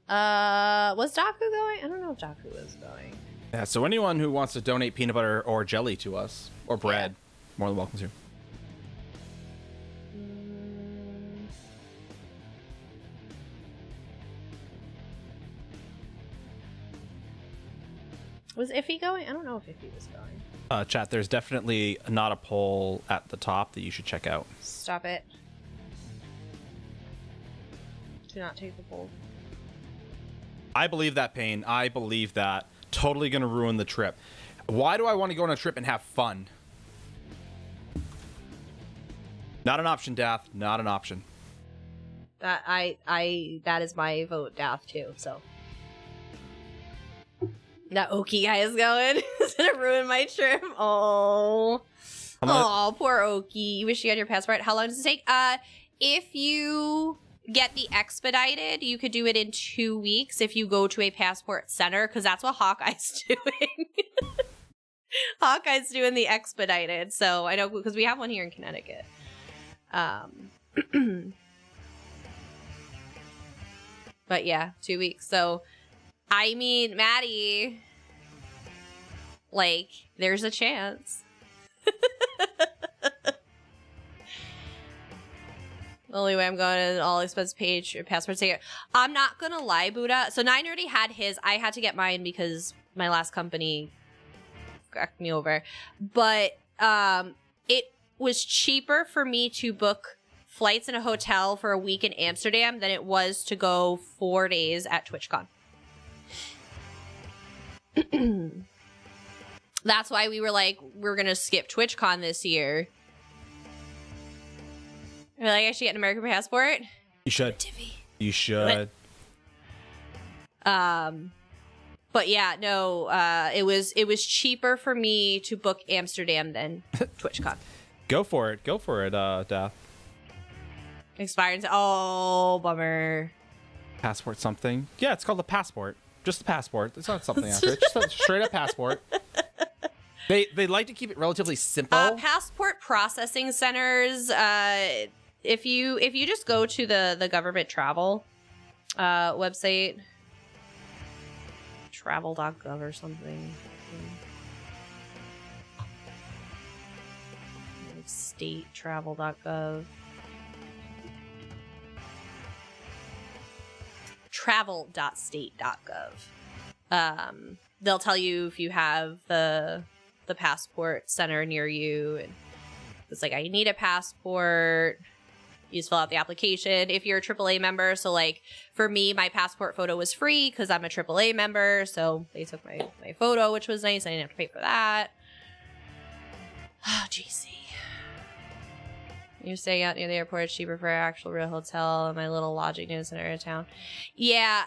Was Daku going? I don't know if Daku was going. Yeah, so anyone who wants to donate peanut butter or jelly to us, or bread, more than welcome to. Was Iffy going? I don't know if Iffy was going. Chat, there's definitely not a poll at the top that you should check out. Stop it. Do not take the poll. I believe that, Pain. I believe that. Totally going to ruin the trip. Why do I want to go on a trip and have fun? Not an option, Dath. Not an option. That that is my vote, Dath, too, so. That Oki guy is going. It's gonna ruin my trip. Oh. Oh, poor Oki. You wish you had your passport. How long does it take? If you get the expedited, you could do it in 2 weeks if you go to a passport center, because that's what Hawkeye's doing. Hawkeye's doing the expedited. So I know, because we have one here in Connecticut. But yeah, 2 weeks. So I mean, Maddie, like, there's a chance. The only way I'm going is all expense page or passport ticket. I'm not gonna lie, Buddha. So Nine already had his. I had to get mine because my last company cracked me over. But it was cheaper for me to book flights in a hotel for a week in Amsterdam than it was to go 4 days at TwitchCon. That's why we were like, we're gonna skip TwitchCon this year. We're like, I should get an American passport. You should. You should. But yeah, no. It was cheaper for me to book Amsterdam than TwitchCon. Go for it. Go for it, Dath. Expired. Oh, bummer. Passport something. Yeah, it's called a passport. Just a passport. It's not something after it. Just a straight up passport. They like to keep it relatively simple. Passport processing centers. If you just go to the government travel website, travel.gov or something, like statetravel.gov, travel.state.gov. They'll tell you if you have the passport center near you, and it's like, I need a passport. You just fill out the application if you're a AAA member. So like for me, my passport photo was free because I'm a AAA member. So they took my photo, which was nice. I didn't have to pay for that. Oh, GC. You're staying out near the airport. It's cheaper for an actual real hotel in my little lodging in the center of town. Yeah,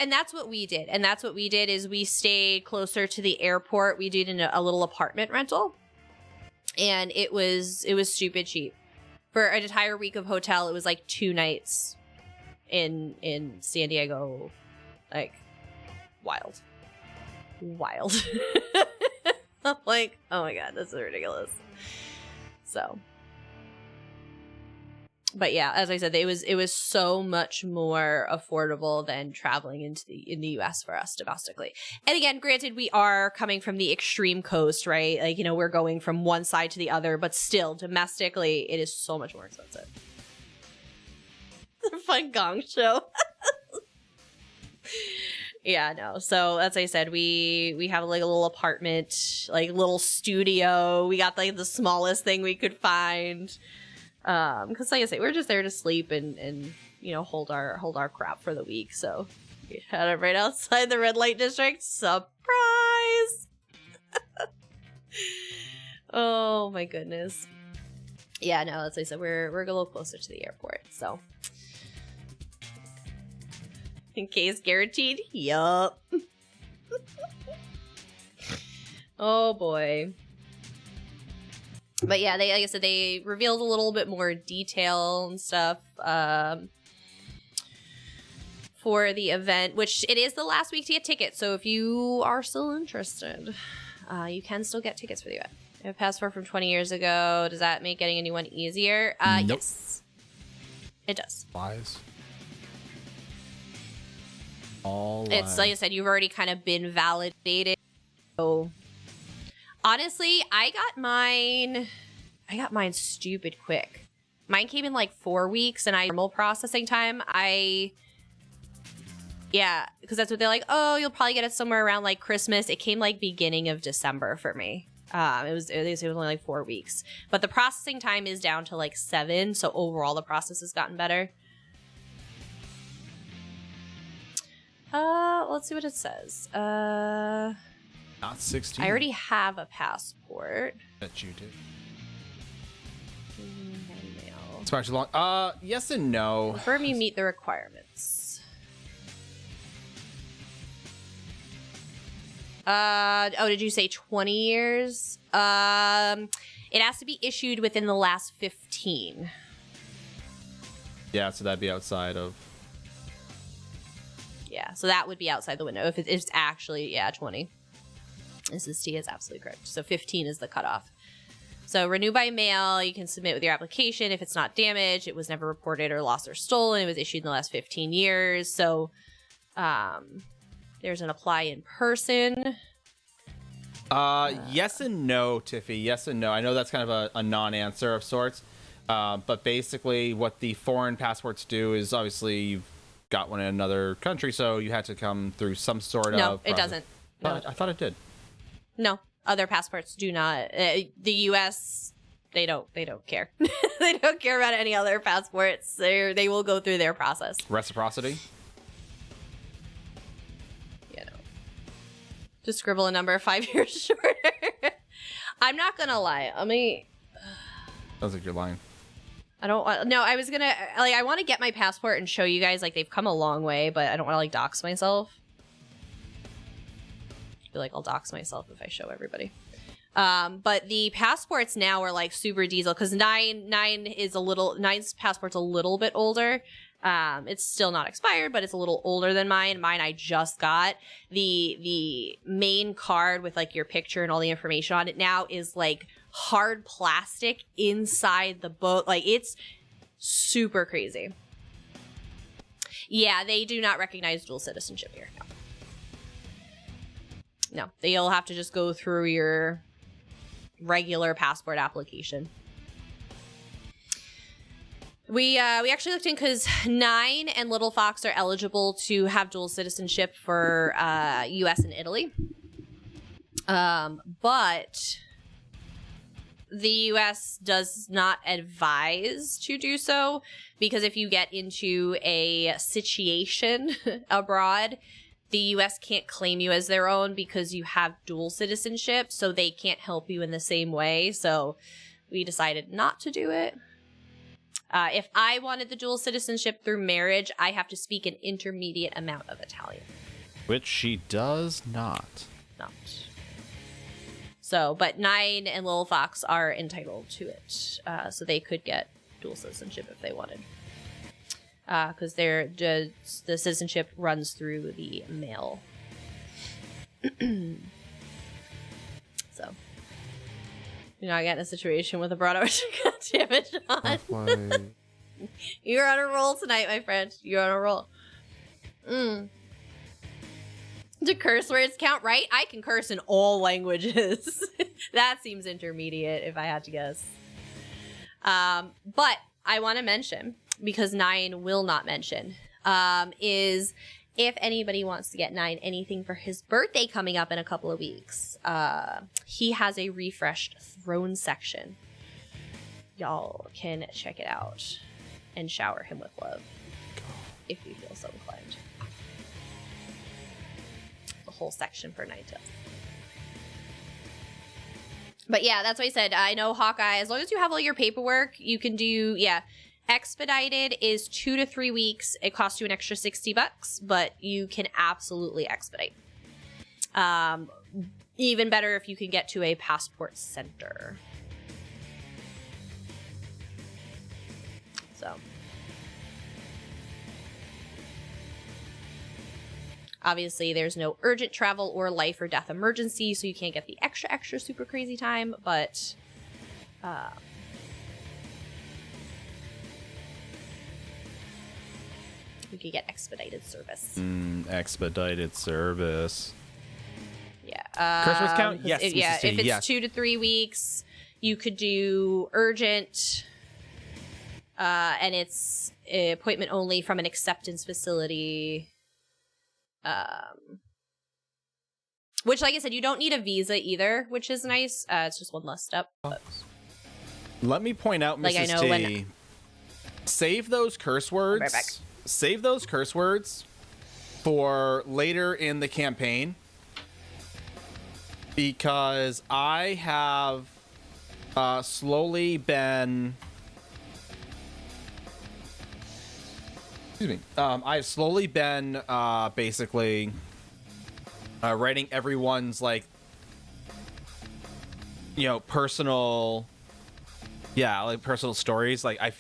that's what we did. And that's what we did is we stayed closer to the airport. We did in a little apartment rental. And it was stupid cheap. For an entire week of hotel, it was like 2 nights in San Diego. Like, wild. I'm like, oh my god, this is ridiculous. So, but yeah, as I said, it was so much more affordable than traveling in the US for us domestically. And again, granted, we are coming from the extreme coast, right? Like, you know, we're going from one side to the other, but still, domestically, it is so much more expensive. The fun gong show. Yeah, no. So as I said, we have like a little apartment, like little studio. We got like the smallest thing we could find. Because like I say, we're just there to sleep and hold our crap for the week. So we had it right outside the red light district. Surprise! Oh my goodness. Yeah, no, as I said, we're a little closer to the airport, so. In case guaranteed? Yup. Oh boy. But yeah, like I said, they revealed a little bit more detail and stuff for the event, which it is the last week to get tickets. So if you are still interested, you can still get tickets for the event. I have a passport from 20 years ago. Does that make getting a new one easier? Nope. Yes. It does. Lies. All lies. It's like I said, you've already kind of been validated. So honestly, I got mine stupid quick. Mine came in like 4 weeks, and normal processing time. Yeah, because that's what they're like. Oh, you'll probably get it somewhere around like Christmas. It came like beginning of December for me. It was only like 4 weeks, but the processing time is down to like 7. So overall, the process has gotten better. Let's see what it says. Not 16. I already have a passport. Bet you did. Mail. It's actually long. Yes and no. Confirm you meet the requirements. Oh, did you say 20 years? It has to be issued within the last 15. Yeah, so that'd be outside of. Yeah, so that would be outside the window if it's actually 20. Mrs. T is absolutely correct. So 15 is the cutoff. So renew by mail. You can submit with your application if it's not damaged, it was never reported or lost or stolen, it was issued in the last 15 years. So there's an apply in person. Yes and no, Tiffy. Yes and no. I know that's kind of a non-answer of sorts. But basically what the foreign passports do is obviously you've got one in another country, so you had to come through some sort of No, it process. doesn't. No, I thought it did. No, other passports do not. The U.S., they don't care. They don't care about any other passports. They will go through their process. Reciprocity? You know, just scribble a number 5 years shorter. I'm not gonna lie. Sounds like you're lying. I don't want. No, I was gonna I want to get my passport and show you guys like they've come a long way, but I don't want to like dox myself. I feel like I'll dox myself if I show everybody. But the passports now are like super diesel because nine's passport's a little bit older. It's still not expired, but it's a little older than mine. Mine I just got. The main card with like your picture and all the information on it now is like hard plastic inside the book. Like it's super crazy. Yeah, they do not recognize dual citizenship here. No, you'll have to just go through your regular passport application. We actually looked in because 9 and Little Fox are eligible to have dual citizenship for U.S. and Italy. But the U.S. does not advise to do so because if you get into a situation abroad, the U.S. can't claim you as their own because you have dual citizenship, so they can't help you in the same way. So we decided not to do it. If I wanted the dual citizenship through marriage, I have to speak an intermediate amount of Italian. Which she does not. Not. So, but 9 and Little Fox are entitled to it. So they could get dual citizenship if they wanted. Because the citizenship runs through the mail. So you're not getting a situation with a broad ocean. God damn it, John. You're on a roll tonight, my friend. You're on a roll. Do curse words count, right? I can curse in all languages. That seems intermediate if I had to guess. But I want to mention, because 9 will not mention, is if anybody wants to get 9 anything for his birthday coming up in a couple of weeks, he has a refreshed throne section. Y'all can check it out and shower him with love. if you feel so inclined. The whole section for Ninetales. But yeah, that's what I said. I know Hawkeye, as long as you have all your paperwork, you can do, yeah. Expedited is 2 to 3 weeks. It costs you an extra $60, but you can absolutely expedite. Even better if you can get to a passport center. So. Obviously, there's no urgent travel or life or death emergency, so you can't get the extra super crazy time, but you could get expedited service. Expedited service. Yeah. Curse words count? Yes. If it's yes. 2 to 3 weeks, you could do urgent, and it's appointment only from an acceptance facility. Which, like I said, you don't need a visa either, which is nice. It's just one less step. But. Let me point out, Like, Mrs. T, save those curse words. Right back. Save those curse words for later in the campaign, because I have slowly been. Excuse me. I've slowly been basically writing everyone's, like, you know, personal, personal stories. Like, I I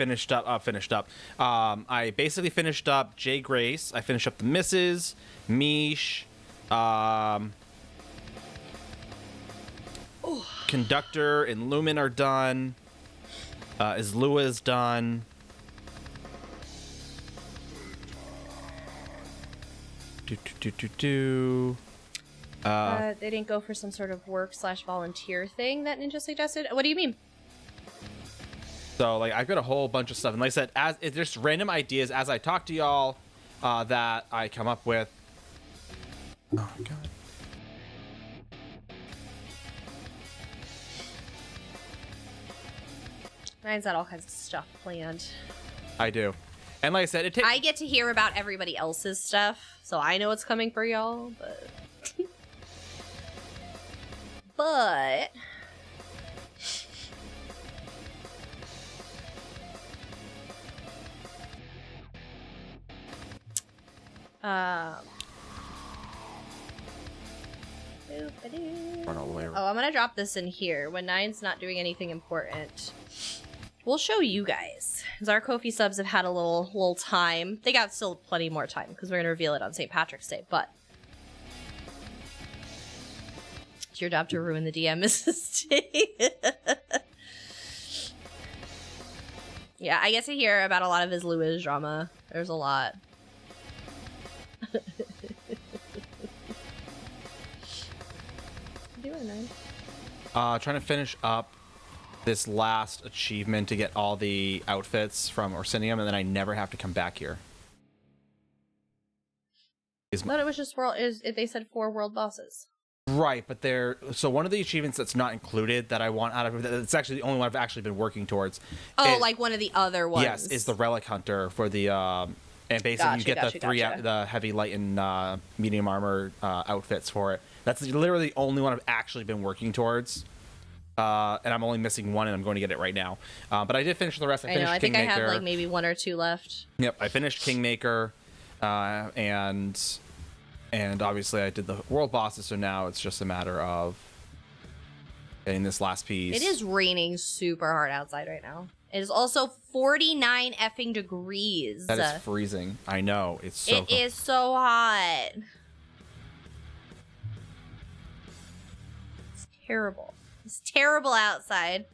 basically finished up Jay Grace. I finished up the Misses, Mish, Conductor and Lumen are done. Is Lua done? They didn't go for some sort of work/volunteer thing that Ninja suggested. What do you mean? So, like, I've got a whole bunch of stuff, and like I said, as it's just random ideas as I talk to y'all that I come up with. Oh my god. Mine's got all kinds of stuff planned. I do. And like I said, I get to hear about everybody else's stuff, so I know what's coming for y'all, but... but... Run all the way around. Oh, I'm gonna drop this in here. When Nine's not doing anything important, we'll show you guys. Because our Kofi subs have had a little time. They got still plenty more time, because we're gonna reveal it on St. Patrick's Day, but... It's your job to ruin the DM, Mrs. T. Yeah, I get to hear about a lot of his Lewis drama. There's a lot. Trying to finish up this last achievement to get all the outfits from Orsinium, and then I never have to come back here. But it was just they said 4 world bosses. Right, but so one of the achievements that's not included that I want out of it, it's actually the only one I've actually been working towards. Oh, like one of the other ones. Yes, is the Relic Hunter for the and basically you get the heavy, light, and medium armor outfits for it. That's literally the only one I've actually been working towards. And I'm only missing one, and I'm going to get it right now. But I did finish the rest. I think I have like maybe 1 or 2 left. Yep, I finished Kingmaker, and obviously I did the world bosses. So now it's just a matter of getting this last piece. It is raining super hard outside right now. It is also 49 effing degrees. That is freezing. I know. It's so. It is so hot. It's terrible. It's terrible outside.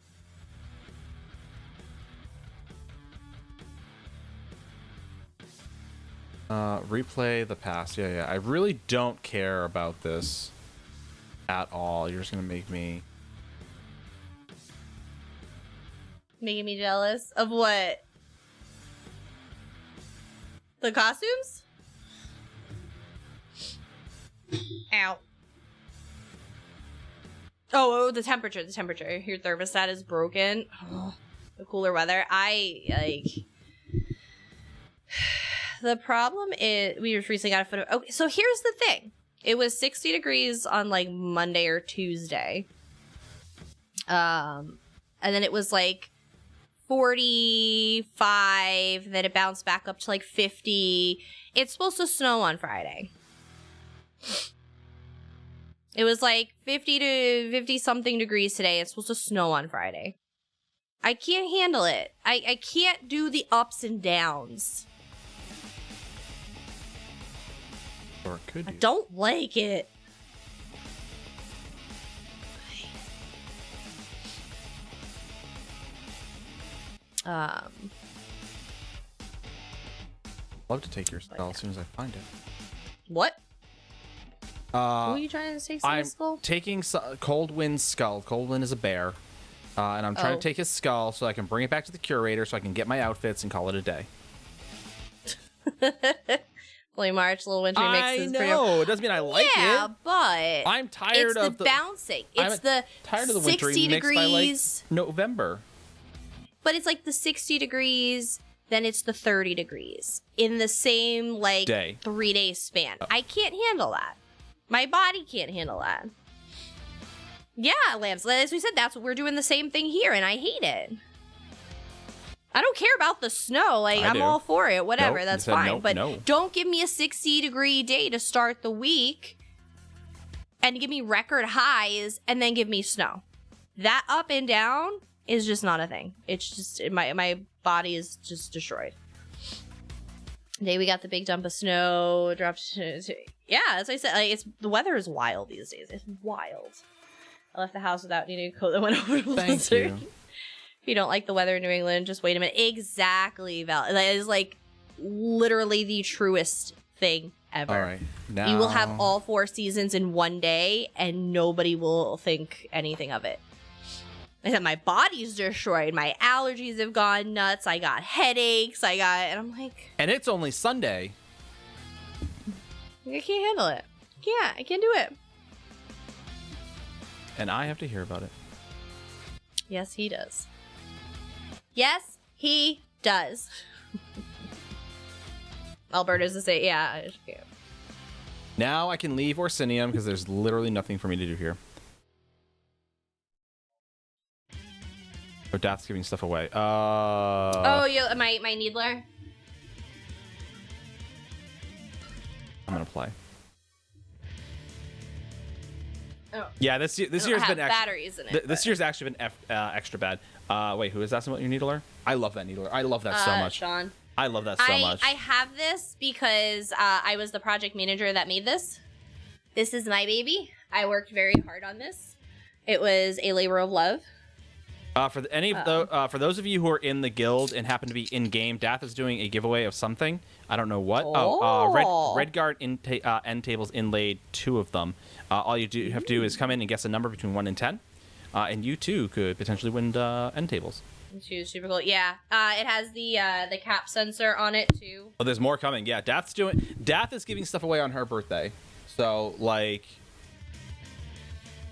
Replay the past. Yeah. I really don't care about this at all. You're just gonna make me. Making me jealous of what? The costumes? Ow. Oh, the temperature. Your thermostat is broken. Oh, the cooler weather. the problem is we just recently got a photo. Okay, so here's the thing. It was 60 degrees on like Monday or Tuesday. And then it was like 45, then it bounced back up to like 50. It's supposed to snow on Friday. It was like 50 to 50 something degrees today. It's supposed to snow on Friday. I can't handle it. I can't do the ups and downs. Or it could I be. don't like it. Love to take your spell as soon as I find it. What? Who are you trying to take some I'm skull? taking Cold Wind's skull. Cold Wind is a bear. And I'm trying to take his skull so I can bring it back to the curator so I can get my outfits and call it a day. Fully March, little wintry mix I is know. It doesn't mean I like it. Yeah, but I'm tired of the bouncing. It's the tired of the 60 wintry mix by like degrees. November. But it's like the 60 degrees, then it's the 30 degrees in the same like Day. 3-day span. I can't handle that. My body can't handle that. Yeah, Lance, as we said, that's what we're doing the same thing here, and I hate it. I don't care about the snow. Like, I'm all for it. Whatever, Nope, that's you said fine. nope, but no. don't give me a 60-degree day to start the week and give me record highs and then give me snow. That up and down is just not a thing. It's just, my body is just destroyed. Today we got the big dump of snow. Dropped. Yeah, as I said, like, the weather is wild these days. It's wild. I left the house without needing a coat that went over the Thank blizzard. you. If you don't like the weather in New England, just wait a minute. Exactly, Val. That is like literally the truest thing ever. All right. Now You will have all 4 seasons in one day, and nobody will think anything of it. I said my body's destroyed. My allergies have gone nuts. I got headaches. And I'm like, And it's only Sunday. I can't handle it. Yeah, I can't do it. And I have to hear about it. Yes, he does. Yes, he does. Alberta's the same. Yeah, I just can't. Now I can leave Orsinium because there's literally nothing for me to do here. Oh, Dath's giving stuff away. Oh, my needler. I'm gonna play. Oh. Yeah, this year's been batteries in it. This year's actually been extra bad. Wait, who is asking about your needler? I love that needler. I love that so much. Sean. I love that so much. I have this because I was the project manager that made this. This is my baby. I worked very hard on this. It was a labor of love. For those of you who are in the guild and happen to be in game, Dath is doing a giveaway of something. I don't know what. Wrothgar end tables inlaid 2 of them. All you have to do is come in and guess a number between 1 and 10, and you too could potentially win end tables. Super cool. Yeah, it has the cap sensor on it too. Oh, there's more coming. Yeah, Dath is giving stuff away on her birthday, so like.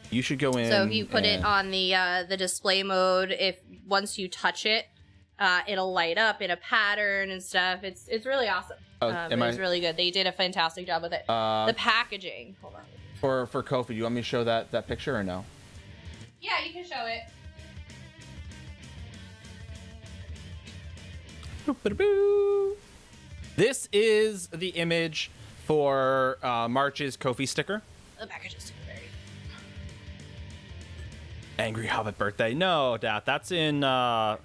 You should go in. So if you put it on the display mode, once you touch it, it'll light up in a pattern and stuff. It's really awesome. It's really good. They did a fantastic job with it. The packaging. Hold on. For Kofi, do you want me to show that picture or no? Yeah, you can show it. This is the image for March's Kofi sticker. The package is very. Angry Hobbit birthday. No, Dad, that's in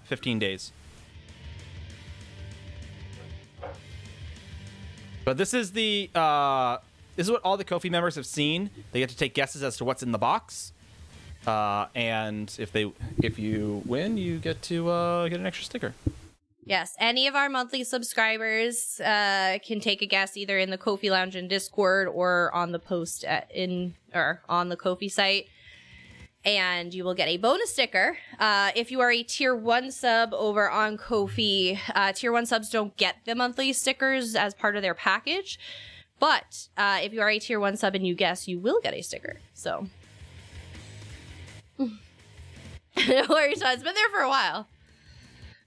15 days. But this is this is what all the Kofi members have seen. They get to take guesses as to what's in the box. And if you win, you get to get an extra sticker. Yes, any of our monthly subscribers can take a guess either in the Kofi Lounge in Discord or on the post on the Kofi site, and you will get a bonus sticker. If you are a tier 1 sub over on Kofi, tier 1 subs don't get the monthly stickers as part of their package, but if you are a tier 1 sub and you guess, you will get a sticker. So, no worries, it's been there for a while.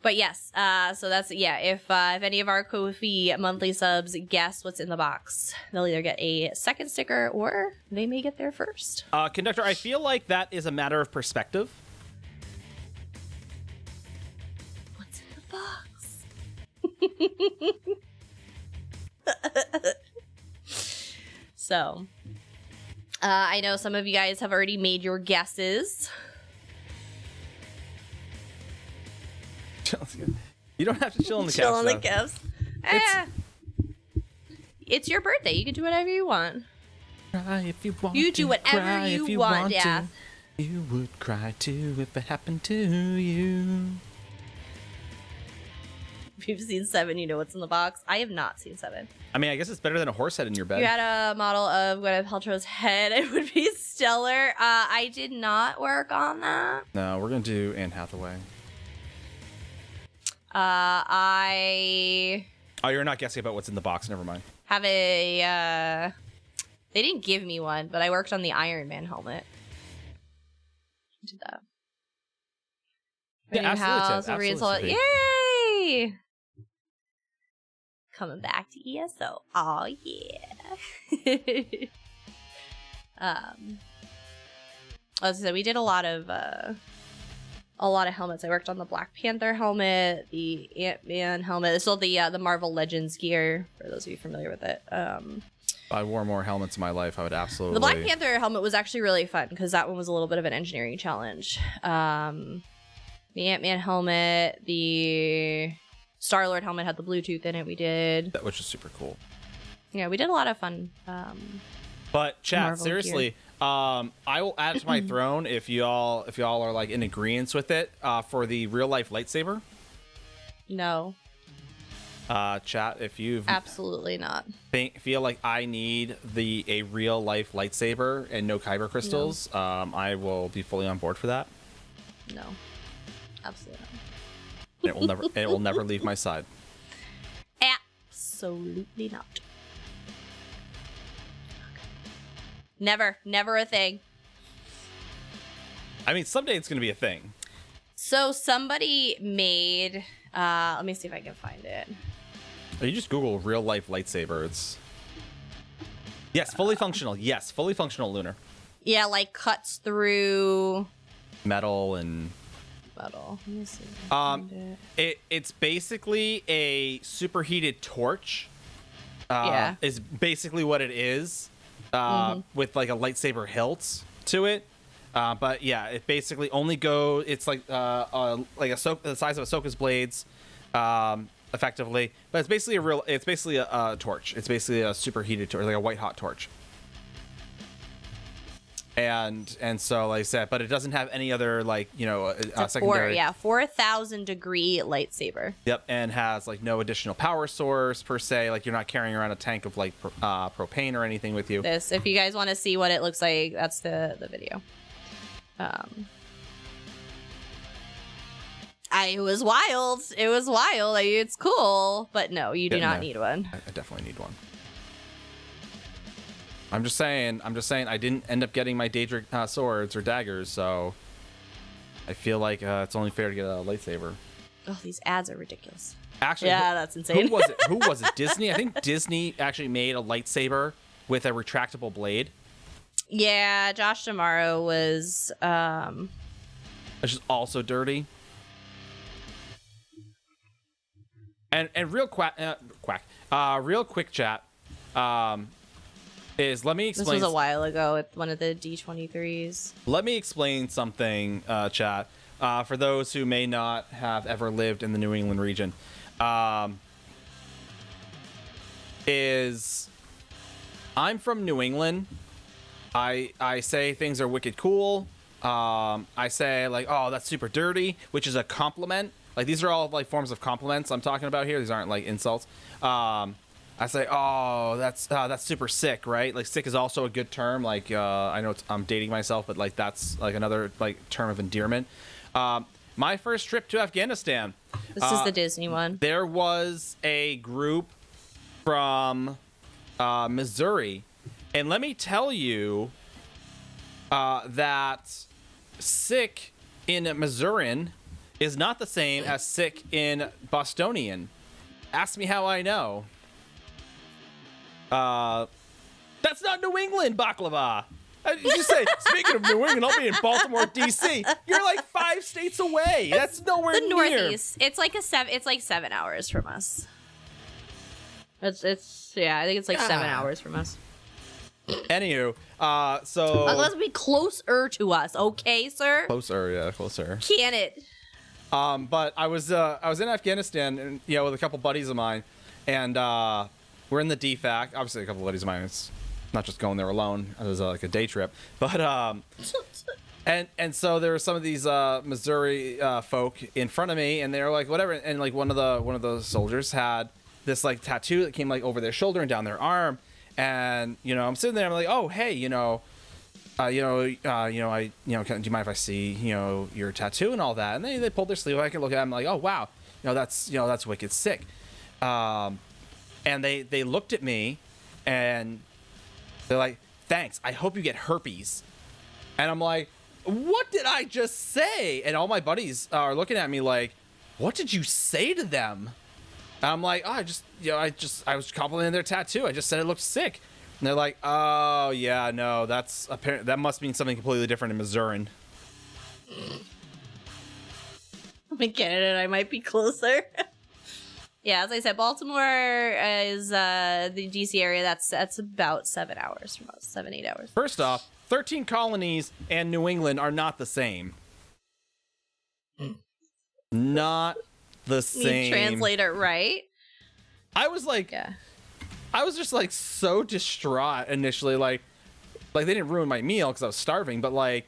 But yes, so that's, yeah, if any of our Kofi monthly subs guess what's in the box, they'll either get a second sticker or they may get there first. Conductor, I feel like that is a matter of perspective. What's in the box? So, I know some of you guys have already made your guesses. You don't have to chill on the couch. Chill on the though. gifts. It's your birthday. You can do whatever you want. Cry if you want You to, do whatever cry you if you want, to. yeah. You would cry too if it happened to you. If you've seen 7, you know what's in the box. I have not seen 7. I mean, I guess it's better than a horse head in your bed. If you had a model of Gwyneth Paltrow's head, it would be stellar. I did not work on that. No, we're gonna do Anne Hathaway. I Oh, you're not guessing about what's in the box. Never mind. have a. They didn't give me one, but I worked on the Iron Man helmet. Did that. Yeah, House, absolutely. Yay! Coming back to ESO. Oh yeah. So we did a lot of helmets. I worked on the Black Panther helmet, the Ant-Man helmet. It's all the Marvel Legends gear, for those of you familiar with it. I wore more helmets in my life. I would absolutely. The Black Panther helmet was actually really fun because that one was a little bit of an engineering challenge. The Ant-Man helmet, the Star-Lord helmet had the Bluetooth in it. We did. That which is super cool. Yeah, we did a lot of fun. But chat, Marvel seriously, I will add it to my throne if y'all are like in agreement with it for the real life lightsaber. No, Chat, if you absolutely not. feel like I need a real life lightsaber and no kyber crystals, I will be fully on board for that. No, absolutely not. It will never leave my side. Absolutely not. Never a thing. I mean, someday it's going to be a thing. So somebody made, let me see if I can find it. You just Google real life lightsaber. It's fully functional. Yes, fully functional lunar. Yeah, like cuts through Metal and metal. Let me see if I can find it. it's basically a superheated torch. Yeah. Is basically what it is. With like a lightsaber hilt to it. But yeah, it basically only it's like the size of Ahsoka's blades, effectively. But it's basically a torch. It's basically a superheated torch, like a white hot torch. And so, like I said, but it doesn't have any other secondary. 4,000 degree lightsaber. Yep, and has like no additional power source per se. Like you're not carrying around a tank of like propane or anything with you. This, if you guys want to see what it looks like, that's the video. It was wild. It was wild. Like, it's cool, but no, you do not need one. I definitely need one. I'm just saying. I didn't end up getting my Daedric swords or daggers, so I feel like it's only fair to get a lightsaber. Oh, these ads are ridiculous. Actually, yeah, that's insane. Who was it? Disney? I think Disney actually made a lightsaber with a retractable blade. Yeah, Josh D'Amaro was. Which is also dirty. And real real quick chat. Let me explain. This was a while ago at one of the D23s. Let me explain something, chat, for those who may not have ever lived in the New England region. I'm from New England. I say things are wicked cool. I say like, oh, that's super dirty, which is a compliment. Like these are all like forms of compliments I'm talking about here. These aren't like insults. I say, oh, that's super sick, right? Like sick is also a good term. Like I know I'm dating myself, but like that's like another like term of endearment. My first trip to Afghanistan. This is the Disney one. There was a group from Missouri, and let me tell you that sick in Missourian is not the same as sick in Bostonian. Ask me how I know. That's not New England, baklava. You just say, speaking of New England, I'll be in Baltimore, D.C. You're like 5 states away. That's nowhere The near. Northeast. It's like 7 hours from us. It's yeah, I think it's like 7 hours from us. Anywho, so Let's be closer to us, okay, sir? closer. Can it? But I was in Afghanistan, and with a couple buddies of mine, and we're in the DFAC. Obviously, a couple buddies of mine. It's not just going there alone. It was like a day trip, but and so there were some of these Missouri folk in front of me, and they were like whatever, and like one of the soldiers had this like tattoo that came like over their shoulder and down their arm, and I'm sitting there, I'm like, oh hey, do you mind if I see your tattoo and all that? And they pulled their sleeve. I can look at it. I'm like, oh wow, that's wicked sick. And they looked at me, and they're like, thanks. I hope you get herpes. And I'm like, what did I just say? And all my buddies are looking at me like, what did you say to them? And I'm like, oh, I was complimenting their tattoo. I just said it looked sick. And they're like, oh yeah, no, that's apparent. That must mean something completely different in Missouri. I'm in Canada and I might be closer. Yeah, as I said, Baltimore is the DC area. That's about 7 hours from us, 7-8 hours. First off, 13 colonies and New England are not the same. Not the same. You translate it right. I was like, yeah. I was just like so distraught initially. Like they didn't ruin my meal because I was starving, but like,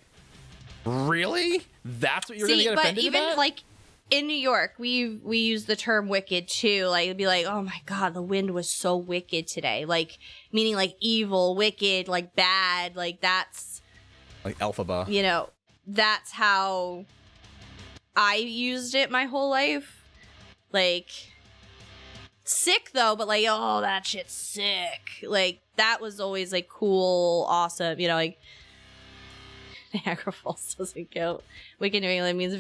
really? That's what you're gonna get offended about? Even like in New York, we use the term wicked too. Like it'd be like, oh my god, the wind was so wicked today. Like meaning like evil, wicked, like bad. Like that's like Elphaba. That's how I used it my whole life. Like sick though, but like, oh, that shit's sick. Like that was always like cool, awesome. Like Niagara Falls doesn't count. Wicked New England means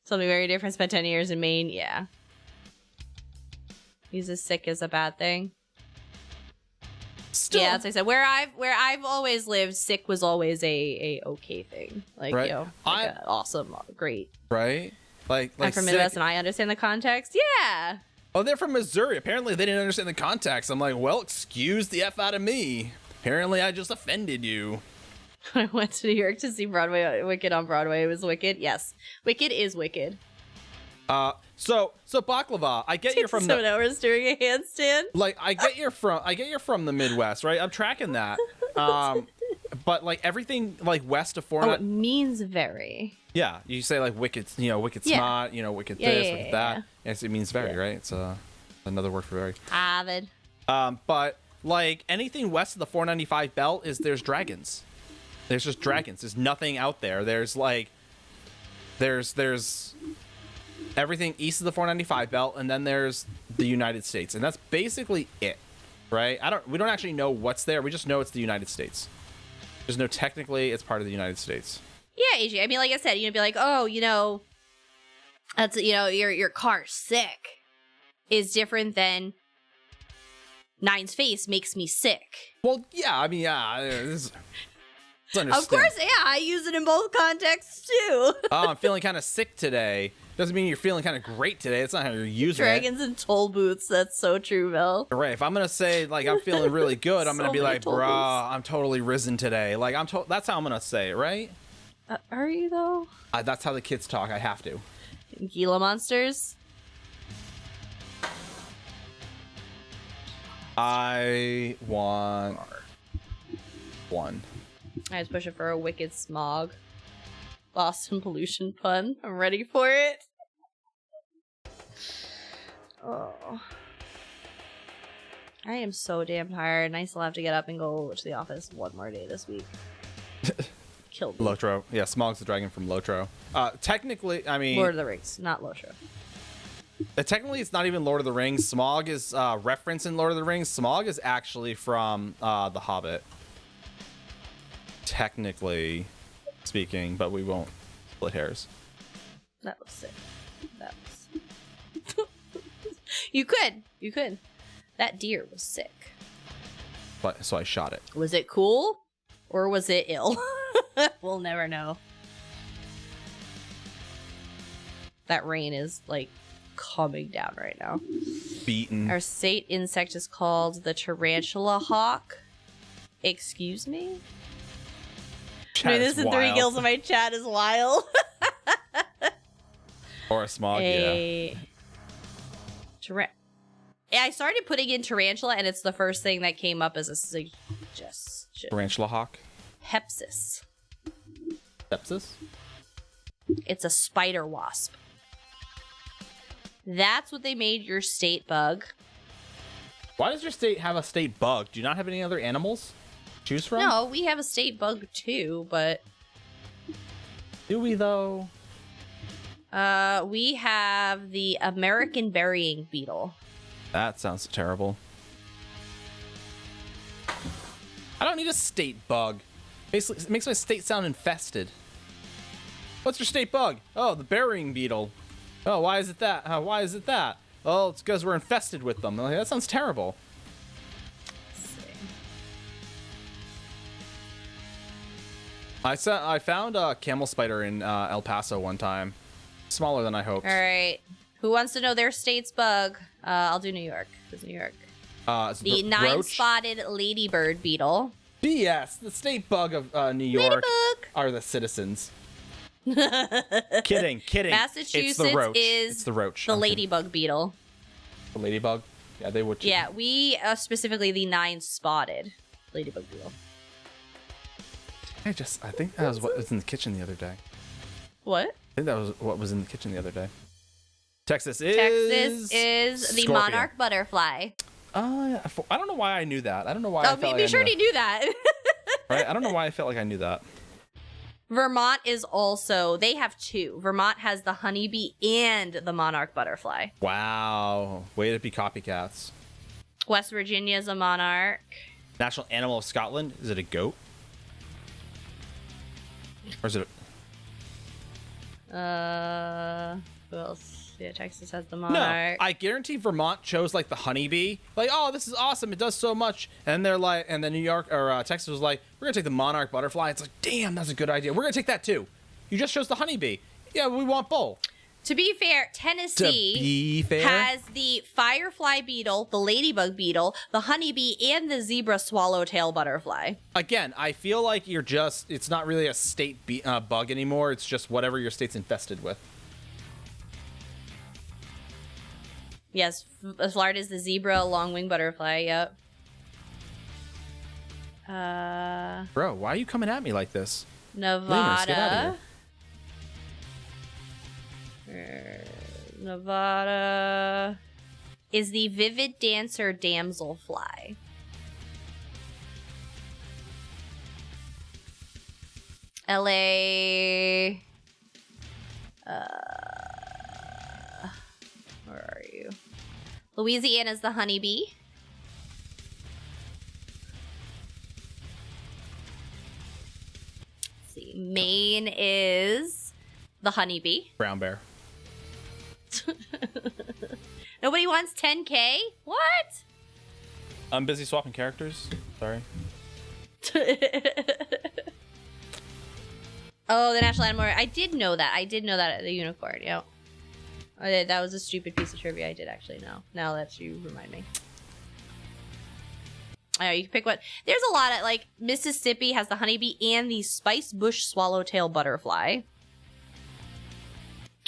something very different. Spent 10 years in Maine. Yeah. Uses sick as a bad thing. Still. Yeah, as I said, where I've always lived, sick was always a okay thing. Like, right. Awesome, great. Right? Like I'm from sick. Midwest and I understand the context. Yeah. Oh, they're from Missouri. Apparently they didn't understand the context. I'm like, well, excuse the F out of me. Apparently I just offended you. I went to New York to see Wicked on Broadway. It was wicked. Yes. Wicked is wicked. So baklava, I get you're from 7 hours doing a handstand. Like I get you're from the Midwest, right? I'm tracking that. But like everything like west of 4. It means very. Yeah, you say like wicked, wicked smart, wicked this, wicked that. Yes, it means very, right? It's another word for very. Avid. But like anything west of the 495 belt there's dragons. There's just dragons. There's nothing out there. There's everything east of the 495 belt, and then there's the United States, and that's basically it, right? We don't actually know what's there. We just know it's the United States. There's no technically it's part of the United States. Yeah, AJ. I mean, like I said, be like, oh, that's your car sick is different than Nine's face makes me sick. Well, yeah. I mean, yeah. Of course, yeah. I use it in both contexts too. Oh, I'm feeling kind of sick today. Doesn't mean you're feeling kind of great today. That's not how you're using Dragons and toll booths. That's so true, Mel. Right. If I'm gonna say like I'm feeling really good, I'm gonna be like, bruh, I'm totally risen today. Like that's how I'm gonna say it, right? Are you though? That's how the kids talk. I have to. Gila monsters. I want one. I was pushing for a wicked smog. Boston pollution pun. I'm ready for it. Oh. I am so damn tired, and I still have to get up and go to the office one more day this week. Killed me. Lotro. Yeah, Smog's the dragon from Lotro. Technically, I mean... Lord of the Rings, not Lotro. Technically, it's not even Lord of the Rings. Smog is referenced in Lord of the Rings. Smog is actually from The Hobbit. Technically speaking, but we won't Split hairs. That was sick. That was. You could. That deer was sick. But so I shot it. Was it cool or was it ill? We'll never know. That rain is like coming down right now. Beaten. Our state insect is called the tarantula hawk. Excuse me? Chat I mean, is this in 3 wild. kills of my chat is wild. Or a smog, yeah. Yeah, I started putting in tarantula, and it's the first thing that came up as a suggestion. Tarantula hawk. Hepsis. Sepsis? It's a spider wasp. That's what they made your state bug. Why does your state have a state bug? Do you not have any other animals to choose from? No, we have a state bug too, but Do we, though? we have the American burying beetle. That sounds terrible. I don't need a state bug. Basically, it makes my state sound infested. What's your state bug? Oh, the burying beetle. Oh, why is it that? Why is it that? Oh, it's because we're infested with them. Like, that sounds terrible. Let's see. I found a camel spider in El Paso one time. Smaller than I hoped. All right. Who wants to know their state's bug? I'll do New York. Who's New York? It's The roach. 9-spotted ladybird beetle. BS. The state bug of New York Ladybug. are the citizens. Kidding. Massachusetts it's the roach. is It's the roach. the I'm kidding. ladybug beetle. The ladybug? Yeah, they would. Yeah, we specifically the 9-spotted ladybug beetle. I think that was what was in the kitchen the other day. What? I think that was what was in the kitchen the other day. Texas is the Scorpion. monarch butterfly. I don't know why I knew that. I don't know why. I felt like be I sure knew you knew that. that. Right? I don't know why I felt like I knew that. Vermont is also, they have 2. Vermont has the honeybee and the monarch butterfly. Wow, way to be copycats. West Virginia is a monarch. National animal of Scotland. Is it a goat? Or is it? Who else? Yeah, Texas has the No, monarch. I guarantee Vermont chose like the honeybee. Like, oh, this is awesome. It does so much. And they're like, and then New York or Texas was like, we're gonna take the monarch butterfly. It's like, damn, that's a good idea. We're gonna take that too. You just chose the honeybee. Yeah, we want both. To be fair, Tennessee has the firefly beetle, the ladybug beetle, the honeybee, and the zebra swallowtail butterfly. Again, I feel like it's not really a state bug anymore. It's just whatever your state's infested with. Yes, Florida is the zebra long-winged butterfly, yep. Bro, why are you coming at me like this? Lemurs, get out of Nevada. Nevada is the vivid dancer damselfly. LA. Where are you? Louisiana's the honeybee. Let's see. Maine is the honeybee. Brown bear. Nobody wants 10K? What? I'm busy swapping characters. Sorry. Oh, the national animal. I did know that. The unicorn. Yeah. That was a stupid piece of trivia. I did actually know. Now that you remind me. I know, you can pick what. There's a lot of, like, Mississippi has the honeybee and the spice bush swallowtail butterfly.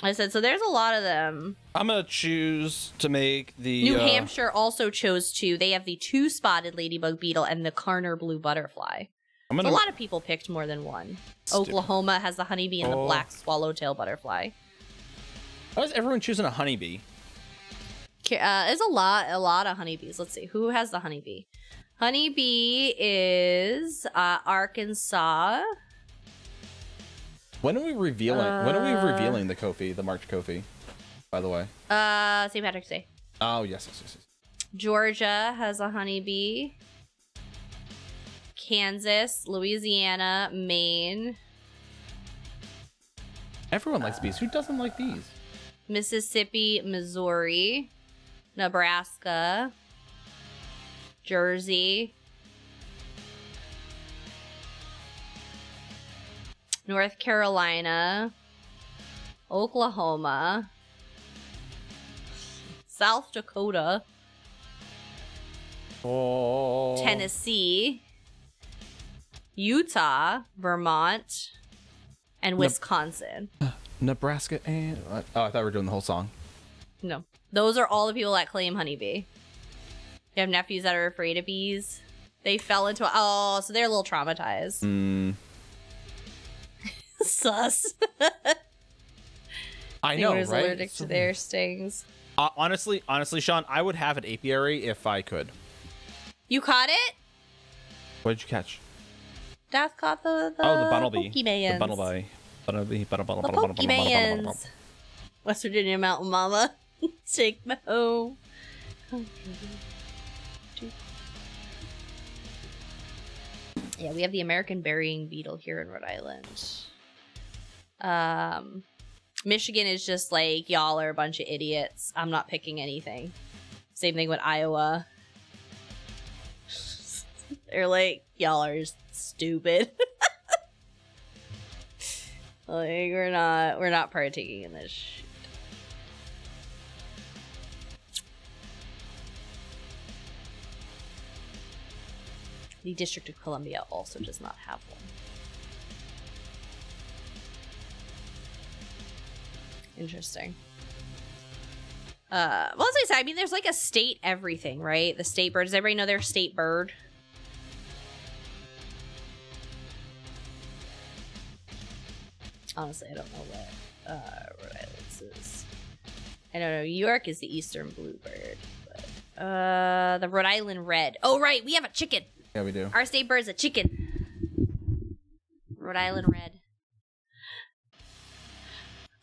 I said, so there's a lot of them. I'm going to choose to make the... New Hampshire also chose 2. They have the 2-spotted ladybug beetle and the Carner blue butterfly. I'm So gonna, a lot of people picked more than one. Stupid. Oklahoma has the honeybee and the black swallowtail butterfly. Why is everyone choosing a honeybee? There's a lot of honeybees. Let's see. Who has the honeybee? Honeybee is Arkansas. When are we revealing the Kofi, the March Kofi, by the way? St. Patrick's Day. Oh, yes. Georgia has a honeybee. Kansas, Louisiana, Maine. Everyone likes bees. Who doesn't like bees? Mississippi, Missouri, Nebraska, Jersey, North Carolina, Oklahoma, South Dakota, Tennessee, Utah, Vermont, and Wisconsin. Nebraska and... Oh, I thought we were doing the whole song. No. Those are all the people that claim honeybee. You have nephews that are afraid of bees. They fell into... Oh, so they're a little traumatized. Sus. I know, right? Allergic to their stings. Honestly, Sean, I would have an apiary if I could. You caught it? What did you catch? Dad caught the the bunnelbee. Pokemans. The bunnelbee. The Pokemans. West Virginia Mountain Mama. Take me home. Yeah, we have the American burying beetle here in Rhode Island. Michigan is just like, y'all are a bunch of idiots. I'm not picking anything. Same thing with Iowa. They're like, y'all are stupid. Like, we're not partaking in this shit. The District of Columbia also does not have one. Interesting. Well, as I said, I mean, there's like a state everything, right? The state bird. Does everybody know their state bird? Honestly, I don't know what Rhode Island's is. I don't know. New York is the eastern bluebird. But, the Rhode Island red. Oh, right. We have a chicken. Yeah, we do. Our state bird's a chicken. Rhode Island red.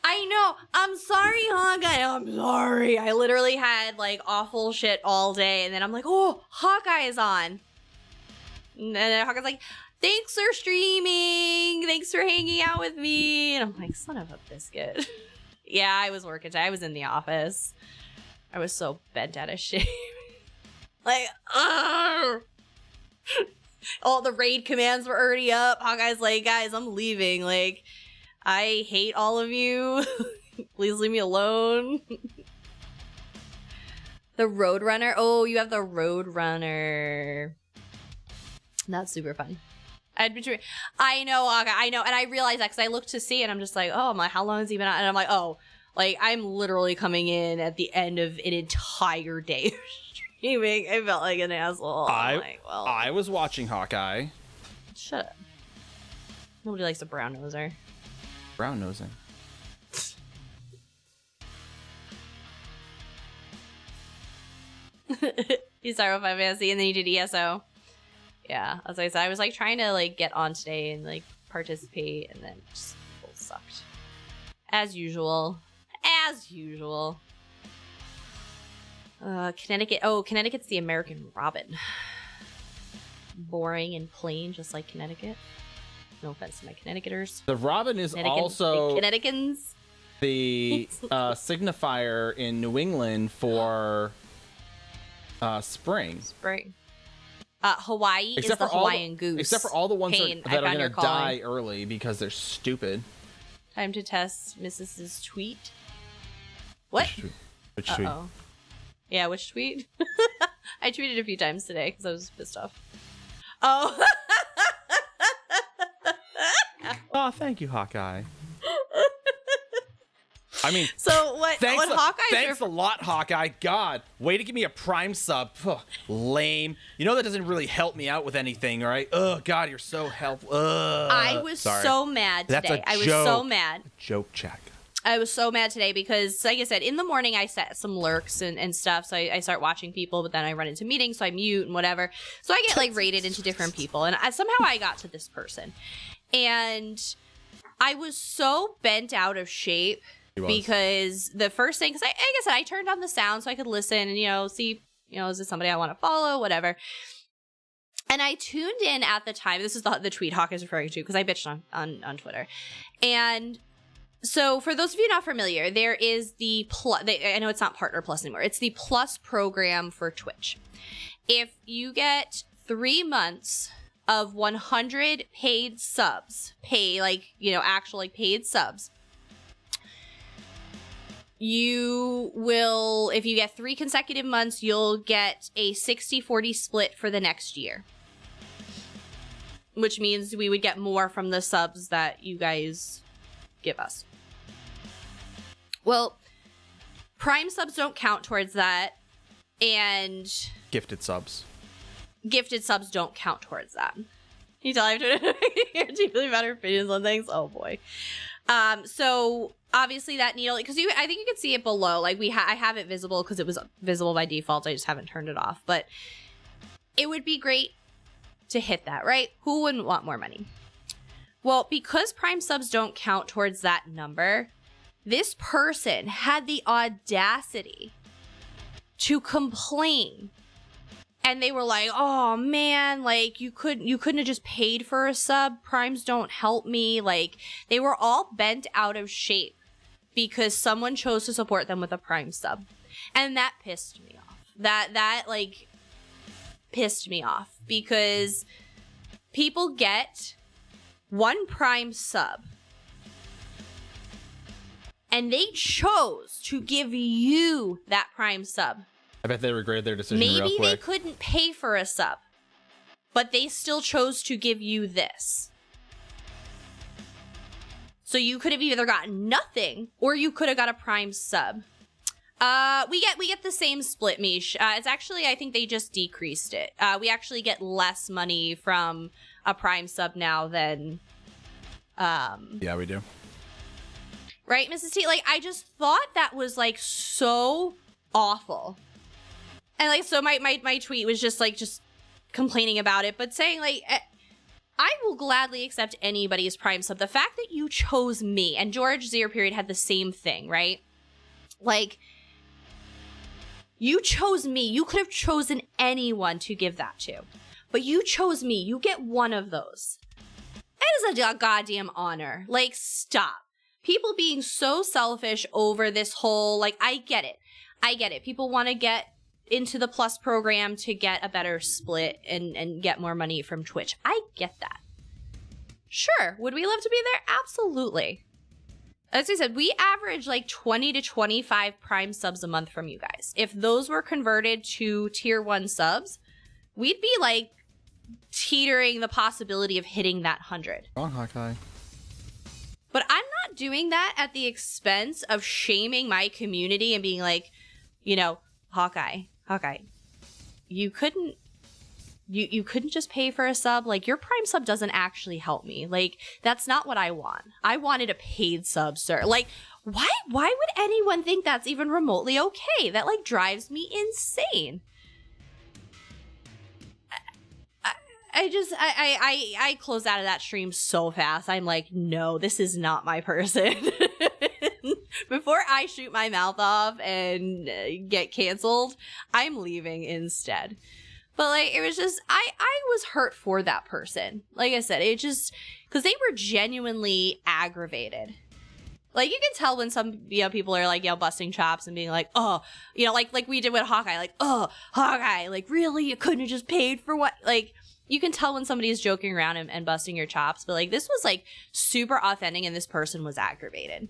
I know. I'm sorry, Hawkeye. I'm sorry. I literally had like awful shit all day. And then I'm like, oh, Hawkeye is on. And then Hawkeye's like, thanks for streaming. Thanks for hanging out with me. And I'm like, son of a biscuit. Yeah, I was working today. I was in the office. I was so bent out of shape. Like, all the raid commands were already up. Hawkeye's like, guys, I'm leaving. Like, I hate all of you. Please leave me alone. The Roadrunner. Oh, you have the Roadrunner. That's super fun. I know, I know, and I realized that because I looked to see, and I'm just like, oh my, how long has he been out? And I'm like, oh, like I'm literally coming in at the end of an entire day of streaming. I felt like an asshole. I was watching Hawkeye. Shut up. Nobody likes a brown noser. Brown nosing. You started with Final Fantasy, and then you did ESO. Yeah, as I said, I was like trying to like get on today and like participate, and then just both sucked. As usual. As usual. Connecticut. Oh, Connecticut's the American Robin. Boring and plain, just like Connecticut. No offense to my Connecticuters. The Robin is also Connecticutans. The signifier in New England for spring. Spring. Hawaii is the Hawaiian goose. Except for all the ones that are going to die calling. early because they're stupid. Time to test Mrs.'s tweet. What? Which tweet? Yeah, which tweet? I tweeted a few times today because I was pissed off. Oh. Oh, thank you, Hawkeye. I mean, so what? Thanks Hawkeye? a lot, Hawkeye. God, way to give me a Prime sub. Ugh, lame. You know that doesn't really help me out with anything, right? Oh God, you're so helpful. I was so mad today. I was so mad. Joke check. I was so mad today because, like I said, in the morning I set some lurks and stuff. So I start watching people, but then I run into meetings, so I mute and whatever. So I get like raided into different people, and somehow I got to this person, and I was so bent out of shape. Because the first thing, because like I said, I turned on the sound so I could listen and, see, is this somebody I want to follow, whatever. And I tuned in at the time. This is the tweet Hawk is referring to because I bitched on Twitter. And So for those of you not familiar, there is the plus. I know it's not Partner Plus anymore. It's the Plus program for Twitch. If you get 3 months of 100 paid subs, actual paid subs, you will, if you get 3 consecutive months, you'll get a 60-40 split for the next year. Which means we would get more from the subs that you guys give us. Well, Prime subs don't count towards that, and Gifted subs don't count towards that. You tell I have to deeply better opinions on things. Oh boy. So obviously that needle, because I think you can see it below. Like I have it visible because it was visible by default. I just haven't turned it off. But it would be great to hit that, right? Who wouldn't want more money? Well, because Prime subs don't count towards that number, this person had the audacity to complain. And they were like, oh man, like you couldn't have just paid for a sub. Primes don't help me. Like they were all bent out of shape because someone chose to support them with a Prime sub. And that pissed me off. That pissed me off because people get 1 Prime sub and they chose to give you that Prime sub. I bet they regretted their decision real Maybe quick. they couldn't pay for a sub, but they still chose to give you this. So you could have either gotten nothing or you could have got a Prime sub. We get the same split, Mish. It's actually, I think they just decreased it. We actually get less money from a Prime sub now than Yeah, we do. Right, Mrs. T? Like, I just thought that was, like, so awful. And, like, so my tweet was just complaining about it, but saying, like, I will gladly accept anybody's Prime sub. The fact that you chose me, and George Zero Period had the same thing, right? Like, you chose me. You could have chosen anyone to give that to. But you chose me. You get one of those. It is a goddamn honor. Like, stop. People being so selfish over this whole, like, I get it. People want to get into the Plus program to get a better split and get more money from Twitch. I get that. Sure. Would we love to be there? Absolutely. As I said, we average like 20 to 25 Prime subs a month from you guys. If those were converted to tier 1 subs, we'd be like teetering the possibility of hitting that 100. Wrong, Hawkeye. But I'm not doing that at the expense of shaming my community and being like, you know, Hawkeye, you couldn't just pay for a sub. Like, your Prime sub doesn't actually help me. Like, that's not what I want. I wanted a paid sub, sir. Like, why would anyone think that's even remotely okay? That, like, drives me insane. I closed out of that stream so fast. I'm like, no, this is not my person. Before I shoot my mouth off and get canceled, I'm leaving instead. But, like, it was just, I was hurt for that person. Like I said, it just, because they were genuinely aggravated. Like, you can tell when some, people are, like, busting chops and being like, oh, like we did with Hawkeye. Like, oh, Hawkeye, like, really? You couldn't have just paid for what? Like, you can tell when somebody is joking around and busting your chops. But, like, this was, like, super authentic and this person was aggravated.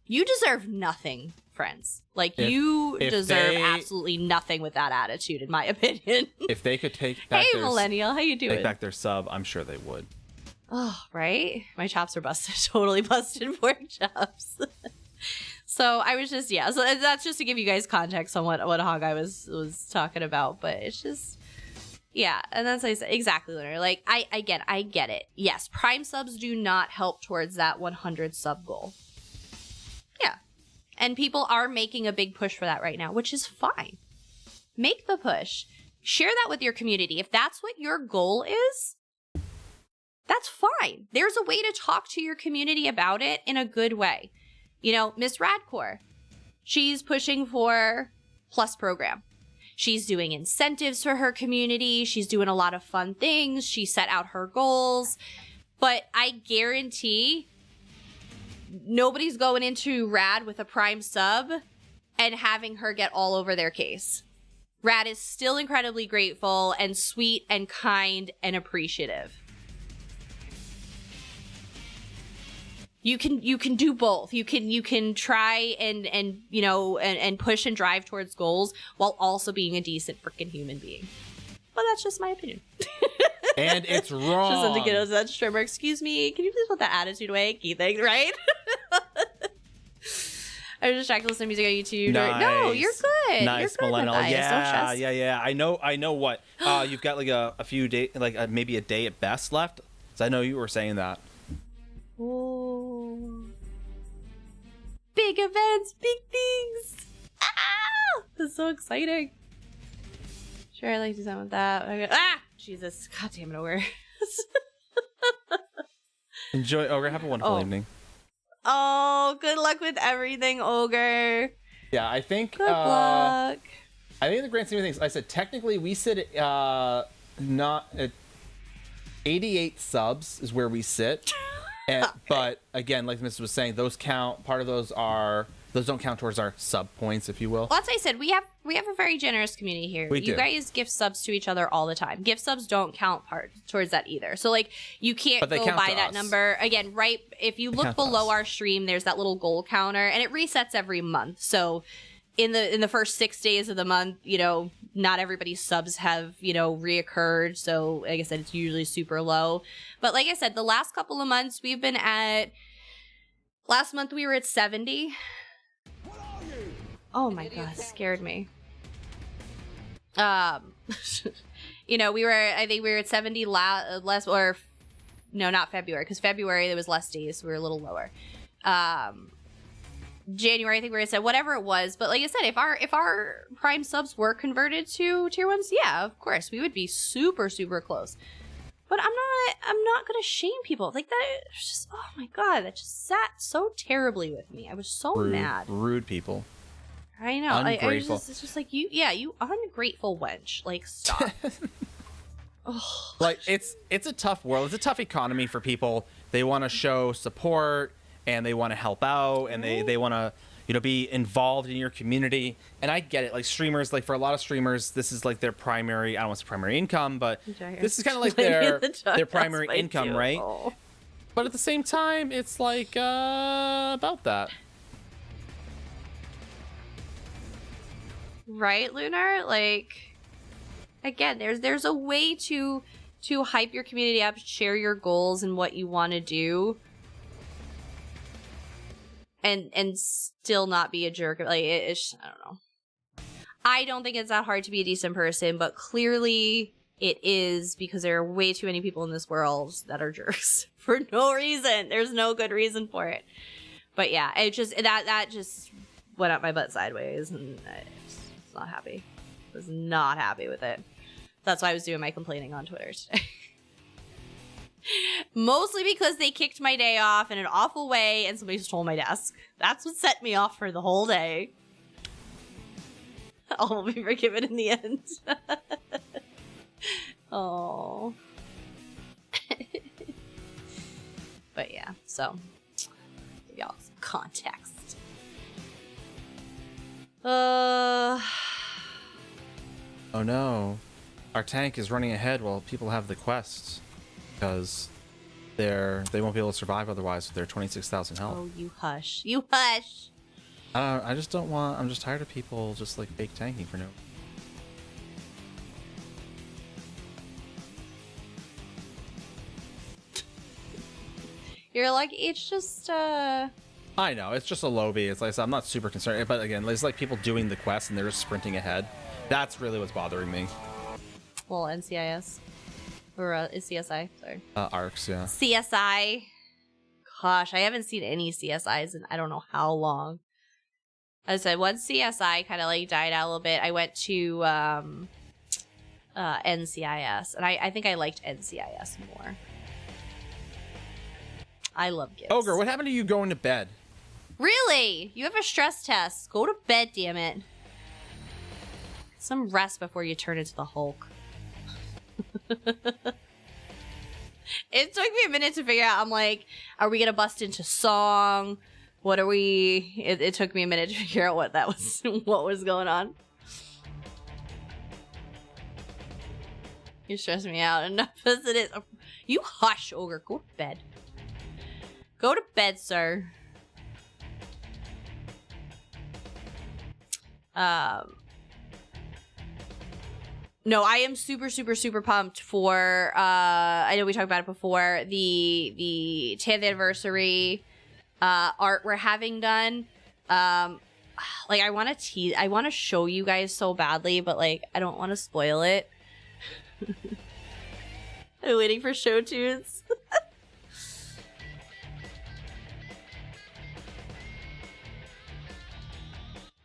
You deserve nothing, friends. Like, you deserve absolutely nothing with that attitude, in my opinion. If they could take back hey, Millennial, how you doing? Take back their sub, I'm sure they would. Oh, right? My chops are busted. Totally busted pork chops. So I was just, yeah. So that's just to give you guys context on what Hawkeye was talking about. But it's just, yeah. And that's exactly, Leonard. Like, I get it. Yes, Prime subs do not help towards that 100 sub goal. Yeah. And people are making a big push for that right now, which is fine. Make the push. Share that with your community. If that's what your goal is, that's fine. There's a way to talk to your community about it in a good way. Miss Radcore, she's pushing for Plus program. She's doing incentives for her community. She's doing a lot of fun things. She set out her goals. But I guarantee nobody's going into Rad with a Prime sub and having her get all over their case. Rad is still incredibly grateful and sweet and kind and appreciative. You can do both. You can try and push and drive towards goals while also being a decent freaking human being. But that's just my opinion. And it's wrong. Just to get us that trimmer. Excuse me, can you please put that attitude away? Key thing, right? I was just trying to listen to music on YouTube. Nice. No, you're good. Nice, you're good millennial. with that. Yeah. I know what. You've got like a few days, like maybe a day at best left. So I know you were saying that. Ooh. Big events, big things. Ah! That's so exciting. Sure, I like to do something with that. Okay. Ah! Jesus. God damn it, Ogre. Enjoy, Ogre. Have a wonderful evening. Oh, good luck with everything, Ogre. Yeah, I think. Good luck. I think in the grand scheme of things, I said technically we sit not at 88 subs is where we sit. And, okay. But again, like Mrs. was saying, those count. Part of those don't count towards our sub points, if you will. Well, that's what I said. We have a very generous community here. You guys gift subs to each other all the time. Gift subs don't count towards that either. So like you can't go by that number again. Right? If you look below our stream, there's that little goal counter, and it resets every month. So in the first 6 days of the month, not everybody's subs have reoccurred. So like I said, it's usually super low. But like I said, the last couple of months we've been at. Last month we were at 70. Oh my god, scared me. I think we were at 70 less, or no, not February, because February there was less days, so we were a little lower. January, I think we were at whatever it was, but like I said, if our Prime subs were converted to tier 1s, yeah, of course, we would be super, super close. But I'm not gonna shame people like that. It's just, oh my god, that just sat so terribly with me. I was so mad. Rude people. I know. Ungrateful. It's just like you ungrateful wench. Like, stop. Oh, like it's a tough world. It's a tough economy for people. They want to show support and they want to help out and they want to be involved in your community. And I get it. Like streamers, like for a lot of streamers, this is like their primary. I don't want to say primary income, but this is kind of like their primary income, right? Oh. But at the same time, it's like about that. Right, Lunar? Like, again, there's a way to hype your community up, share your goals and what you want to do, and still not be a jerk. Like, it's I don't know. I don't think it's that hard to be a decent person, but clearly it is, because there are way too many people in this world that are jerks for no reason. There's no good reason for it. But yeah, it just that just went up my butt sideways, and not happy. Was not happy with it. That's why I was doing my complaining on Twitter today. Mostly because they kicked my day off in an awful way and somebody stole my desk. That's what set me off for the whole day. All will be forgiven in the end. Oh. But yeah, so give y'all some context. Oh no. Our tank is running ahead while people have the quests because they won't be able to survive otherwise with their 26,000 health. Oh, you hush. You hush. I just don't want. I'm just tired of people just like fake tanking for no. You're like, it's just I know, it's just a lobby. It's like I'm not super concerned, but again, there's like people doing the quest and they're just sprinting ahead. That's really what's bothering me. Well, NCIS or is CSI? Sorry. ARCs, yeah. CSI. Gosh, I haven't seen any CSIs in I don't know how long. As I said, once CSI kind of like died out a little bit, I went to NCIS, and I think I liked NCIS more. I love gifts. Ogre, what happened to you going to bed? Really? You have a stress test. Go to bed, damn it. Some rest before you turn into the Hulk. It took me a minute to figure out. I'm like, are we gonna bust into song? What are we? It took me a minute to figure out what that was, what was going on. You're stressing me out enough as it is. You hush, ogre. Go to bed. Go to bed, sir. No, I am super, super, super pumped for, I know we talked about it before, the 10th anniversary, art we're having done. Like, I want to show you guys so badly, but, like, I don't want to spoil it. I'm waiting for show tunes.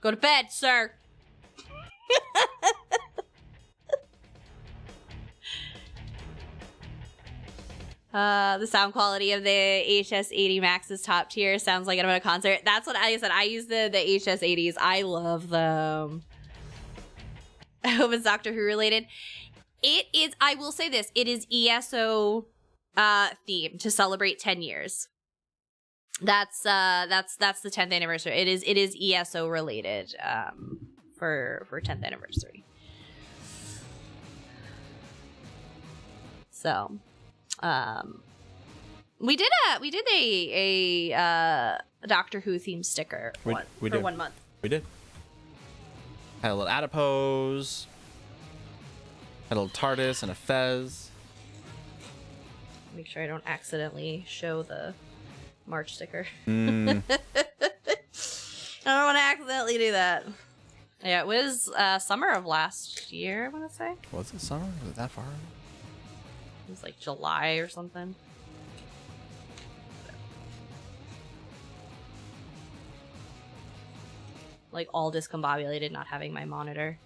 Go to bed, sir. The sound quality of the HS80 Max is top tier. Sounds like I'm at a concert. That's what I said. I use the HS80s. I love them. I hope it's Doctor Who related. It is, I will say this, it is ESO theme to celebrate 10 years. That's the 10th anniversary. It is ESO related for 10th anniversary. So, we did a Doctor Who themed sticker for 1 month. We did. Had a little adipose. Had a little TARDIS and a fez. Make sure I don't accidentally show the March sticker. I don't want to accidentally do that. Yeah, it was summer of last year, I want to say. Was it summer? Was it that far? It was like July or something. Like all discombobulated, not having my monitor.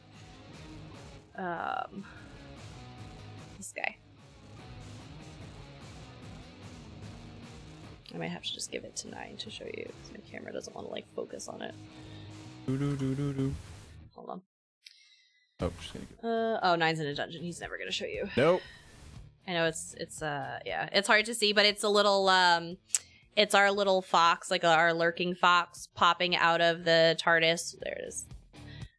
This guy. I might have to just give it to 9 to show you, because my camera doesn't want to like focus on it. Hold on. Oh, just gonna oh, 9's in a dungeon. He's never gonna show you. Nope. I know it's yeah, it's hard to see, but it's a little it's our little fox, like our lurking fox popping out of the TARDIS. There it is.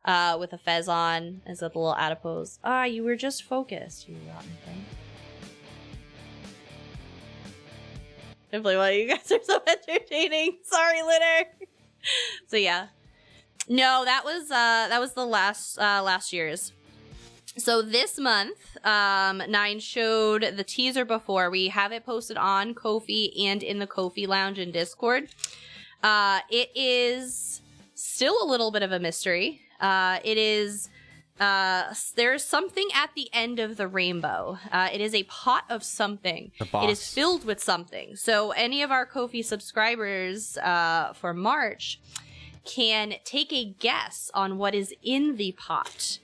With a fez on, as a little adipose. Ah, you were just focused, you rotten thing. Definitely why you guys are so entertaining. Sorry, Litter. So yeah. No, that was the last year's. So this month, 9 showed the teaser before. We have it posted on Kofi and in the Kofi Lounge in Discord. It is still a little bit of a mystery. It is, there's something at the end of the rainbow. It is a pot of something. It is filled with something. So any of our Kofi subscribers for March can take a guess on what is in the pot.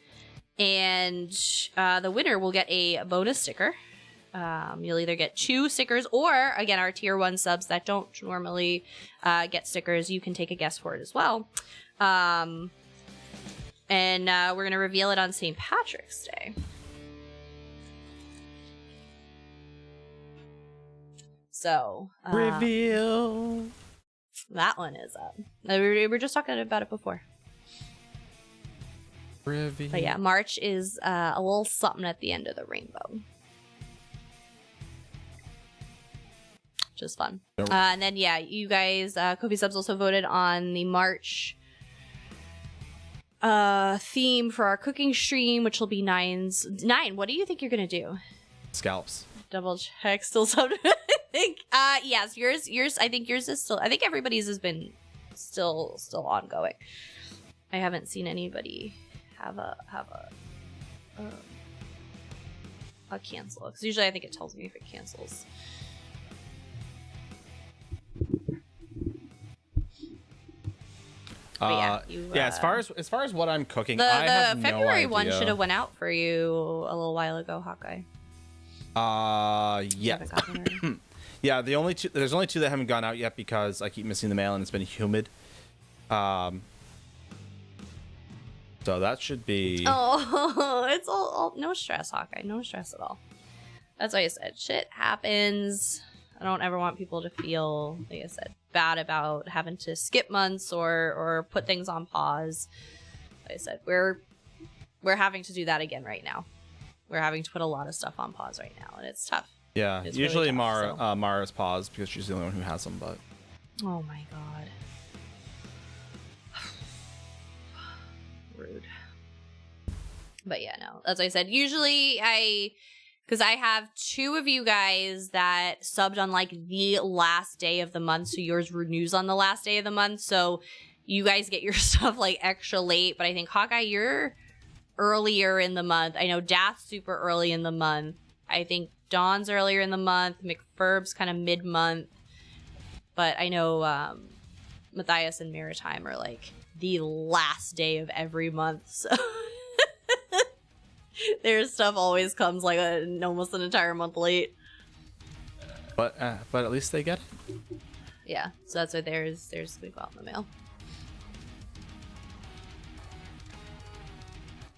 And the winner will get a bonus sticker. You'll either get 2 stickers, or again, our tier 1 subs that don't normally get stickers, you can take a guess for it as well. And we're going to reveal it on St. Patrick's Day. So reveal. That one is up. We were just talking about it before. Reveal. But yeah, March is a little something at the end of the rainbow. Which is fun. And then, yeah, you guys, Kofi Subs also voted on the March theme for our cooking stream, which will be 9's. 9, what do you think you're going to do? Scalps. Double check, still something. I think, yes, yours, I think yours is still, I think everybody's has been still ongoing. I haven't seen anybody have a cancel, because usually I think it tells me if it cancels. Yeah, as far as what I'm cooking, I have the February no idea. one should have went out for you a little while ago, Hawkeye. Yeah. Yeah, there's only 2 that haven't gone out yet because I keep missing the mail and it's been humid. So that should be... Oh, it's all no stress, Hawkeye. No stress at all. That's why I said shit happens. I don't ever want people to feel, like I said, bad about having to skip months or put things on pause. Like I said, we're having to do that again right now. We're having to put a lot of stuff on pause right now, and it's tough. Yeah, It's usually really tough, Mara's paused because she's the only one who has them, but Oh my god. Rude. But yeah, no. As I said, usually because I have 2 of you guys that subbed on like the last day of the month, so yours renews on the last day of the month, so you guys get your stuff like extra late. But I think Hawkeye, you're earlier in the month. I know Dath's super early in the month. I think Dawn's earlier in the month. McFurb's kind of mid-month. But I know Matthias and Maritime are like the last day of every month. So their stuff always comes like almost an entire month late. but at least they get it. Yeah, so that's why there's we go out in the mail.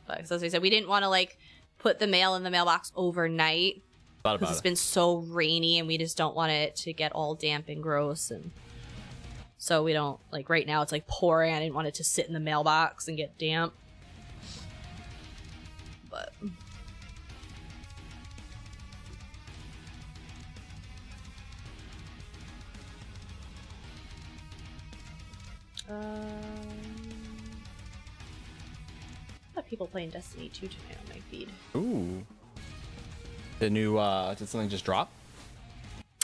But so as I said, we didn't want to like put the mail in the mailbox overnight Thought because about it's it. been so rainy and we just don't want it to get all damp and gross, and so we don't like right now it's like pouring. I didn't want it to sit in the mailbox and get damp. But a lot of people playing Destiny 2 tonight on my feed. Ooh. The new did something just drop?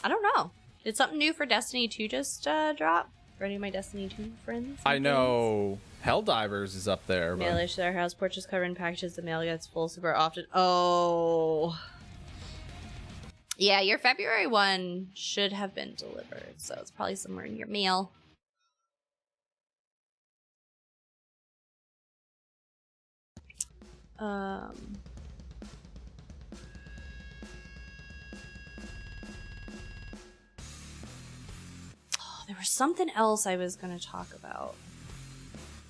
I don't know. Did something new for Destiny 2 just drop? For any of my Destiny 2 friends? I know Helldivers is up there, but Mailish, our house porch is covered in packages. The mail gets full super often. Oh. Yeah, your February one should have been delivered, so it's probably somewhere in your mail. There was something else I was going to talk about.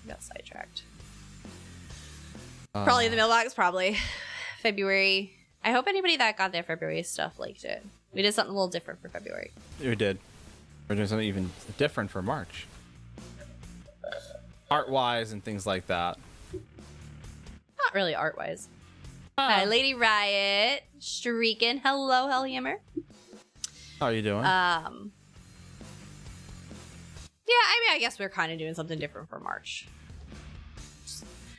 I got sidetracked. Probably the mailbox, probably. February. I hope anybody that got their February stuff liked it. We did something a little different for February. we did. We're doing something even different for March. Art-wise and things like that. Not really art-wise. Hi, Lady Riot. Streaking. Hello, Hellhammer. How are you doing? Yeah, I mean, I guess we're kind of doing something different for March.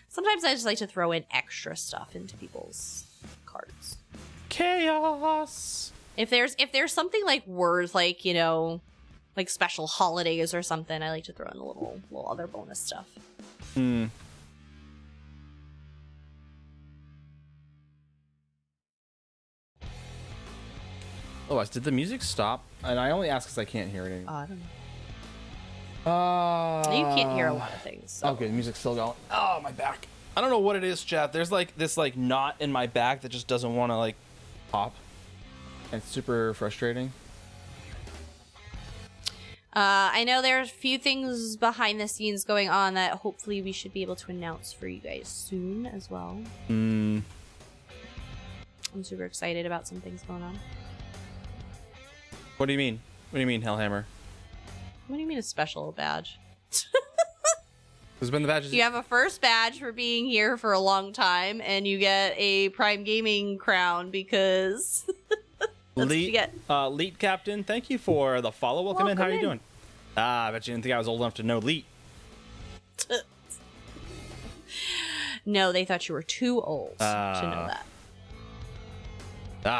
Sometimes I just like to throw in extra stuff into people's cards. Chaos. If there's something like worth, like, you know, like special holidays or something, I like to throw in a little other bonus stuff. Oh, did the music stop? And I only ask because I can't hear it anymore. I don't know. You can't hear a lot of things. So. Okay, the music's still going. Oh, my back. I don't know what it is, chat. There's like this like knot in my back that just doesn't want to like pop. And it's super frustrating. I know there's a few things behind the scenes going on that hopefully we should be able to announce for you guys soon as well. I'm super excited about some things going on. What do you mean? What do you mean, Hellhammer? What do you mean a special badge? There's been the badges. You have a first badge for being here for a long time, and you get a Prime Gaming crown because that's what you get. Leet Captain, thank you for the follow. Welcome in. How are you doing? I bet you didn't think I was old enough to know Leet. No, they thought you were too old to know that.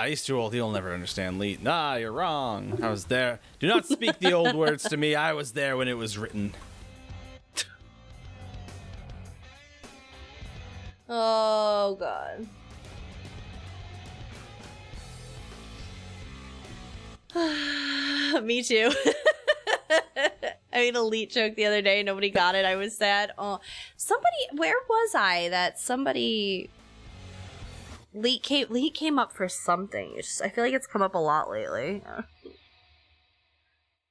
He's too old. He'll never understand Leet. You're wrong. I was there. Do not speak the old words to me. I was there when it was written. Oh, God. Me too. I made a Leet joke the other day. Nobody got it. I was sad. Oh, where was I that somebody... Leet came up for something. I feel like it's come up a lot lately.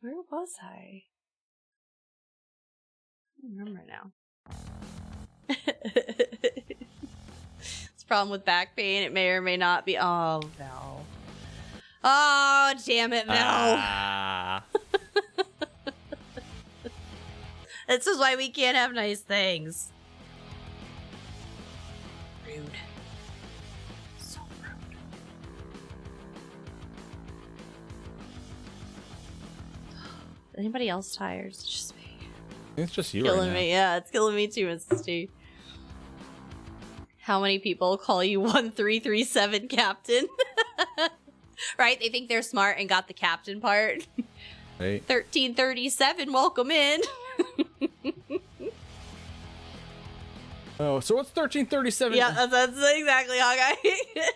Where was I? I don't remember now. It's a problem with back pain. It may or may not be. Oh, Val. Oh, damn it, Mel. Ah. This is why we can't have nice things. Rude. So rude. Anybody else tired? It's just me. It's just you Killing right now. me. Yeah, it's killing me too, Mrs. T. How many people call you 1337 captain? Right? They think they're smart and got the captain part. Right. 1337, welcome in. Oh, so what's 1337? Yeah, that's exactly Hawkeye.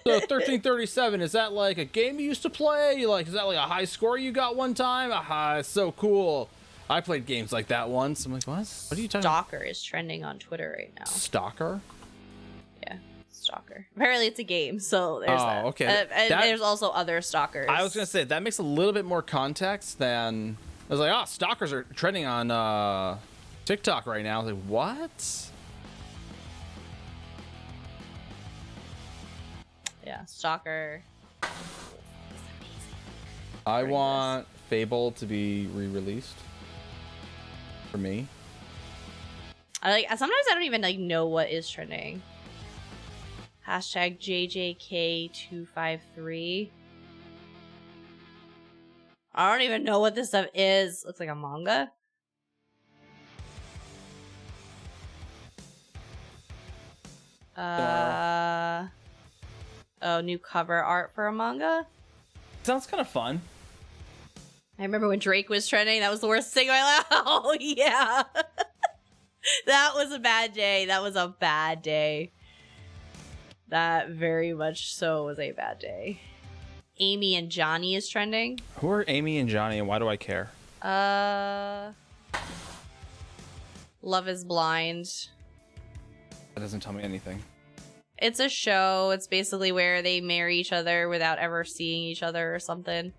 So 1337, is that like a game you used to play? Like, is that like a high score you got one time? Aha, so cool. I played games like that once. I'm like, what? What are you talking about? Stalker is trending on Twitter right now. Stalker? Yeah, Stalker. Apparently it's a game, so there's that. Okay. And That- there's also other stalkers. I was going to say, that makes a little bit more context than... I was like, oh, stalkers are trending on TikTok right now. I was like, what? Yeah, Stalker. I want Fable to be re-released. For me. Sometimes I don't even know what is trending. Hashtag JJK253. I don't even know what this stuff is. Looks like a manga. Oh, new cover art for a manga. Sounds kind of fun. I remember when Drake was trending. That was the worst thing in my life. Oh, yeah. That was a bad day. That was a bad day. That very much so was a bad day. Amy and Johnny is trending. Who are Amy and Johnny, and why do I care? Love is Blind. That doesn't tell me anything. It's a show. It's basically where they marry each other without ever seeing each other or something.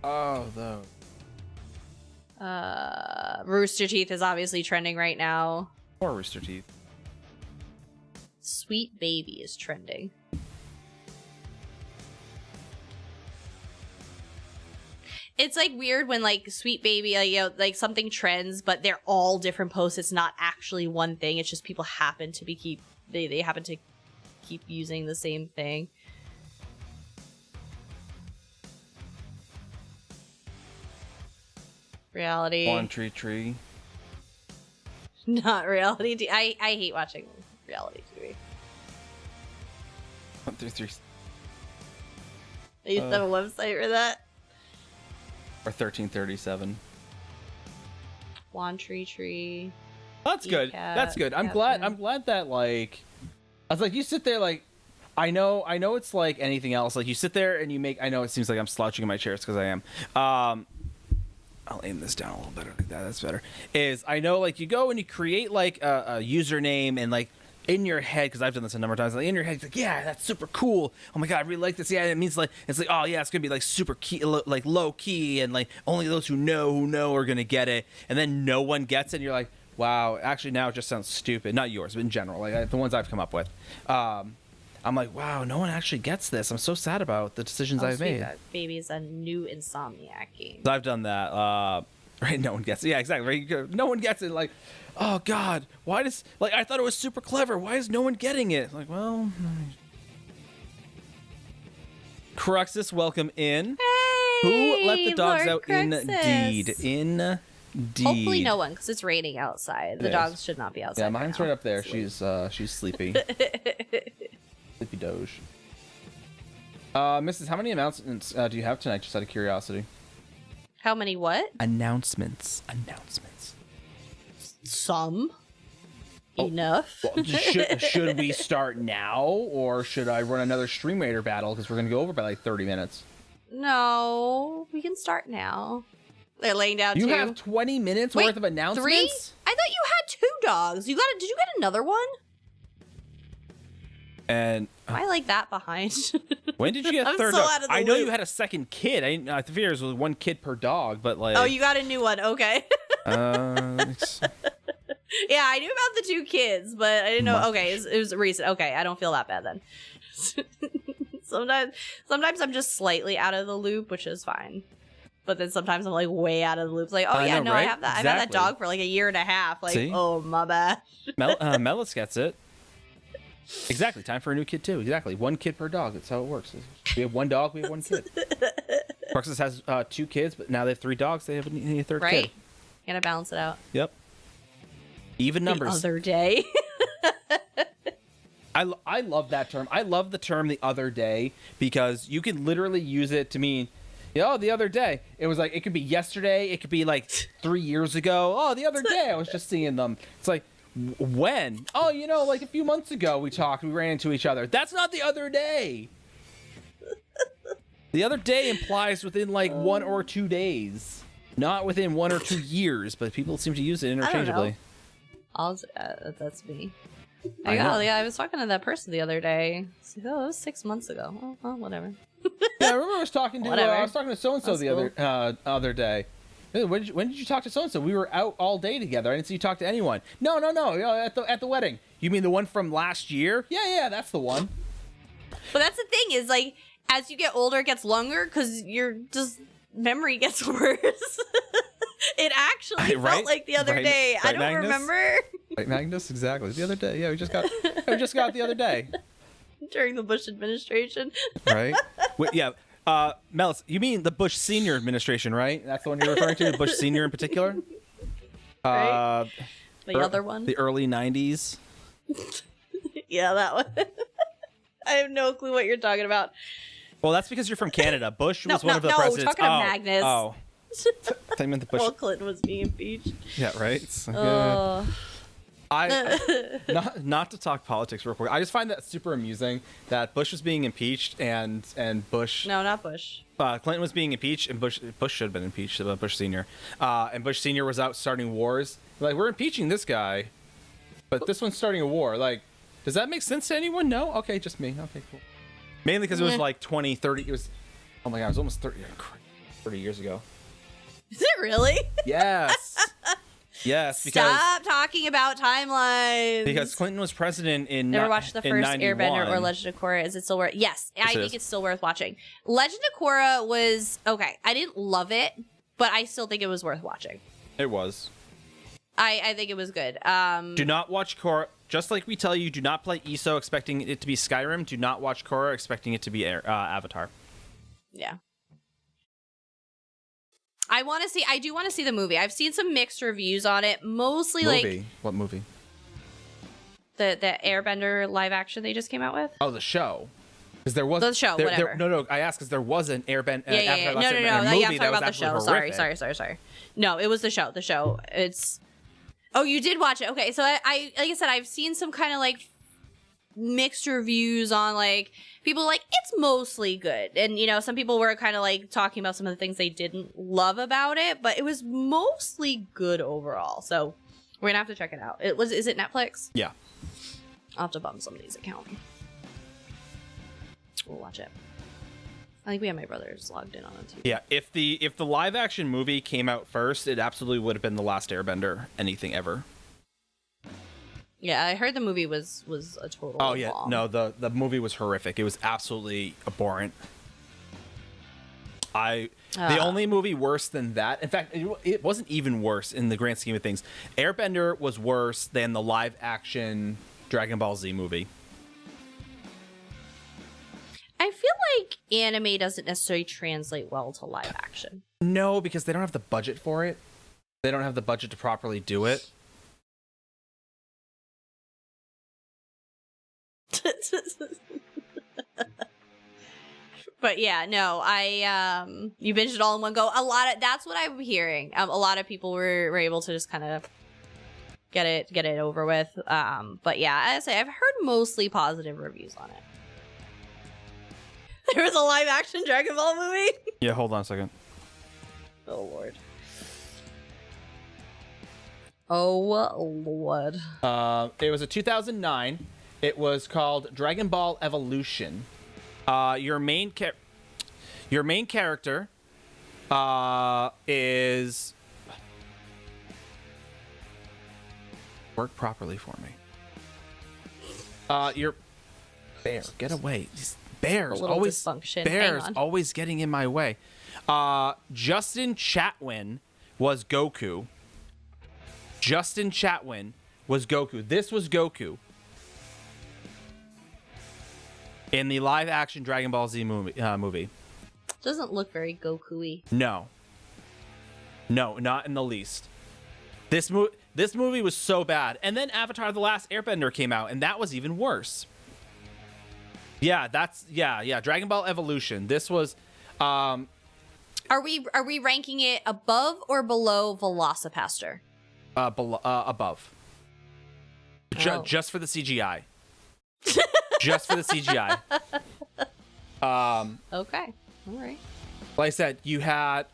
Oh, though. Rooster Teeth is obviously trending right now. Or Rooster Teeth. Sweet Baby is trending. It's like weird when like Sweet Baby, like something trends, but they're all different posts. It's not actually one thing. It's just people happen to be they happen to keep using the same thing. Reality. One tree. Not reality. I hate watching reality TV. 1 through 3. I used to have a website for that. Or 1337. One Tree. That's good. Cat, That's good. I'm glad that like I was like, you sit there like I know it's like anything else. Like you sit there and you make I know it seems like I'm slouching in my chair because I am. I'll aim this down a little better like that. That's better. Is I know like you go and you create like a username and like in your head, because I've done this a number of times, like in your head, it's like, yeah, that's super cool. Oh my god, I really like this. Yeah, it means like it's like, oh yeah, it's gonna be like super key, like low key, and like only those who know are gonna get it, and then no one gets it. And you're like, wow, actually now it just sounds stupid. Not yours, but in general, like the ones I've come up with. I'm like, wow, no one actually gets this. I'm so sad about the decisions I've made. Baby is a new Insomniac game. So I've done that. Right, no one gets it. Yeah, exactly. Right, no one gets it. Like, oh god, why does like I thought it was super clever. Why is no one getting it? Like, well, Cruxus, welcome in. Hey, Who let the dogs Lord out? Cruxus. Indeed. Hopefully no one, because it's raining outside. The It dogs is. should not be outside. Yeah, mine's now. right up there. She's sleepy. Sleepy Doge. Mrs. How many announcements do you have tonight? Just out of curiosity. How many what? Announcements. Some. Oh. Enough. Well, should we start now, or should I run another Stream Raider battle? Because we're going to go over by like 30 minutes. No, we can start now. They're laying down You two. have 20 minutes Wait, worth of announcements? 3? I thought you had 2 dogs. Did you get another one? And Am I like that behind? when did you get a I'm third so dog? out of the I know loop. you had a second kid. I figured it was 1 kid per dog, but like... Oh, you got a new one. Okay. it's- Yeah, I knew about the 2 kids, but I didn't know. Much. Okay, it was recent. Okay, I don't feel that bad then. So Sometimes I'm just slightly out of the loop, which is fine. But then sometimes I'm like way out of the loop. It's like, oh I yeah, know, no, right? I have that. I've had that Exactly. dog for like a year and a half. Like, See? oh my bad. Melis gets it. Exactly. Time for a new kid too. Exactly. One kid per dog. That's how it works. We have one dog. We have one kid. Cruxus has 2 kids, but now they have 3 dogs. They have a third Right? kid. Gotta balance it out. Yep. Even numbers. The other day. I love that term. I love the term the other day because you can literally use it to mean, oh, the other day. It was like, it could be yesterday. It could be like 3 years ago. Oh, the other day I was just seeing them. It's like, when? Oh, like a few months ago we talked. We ran into each other. That's not the other day. The other day implies within like 1 or 2 days. Not within 1 or 2 years, but people seem to use it interchangeably. That's me. I know. I was talking to that person the other day. It's like, oh, it was 6 months ago. Oh, well, whatever. Yeah, I remember I was talking to so and so That's the other day. Hey, when did you talk to so and so? We were out all day together. I didn't see you talk to anyone. No. At the wedding. You mean the one from last year? Yeah, that's the one. But that's the thing is like, as you get older, it gets longer because your just memory gets worse. It actually felt like the other day. I don't Magnus? remember. Right, Magnus? Exactly. The other day. Yeah, we just got it the other day. During the Bush administration. Right? Wait, yeah. Melis, you mean the Bush Senior administration, right? That's the one you're referring to, the Bush Senior in particular? Right? The other one? The early 90s. Yeah, that one. I have no clue what you're talking about. Well, that's because you're from Canada. Bush was one of the presidents. Talking to Magnus. Oh. I meant the Bush. Well, Clinton was being impeached. Yeah, right? It's like, not to talk politics real quick. I just find that super amusing that Bush was being impeached and Bush. No, not Bush. Clinton was being impeached and Bush should have been impeached. Bush Senior, and Bush Senior was out starting wars. Like, we're impeaching this guy, but this one's starting a war. Like, does that make sense to anyone? No. Okay, just me. Okay, cool. Mainly because it was like 20, 30. It was. Oh my god, it was almost 30 years ago. Is it really? Yes. Yes, because Stop talking about timelines. because Clinton was president in Never watched the first 91. Airbender or Legend of Korra. Is it still worth? Yes, I think it's still worth watching. Legend of Korra was okay. I didn't love it, but I still think it was worth watching. It was. I think it was good. Do not watch Korra. Just like we tell you, do not play ESO expecting it to be Skyrim. Do not watch Korra expecting it to be Avatar. Yeah. I do want to see the movie. I've seen some mixed reviews on it. Mostly like What movie? the Airbender live action they just came out with. Oh, the show. Because there was The show, whatever. No. I asked because there was an Airbender. Yeah. No. movie Yeah, I'm talking that was about the show. absolutely horrific. Sorry. No, it was the show. The show. It's. Oh, you did watch it. Okay, so I like I said, I've seen some kind of like mixed reviews on like people like it's mostly good, and some people were kind of like talking about some of the things they didn't love about it, but it was mostly good overall. So we're gonna have to check it out. Is it Netflix? Yeah. I'll have to bum somebody's account. We'll watch it. I think we have my brothers logged in on it too. Yeah. If the live action movie came out first, it absolutely would have been the last Airbender anything ever. Yeah, I heard the movie was a total. Oh yeah, bomb. no, the movie was horrific. It was absolutely abhorrent. The only movie worse than that, in fact, it wasn't even worse in the grand scheme of things. Airbender was worse than the live action Dragon Ball Z movie. I feel like anime doesn't necessarily translate well to live action. No, because they don't have the budget for it. They don't have the budget to properly do it. But yeah, no, you binged it all in one go. That's what I'm hearing. A lot of people were able to just kind of get it over with. But yeah, as I say, I've heard mostly positive reviews on it. There was a live action Dragon Ball movie. Yeah, hold on a second. Oh Lord. Oh Lord. It was a 2009. It was called Dragon Ball Evolution. Your main character is work properly for me. Your bear, get away. Just Bears little always dysfunction. Bears Hang on. always getting in my way. Justin Chatwin was Goku. Justin Chatwin was Goku. This was Goku in the live action Dragon Ball Z movie. Doesn't look very Goku-y. No, not in the least. This movie was so bad. And then Avatar: The Last Airbender came out, and that was even worse. Yeah, Dragon Ball Evolution. This was Are we ranking it above or below Velocipaster? above. Oh. Just for the CGI. Just for the CGI. Okay. All right. Like I said, you had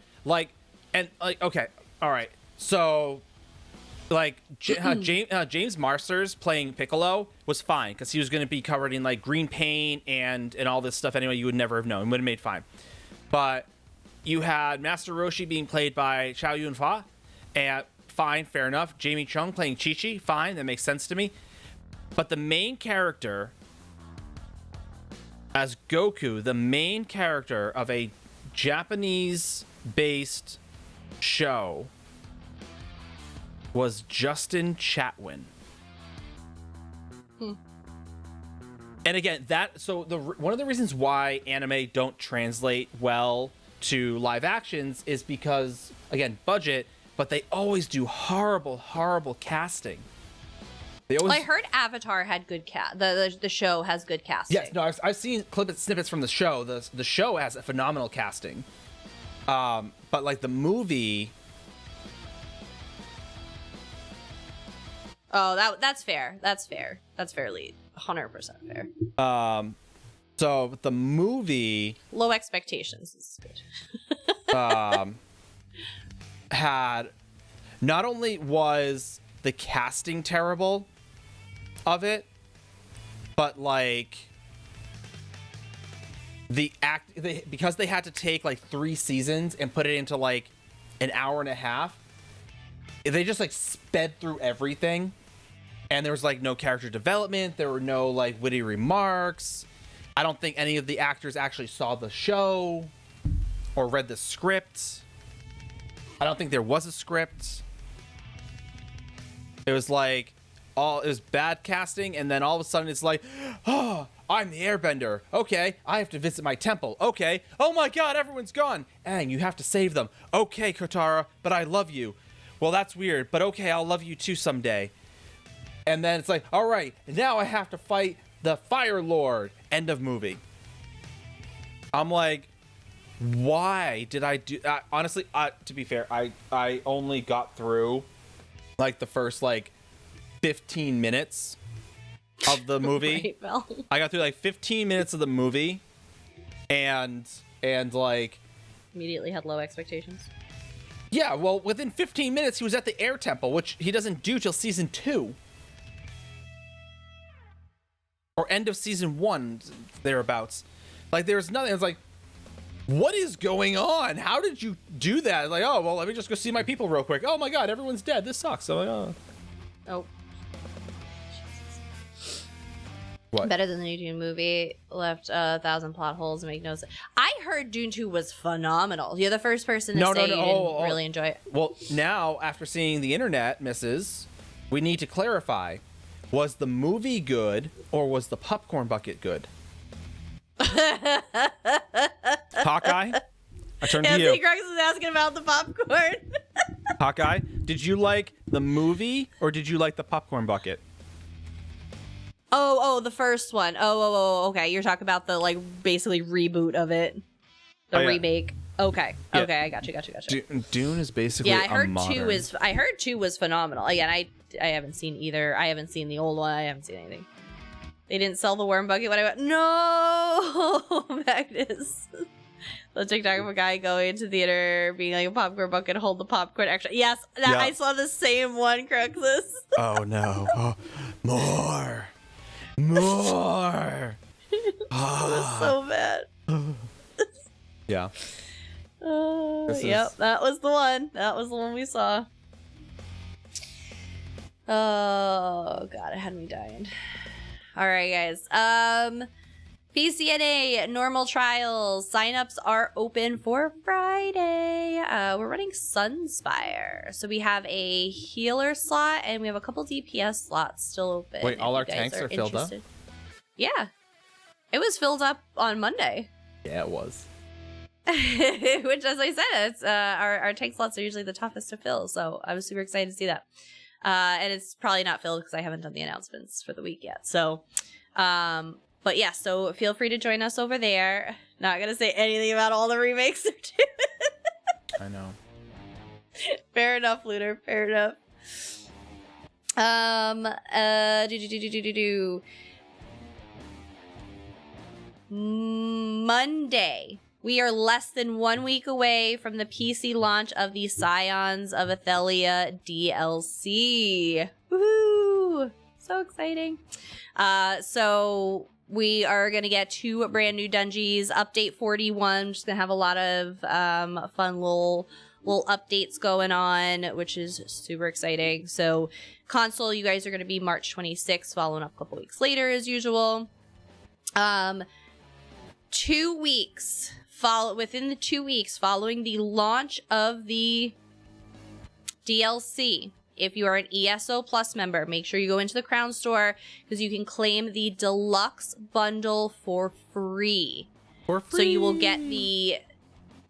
okay, all right. So James Marsters playing Piccolo was fine because he was going to be covered in like green paint and all this stuff anyway. You would never have known. It would have made fine. But you had Master Roshi being played by Chow Yun-fat, and fine, fair enough. Jamie Chung playing Chi-Chi, fine, that makes sense to me. But the main character as Goku, the main character of a Japanese-based show, was Justin Chatwin. And again, one of the reasons why anime don't translate well to live actions is because, again, budget, but they always do horrible casting. Well, I heard Avatar had good the show has good casting. Yes, no, I've seen snippets from the show. The show has a phenomenal casting. But like the movie. Oh, that's fair. That's fair. That's fairly 100% fair. So the movie Low expectations is good. had not only was the casting terrible of it, but like because they had to take like 3 seasons and put it into like an hour and a half, they just like sped through everything, and there was like no character development, there were no like witty remarks. I don't think any of the actors actually saw the show or read the script. I don't think there was a script. It was like it was bad casting, and then all of a sudden it's like, oh, I'm the airbender. Okay, I have to visit my temple. Okay, oh my god, everyone's gone. Aang, you have to save them. Okay, Kotara, but I love you. Well, that's weird, but okay, I'll love you too someday. And then it's like, all right, now I have to fight the Fire Lord. End of movie. I'm like, why did I do honestly, to be fair, I only got through like the first like 15 minutes of the movie. Right, Mel. I got through like 15 minutes of the movie and like Immediately had low expectations. yeah, well, within 15 minutes he was at the air temple, which he doesn't do till season 2 or end of season 1 thereabouts. Like there's nothing. It's like, what is going on? How did you do that? Like, oh well, let me just go see my people real quick. Oh my god, everyone's dead. This sucks. I'm like, oh. Oh. What? Better than the new Dune movie. Left 1,000 plot holes and make no sense. I heard Dune 2 was phenomenal. You're the first person to say you didn't really enjoy it. Well, now after seeing the internet, Mrs., we need to clarify: was the movie good or was the popcorn bucket good? Hawkeye, I turn to Anthony you. Crux is asking about the popcorn. Hawkeye, did you like the movie or did you like the popcorn bucket? Oh, the first one. Oh, okay. You're talking about the like basically reboot of it, the Oh, yeah. remake. Okay, Yeah. okay, I got you. Dune is basically Yeah, I heard modern. I heard 2 was phenomenal. Again, I haven't seen either. I haven't seen the old one. I haven't seen anything. They didn't sell the worm bucket when I went. No, Magnus. The TikTok of a guy going to theater, being like a popcorn bucket, hold the popcorn extra. Yes, Yeah. I saw the same one, Cruxus. Oh no! Oh, more. It was so bad. Yeah. Yep, that was the one. That was the one we saw. Oh god, it had me dying. All right, guys. PCNA normal trials signups are open for Friday. We're running Sunspire, so we have a healer slot and we have a couple DPS slots still open. Wait, all if our you guys tanks are filled up? Yeah, it was filled up on Monday. Yeah, it was. Which, as I said, it's our tank slots are usually the toughest to fill, so I was super excited to see that. And it's probably not filled because I haven't done the announcements for the week yet. So, but yeah, so feel free to join us over there. Not gonna say anything about all the remakes they're doing. I know. Fair enough, Lunar. Fair enough. Monday. We are less than 1 week away from the PC launch of the Scions of Athelia DLC. Woohoo! So exciting. So we are going to get 2 brand new dungeons. Update 41, just going to have a lot of fun little updates going on, which is super exciting. So console, you guys are going to be March 26th, following up a couple weeks later as usual. 2 weeks. Within the 2 weeks following the launch of the DLC, if you are an ESO Plus member, make sure you go into the Crown Store because you can claim the deluxe bundle for free. For free. So you will get the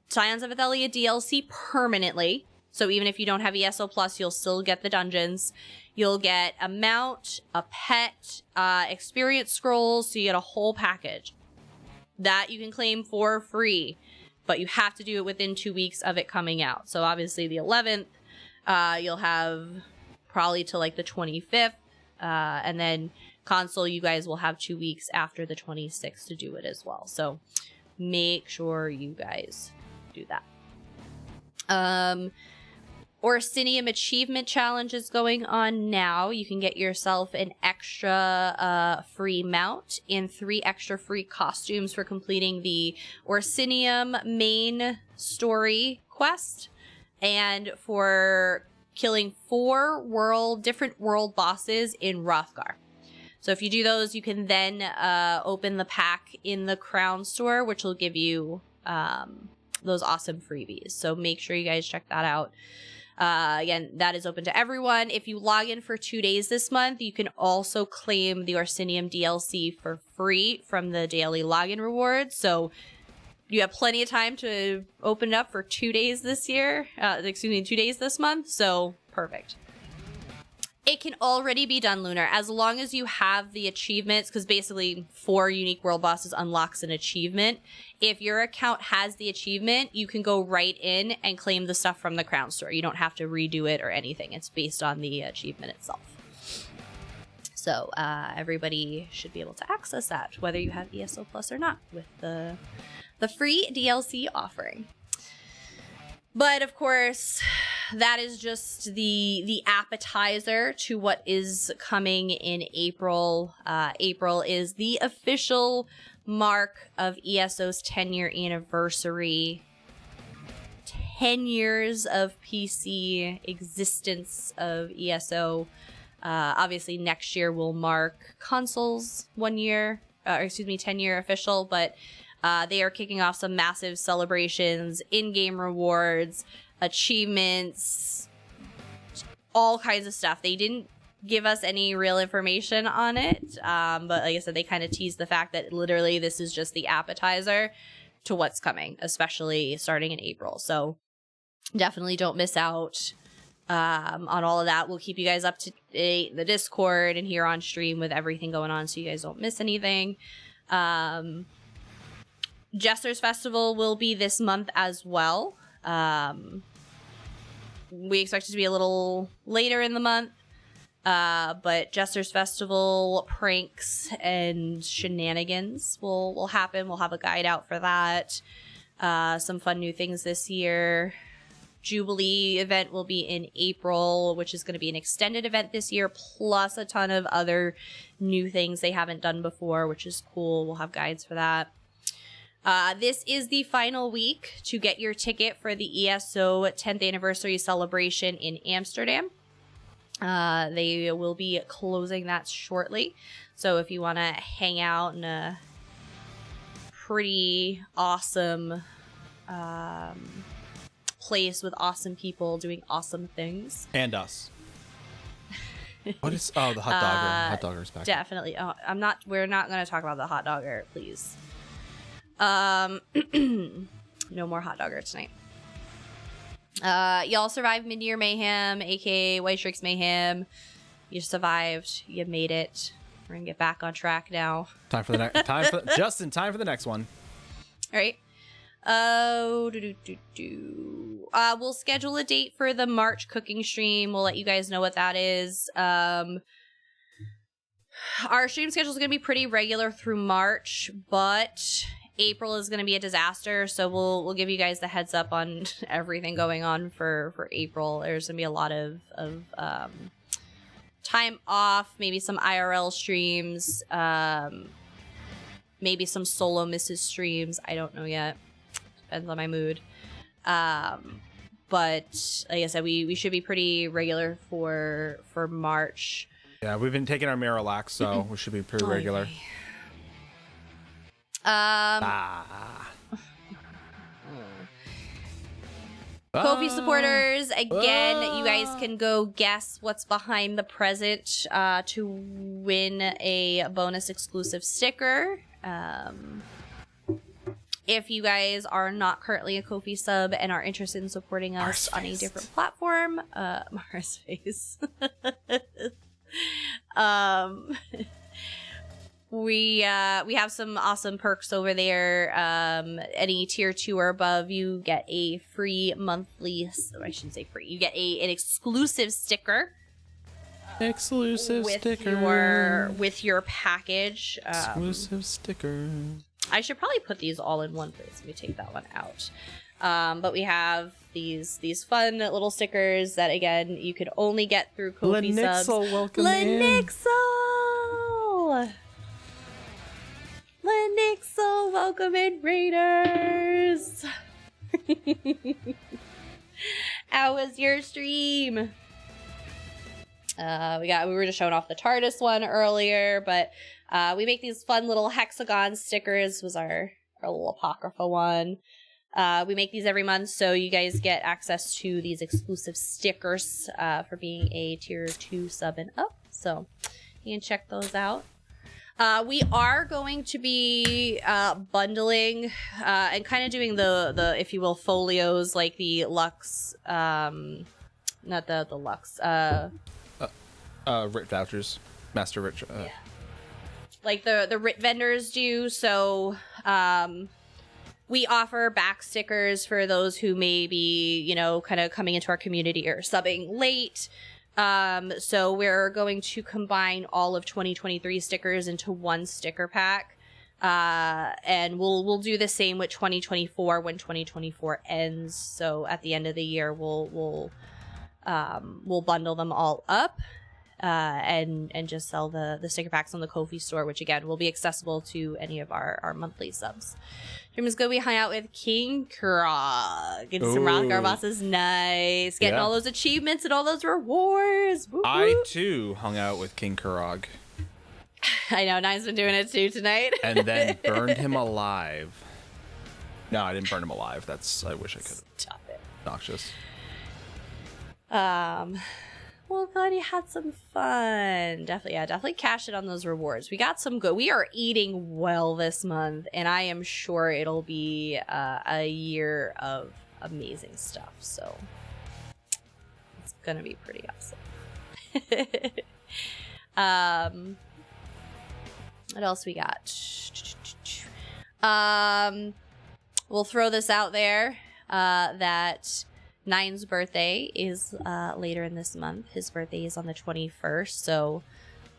Scions of Athelia DLC permanently. So even if you don't have ESO Plus, you'll still get the dungeons. You'll get a mount, a pet, experience scrolls, so you get a whole package. That you can claim for free, but you have to do it within 2 weeks of it coming out. So obviously the 11th, you'll have probably till like the 25th, and then console, you guys will have 2 weeks after the 26th to do it as well. So make sure you guys do that. Orsinium Achievement Challenge is going on now. You can get yourself an extra free mount and 3 extra free costumes for completing the Orsinium main story quest and for killing 4 different world bosses in Wrothgar. So if you do those, you can then open the pack in the Crown Store, which will give you those awesome freebies. So make sure you guys check that out. Again, that is open to everyone. If you log in for 2 days this month, you can also claim the Orsinium DLC for free from the daily login rewards. So you have plenty of time to open it up for 2 days this year. 2 days this month. So perfect. It can already be done, Lunar, as long as you have the achievements, because basically 4 unique world bosses unlocks an achievement. If your account has the achievement, you can go right in and claim the stuff from the Crown Store. You don't have to redo it or anything. It's based on the achievement itself. So everybody should be able to access that, whether you have ESO Plus or not, with the free DLC offering. But of course, that is just the appetizer to what is coming in April. April is the official mark of ESO's 10-year anniversary. 10 years of PC existence of ESO. Obviously, next year will mark consoles 10-year official, but they are kicking off some massive celebrations, in-game rewards, achievements, all kinds of stuff. They didn't give us any real information on it, but like I said, they kind of teased the fact that literally this is just the appetizer to what's coming, especially starting in April. So definitely don't miss out on all of that. We'll keep you guys up to date in the Discord and here on stream with everything going on so you guys don't miss anything. Jester's Festival will be this month as well. We expect it to be a little later in the month, but Jester's Festival pranks and shenanigans will happen. We'll have a guide out for that. Some fun new things this year. Jubilee event will be in April, which is going to be an extended event this year, plus a ton of other new things they haven't done before, which is cool. We'll have guides for that. This is the final week to get your ticket for the ESO 10th anniversary celebration in Amsterdam. They will be closing that shortly. So if you want to hang out and pretty awesome place with awesome people doing awesome things. And us. What is? Oh, the hot dogger. Hot dogger's back. Definitely. Oh, we're not going to talk about the hot dogger, please. No more hot dogger tonight. Y'all survived Mid-Year Mayhem, aka White Strix Mayhem. You survived. You made it. We're gonna get back on track now. Time for the next. Just in time for the next one. All right. We'll schedule a date for the March cooking stream. We'll let you guys know what that is. Our stream schedule is gonna be pretty regular through March, but April is going to be a disaster, so we'll give you guys the heads up on everything going on for April. There's going to be a lot of time off, maybe some IRL streams, maybe some solo misses streams. I don't know yet. Depends on my mood. But like I said, we should be pretty regular for March. Yeah, we've been taking our Miralax, so we should be pretty regular. Okay. Kofi supporters, again, you guys can go guess what's behind the present to win a bonus exclusive sticker. If you guys are not currently a Kofi sub and are interested in supporting us on a different platform, Mars face. We have some awesome perks over there. Any tier 2 or above, you get a free monthly. I shouldn't say free. You get an exclusive sticker. Exclusive sticker with your package. Exclusive sticker. I should probably put these all in one place. Let me take that one out. But we have these fun little stickers that again you could only get through Kofi subs. Welcome in. Lenixel, welcome in, Raiders. How was your stream? We were just showing off the TARDIS one earlier, but we make these fun little hexagon stickers. Was our little Apocrypha one. We make these every month, so you guys get access to these exclusive stickers for being a tier 2 sub and up. So you can check those out. We are going to be bundling and kind of doing the if you will folios, like the Lux, not the Lux, Writ vouchers, Master Writ. Yeah. Like the Writ vendors do. So we offer back stickers for those who may be, kind of coming into our community or subbing late. So we're going to combine all of 2023 stickers into one sticker pack. And we'll do the same with 2024 when 2024 ends. So at the end of the year, we'll bundle them all up, and just sell the sticker packs on the Kofi store, which again will be accessible to any of our monthly subs. Jim's gonna be hanging out with King Krog. Getting some Wrothgar bosses. Nice. Getting all those achievements and all those rewards. Woo-hoo. I too hung out with King Krog. I know, Nine's been doing it too tonight. And then burned him alive. No, I didn't burn him alive. I wish I could. Stop it. Noxious. Well, glad you had some fun. Definitely cash it on those rewards. We got some good. We are eating well this month, and I am sure it'll be a year of amazing stuff. So it's gonna be pretty awesome. What else we got? We'll throw this out there that Nine's birthday is later in this month. His birthday is on the 21st, so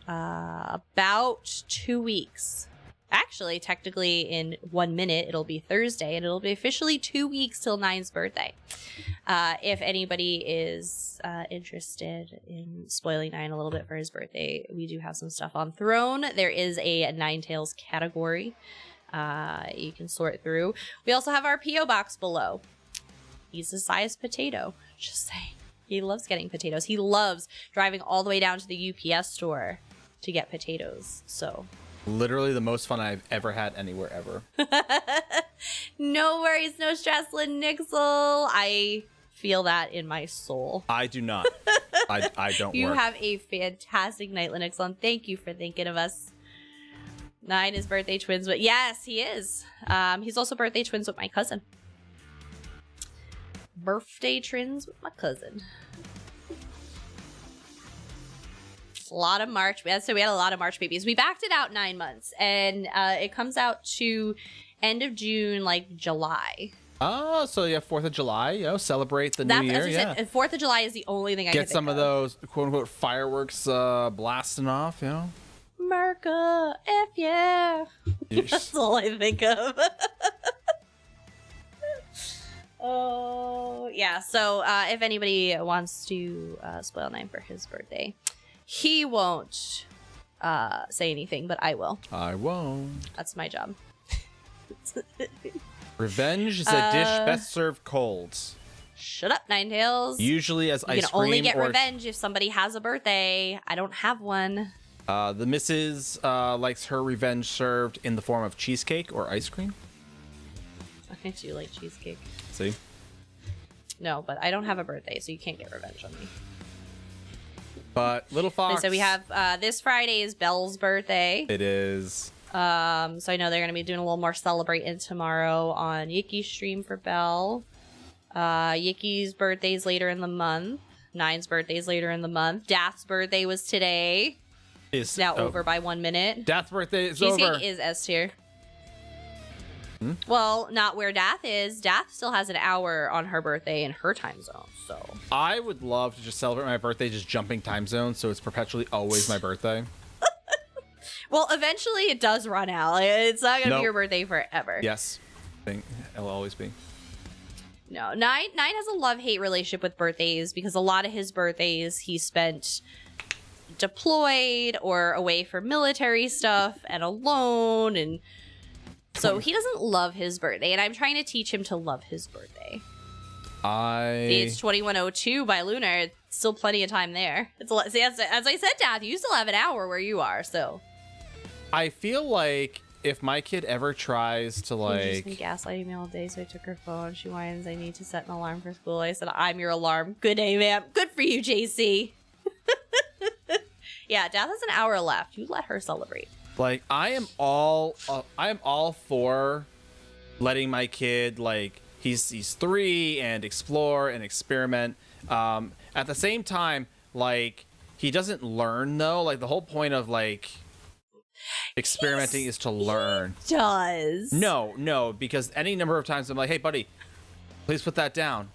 about 2 weeks. Actually, technically in 1 minute, it'll be Thursday, and it'll be officially 2 weeks till Nine's birthday. If anybody is interested in spoiling Nine a little bit for his birthday, we do have some stuff on Throne. There is a Ninetales category you can sort through. We also have our P.O. box below. He's a sized potato. Just saying. He loves getting potatoes. He loves driving all the way down to the UPS store to get potatoes. So Literally the most fun I've ever had anywhere ever. No worries, no stress, Lynn Nixel. I feel that in my soul. I do not. I don't You work. have a fantastic night, Lynn Nixel, and thank you for thinking of us. 9 is birthday twins, but yes, he is. He's also birthday twins with my cousin. Birthday twins with my cousin. A lot of March. So we had a lot of March babies. We backed it out 9 months, and it comes out to end of June, like July. Oh, so you have 4th of July, celebrate the new year. As I said, 4th of July is the only thing I can Get think some of those quote unquote fireworks blasting off, America, F yeah. That's all I think of. Oh, yeah. So if anybody wants to spoil 9 for his birthday, he won't say anything, but I will. I won't. That's my job. Revenge is a dish best served cold. Shut up, Ninetales. Usually as you ice can cream. only get or revenge if somebody has a birthday. I don't have one. The missus likes her revenge served in the form of cheesecake or ice cream. I do like cheesecake. See? No, but I don't have a birthday, so you can't get revenge on me. But Little Fox. So we have this Friday is Belle's birthday. It is. So I know they're going to be doing a little more celebrating tomorrow on Yiki's stream for Belle. Yiki's birthday's later in the month. 9's birthday's later in the month. Dath's birthday was today. It's now over by 1 minute. Dath's birthday is Cheesecake over. is S tier. Well, not where Dath is. Dath still has an hour on her birthday in her time zone, so. I would love to just celebrate my birthday just jumping time zones, so it's perpetually always my birthday. Well, eventually it does run out. It's not going to be your birthday forever. Yes. It'll always be. No, Nine has a love-hate relationship with birthdays because a lot of his birthdays he spent deployed or away for military stuff and alone, and so he doesn't love his birthday, and I'm trying to teach him to love his birthday. It's 2102 by Lunar. It's still plenty of time there. It's a lot. See, as I said, Dad, you still have an hour where you are, so. I feel like if my kid ever tries to She's been gaslighting me all day, so I took her phone. She whines, I need to set an alarm for school. I said, I'm your alarm. Good day, ma'am. Good for you, JC. Yeah, Dad has an hour left. You let her celebrate. Like, I am all for letting my kid, like, he's 3 and explore and experiment. At the same time, like, he doesn't learn though. Like, the whole point of like experimenting is to learn. He does. No, because any number of times I'm like, hey buddy, please put that down.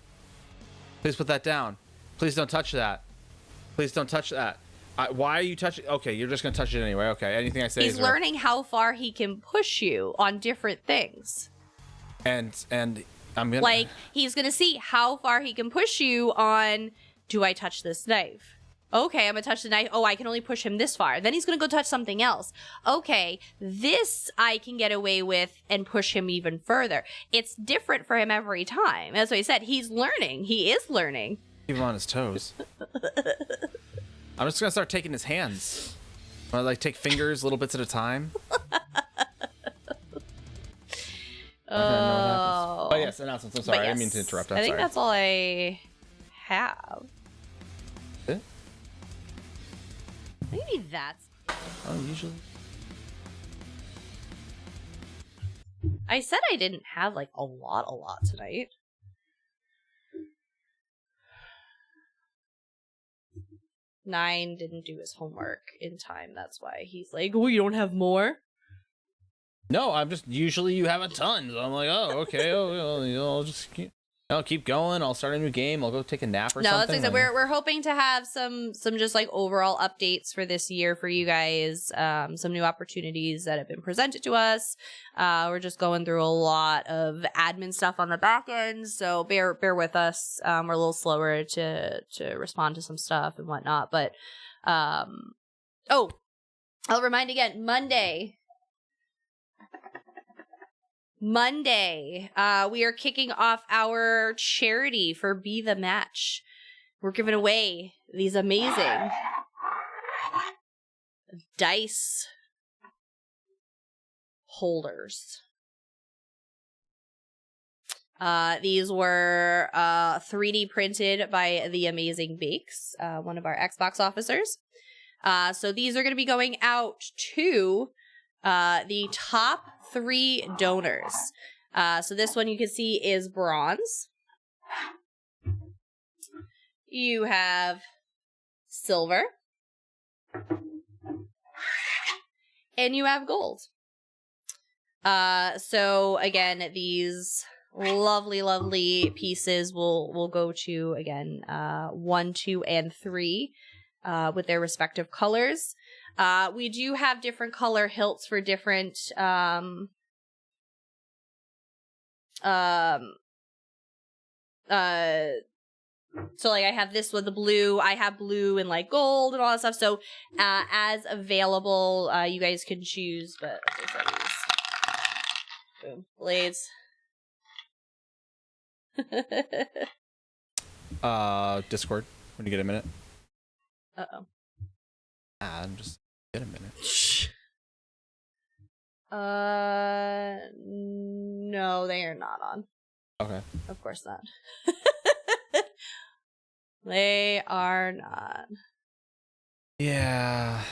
Please put that down. Please don't touch that. Please don't touch that. Why are you touching? Okay, you're just gonna touch it anyway. Okay, anything I say. He's learning how far he can push you on different things. And I'm gonna like he's gonna see how far he can push you on. Do I touch this knife? Okay, I'm gonna touch the knife. Oh, I can only push him this far. Then he's gonna go touch something else. Okay, this I can get away with and push him even further. It's different for him every time. That's what he said. He's learning. He is learning. Keep him on his toes. I'm just gonna start taking his hands. I like take fingers, little bits at a time. Oh. Oh yes, announcements. I'm sorry, I didn't mean to interrupt. I think that's all I have. It? Maybe that's. Oh, usually. I said I didn't have like a lot tonight. Nine didn't do his homework in time. That's why he's like, "Oh, you don't have more." No, I'm just usually you have a ton. So I'm like, oh, okay, I'll just keep going. I'll start a new game. I'll go take a nap or something. No, that's like I said. We're hoping to have some just like overall updates for this year for you guys. Some new opportunities that have been presented to us. We're just going through a lot of admin stuff on the back end, so bear with us. We're a little slower to respond to some stuff and whatnot, but I'll remind again, Monday, we are kicking off our charity for Be the Match. We're giving away these amazing dice holders. These were 3D printed by the amazing Bakes, one of our Xbox officers. So these are going to be going out to the top 3 donors. So this one you can see is bronze. You have silver. And you have gold. So again, these lovely, lovely pieces will go to, again, 1, 2, and 3 with their respective colors. We do have different color hilts for different so like I have this with the blue, I have blue and like gold and all that stuff. So as available, you guys can choose, but boom, blades. Discord, when you get a minute. Uh-oh. I'm just get a minute. No, they are not on. Okay. Of course not. They are not. Yeah.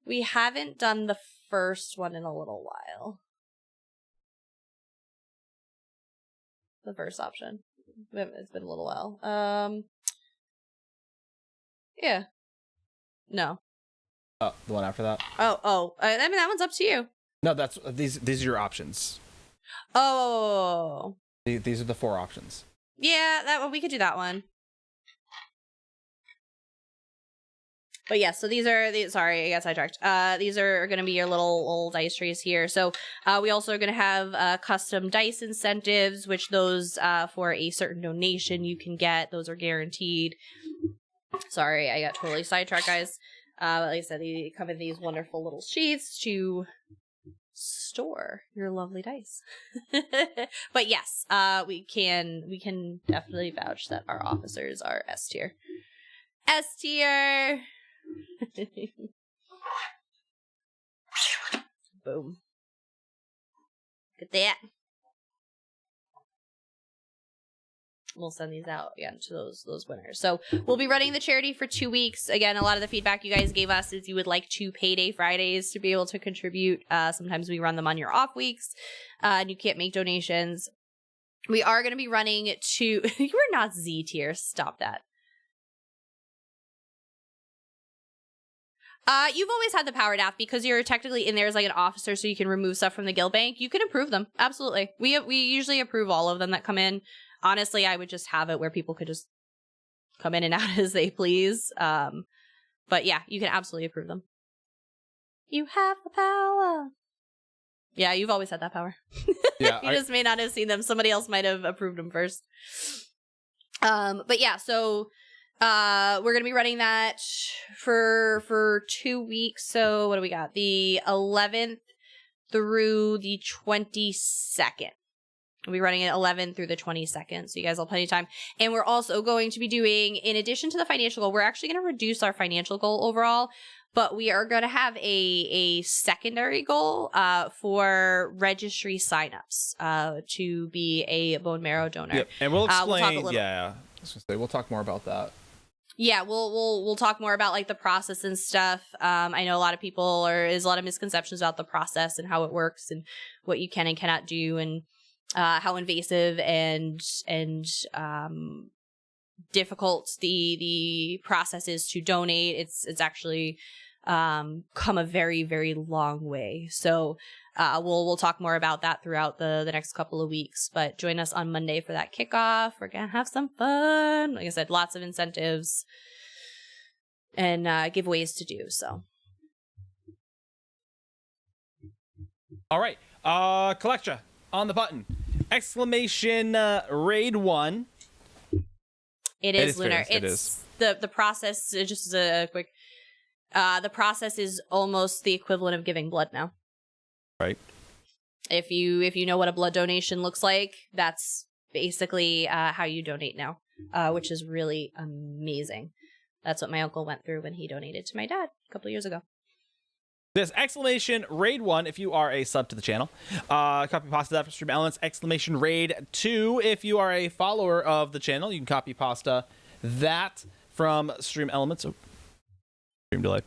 We haven't done the first one in a little while. The first option. It's been a little while. Yeah. No. Oh, the one after that? I mean, that one's up to you. No, that's these are your options. Oh. These are the 4 options. Yeah, that one, we could do that one. But yeah, so these are sorry, I got sidetracked. These are going to be your little dice trays here. So we also are going to have custom dice incentives, which those for a certain donation you can get. Those are guaranteed. Sorry, I got totally sidetracked, guys. Like I said, they come in these wonderful little sheets to store your lovely dice. But yes, we can definitely vouch that our officers are S tier. S tier. Boom. Look at that. We'll send these out again to those winners. So we'll be running the charity for 2 weeks. Again, a lot of the feedback you guys gave us is you would like 2 payday Fridays to be able to contribute. Sometimes we run them on your off weeks, and you can't make donations. We are going to be running to... You are not Z tier. Stop that. You've always had the power DAF because you're technically in there as like an officer, so you can remove stuff from the guild bank. You can approve them. Absolutely. We usually approve all of them that come in. Honestly, I would just have it where people could just come in and out as they please. But yeah, you can absolutely approve them. You have the power. Yeah, you've always had that power. Yeah, You just may not have seen them. Somebody else might have approved them first. But yeah, so we're going to be running that for 2 weeks. So what do we got? The 11th through the 22nd. We'll be running it 11th through the 22nd, so you guys will have plenty of time. And we're also going to be doing, in addition to the financial goal, we're actually going to reduce our financial goal overall, but we are going to have a secondary goal for registry signups to be a bone marrow donor. Yep. And we'll explain. We'll talk I was gonna say we'll talk more about that. Yeah, we'll talk more about like the process and stuff. I know a lot of people there's a lot of misconceptions about the process and how it works and what you can and cannot do and how invasive and difficult the process is to donate. It's actually come a very, very long way. So we'll talk more about that throughout the next couple of weeks. But join us on Monday for that kickoff. We're gonna have some fun. Like I said, lots of incentives and giveaways to do. So. All right, Collectra on the button. Exclamation raid 1. It is Lunar. Fierce. It is. The process. Just a quick. The process is almost the equivalent of giving blood now. Right. If you know what a blood donation looks like, that's basically how you donate now, which is really amazing. That's what my uncle went through when he donated to my dad a couple of years ago. There's exclamation raid 1 if you are a sub to the channel. Copy pasta that from Stream Elements. Exclamation raid 2 if you are a follower of the channel. You can copy pasta that from Stream Elements. Oh, stream delay.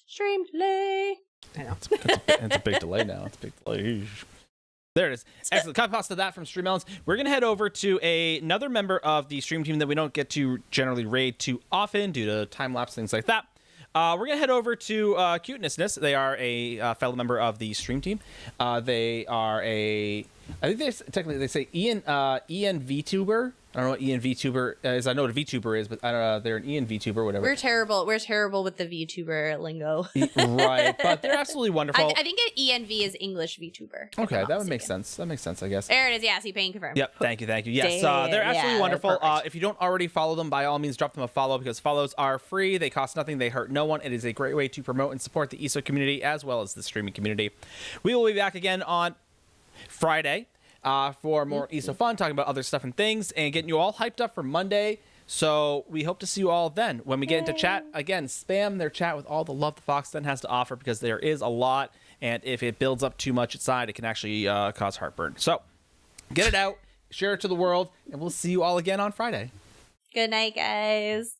Stream delay. I know. It's a big delay now. It's a big delay. There it is. Excellent. Copy pasta that from Stream Elements. We're going to head over to another member of the stream team that we don't get to generally raid too often due to time lapse, things like that. We're going to head over to Cutenessness. They are a fellow member of the stream team. They are I think they say Ian VTuber. I don't know what Ian VTuber is. I know what a VTuber is, but I don't know. They're an Ian VTuber, whatever. We're terrible with the VTuber lingo. Right, but they're absolutely wonderful. I think ENV is English VTuber. Okay, that would make sense. That makes sense, I guess. There it is. Yeah, CPaying confirmed. Yep, thank you. Yes, they're absolutely wonderful. If you don't already follow them, by all means, drop them a follow because follows are free. They cost nothing. They hurt no one. It is a great way to promote and support the ESO community as well as the streaming community. We will be back again on Friday for more ESO fun, talking about other stuff and things, and getting you all hyped up for Monday. So we hope to see you all then. When we get into chat, again, spam their chat with all the love the Fox Den has to offer because there is a lot, and if it builds up too much inside, it can actually cause heartburn. So get it out, share it to the world, and we'll see you all again on Friday. Good night, guys.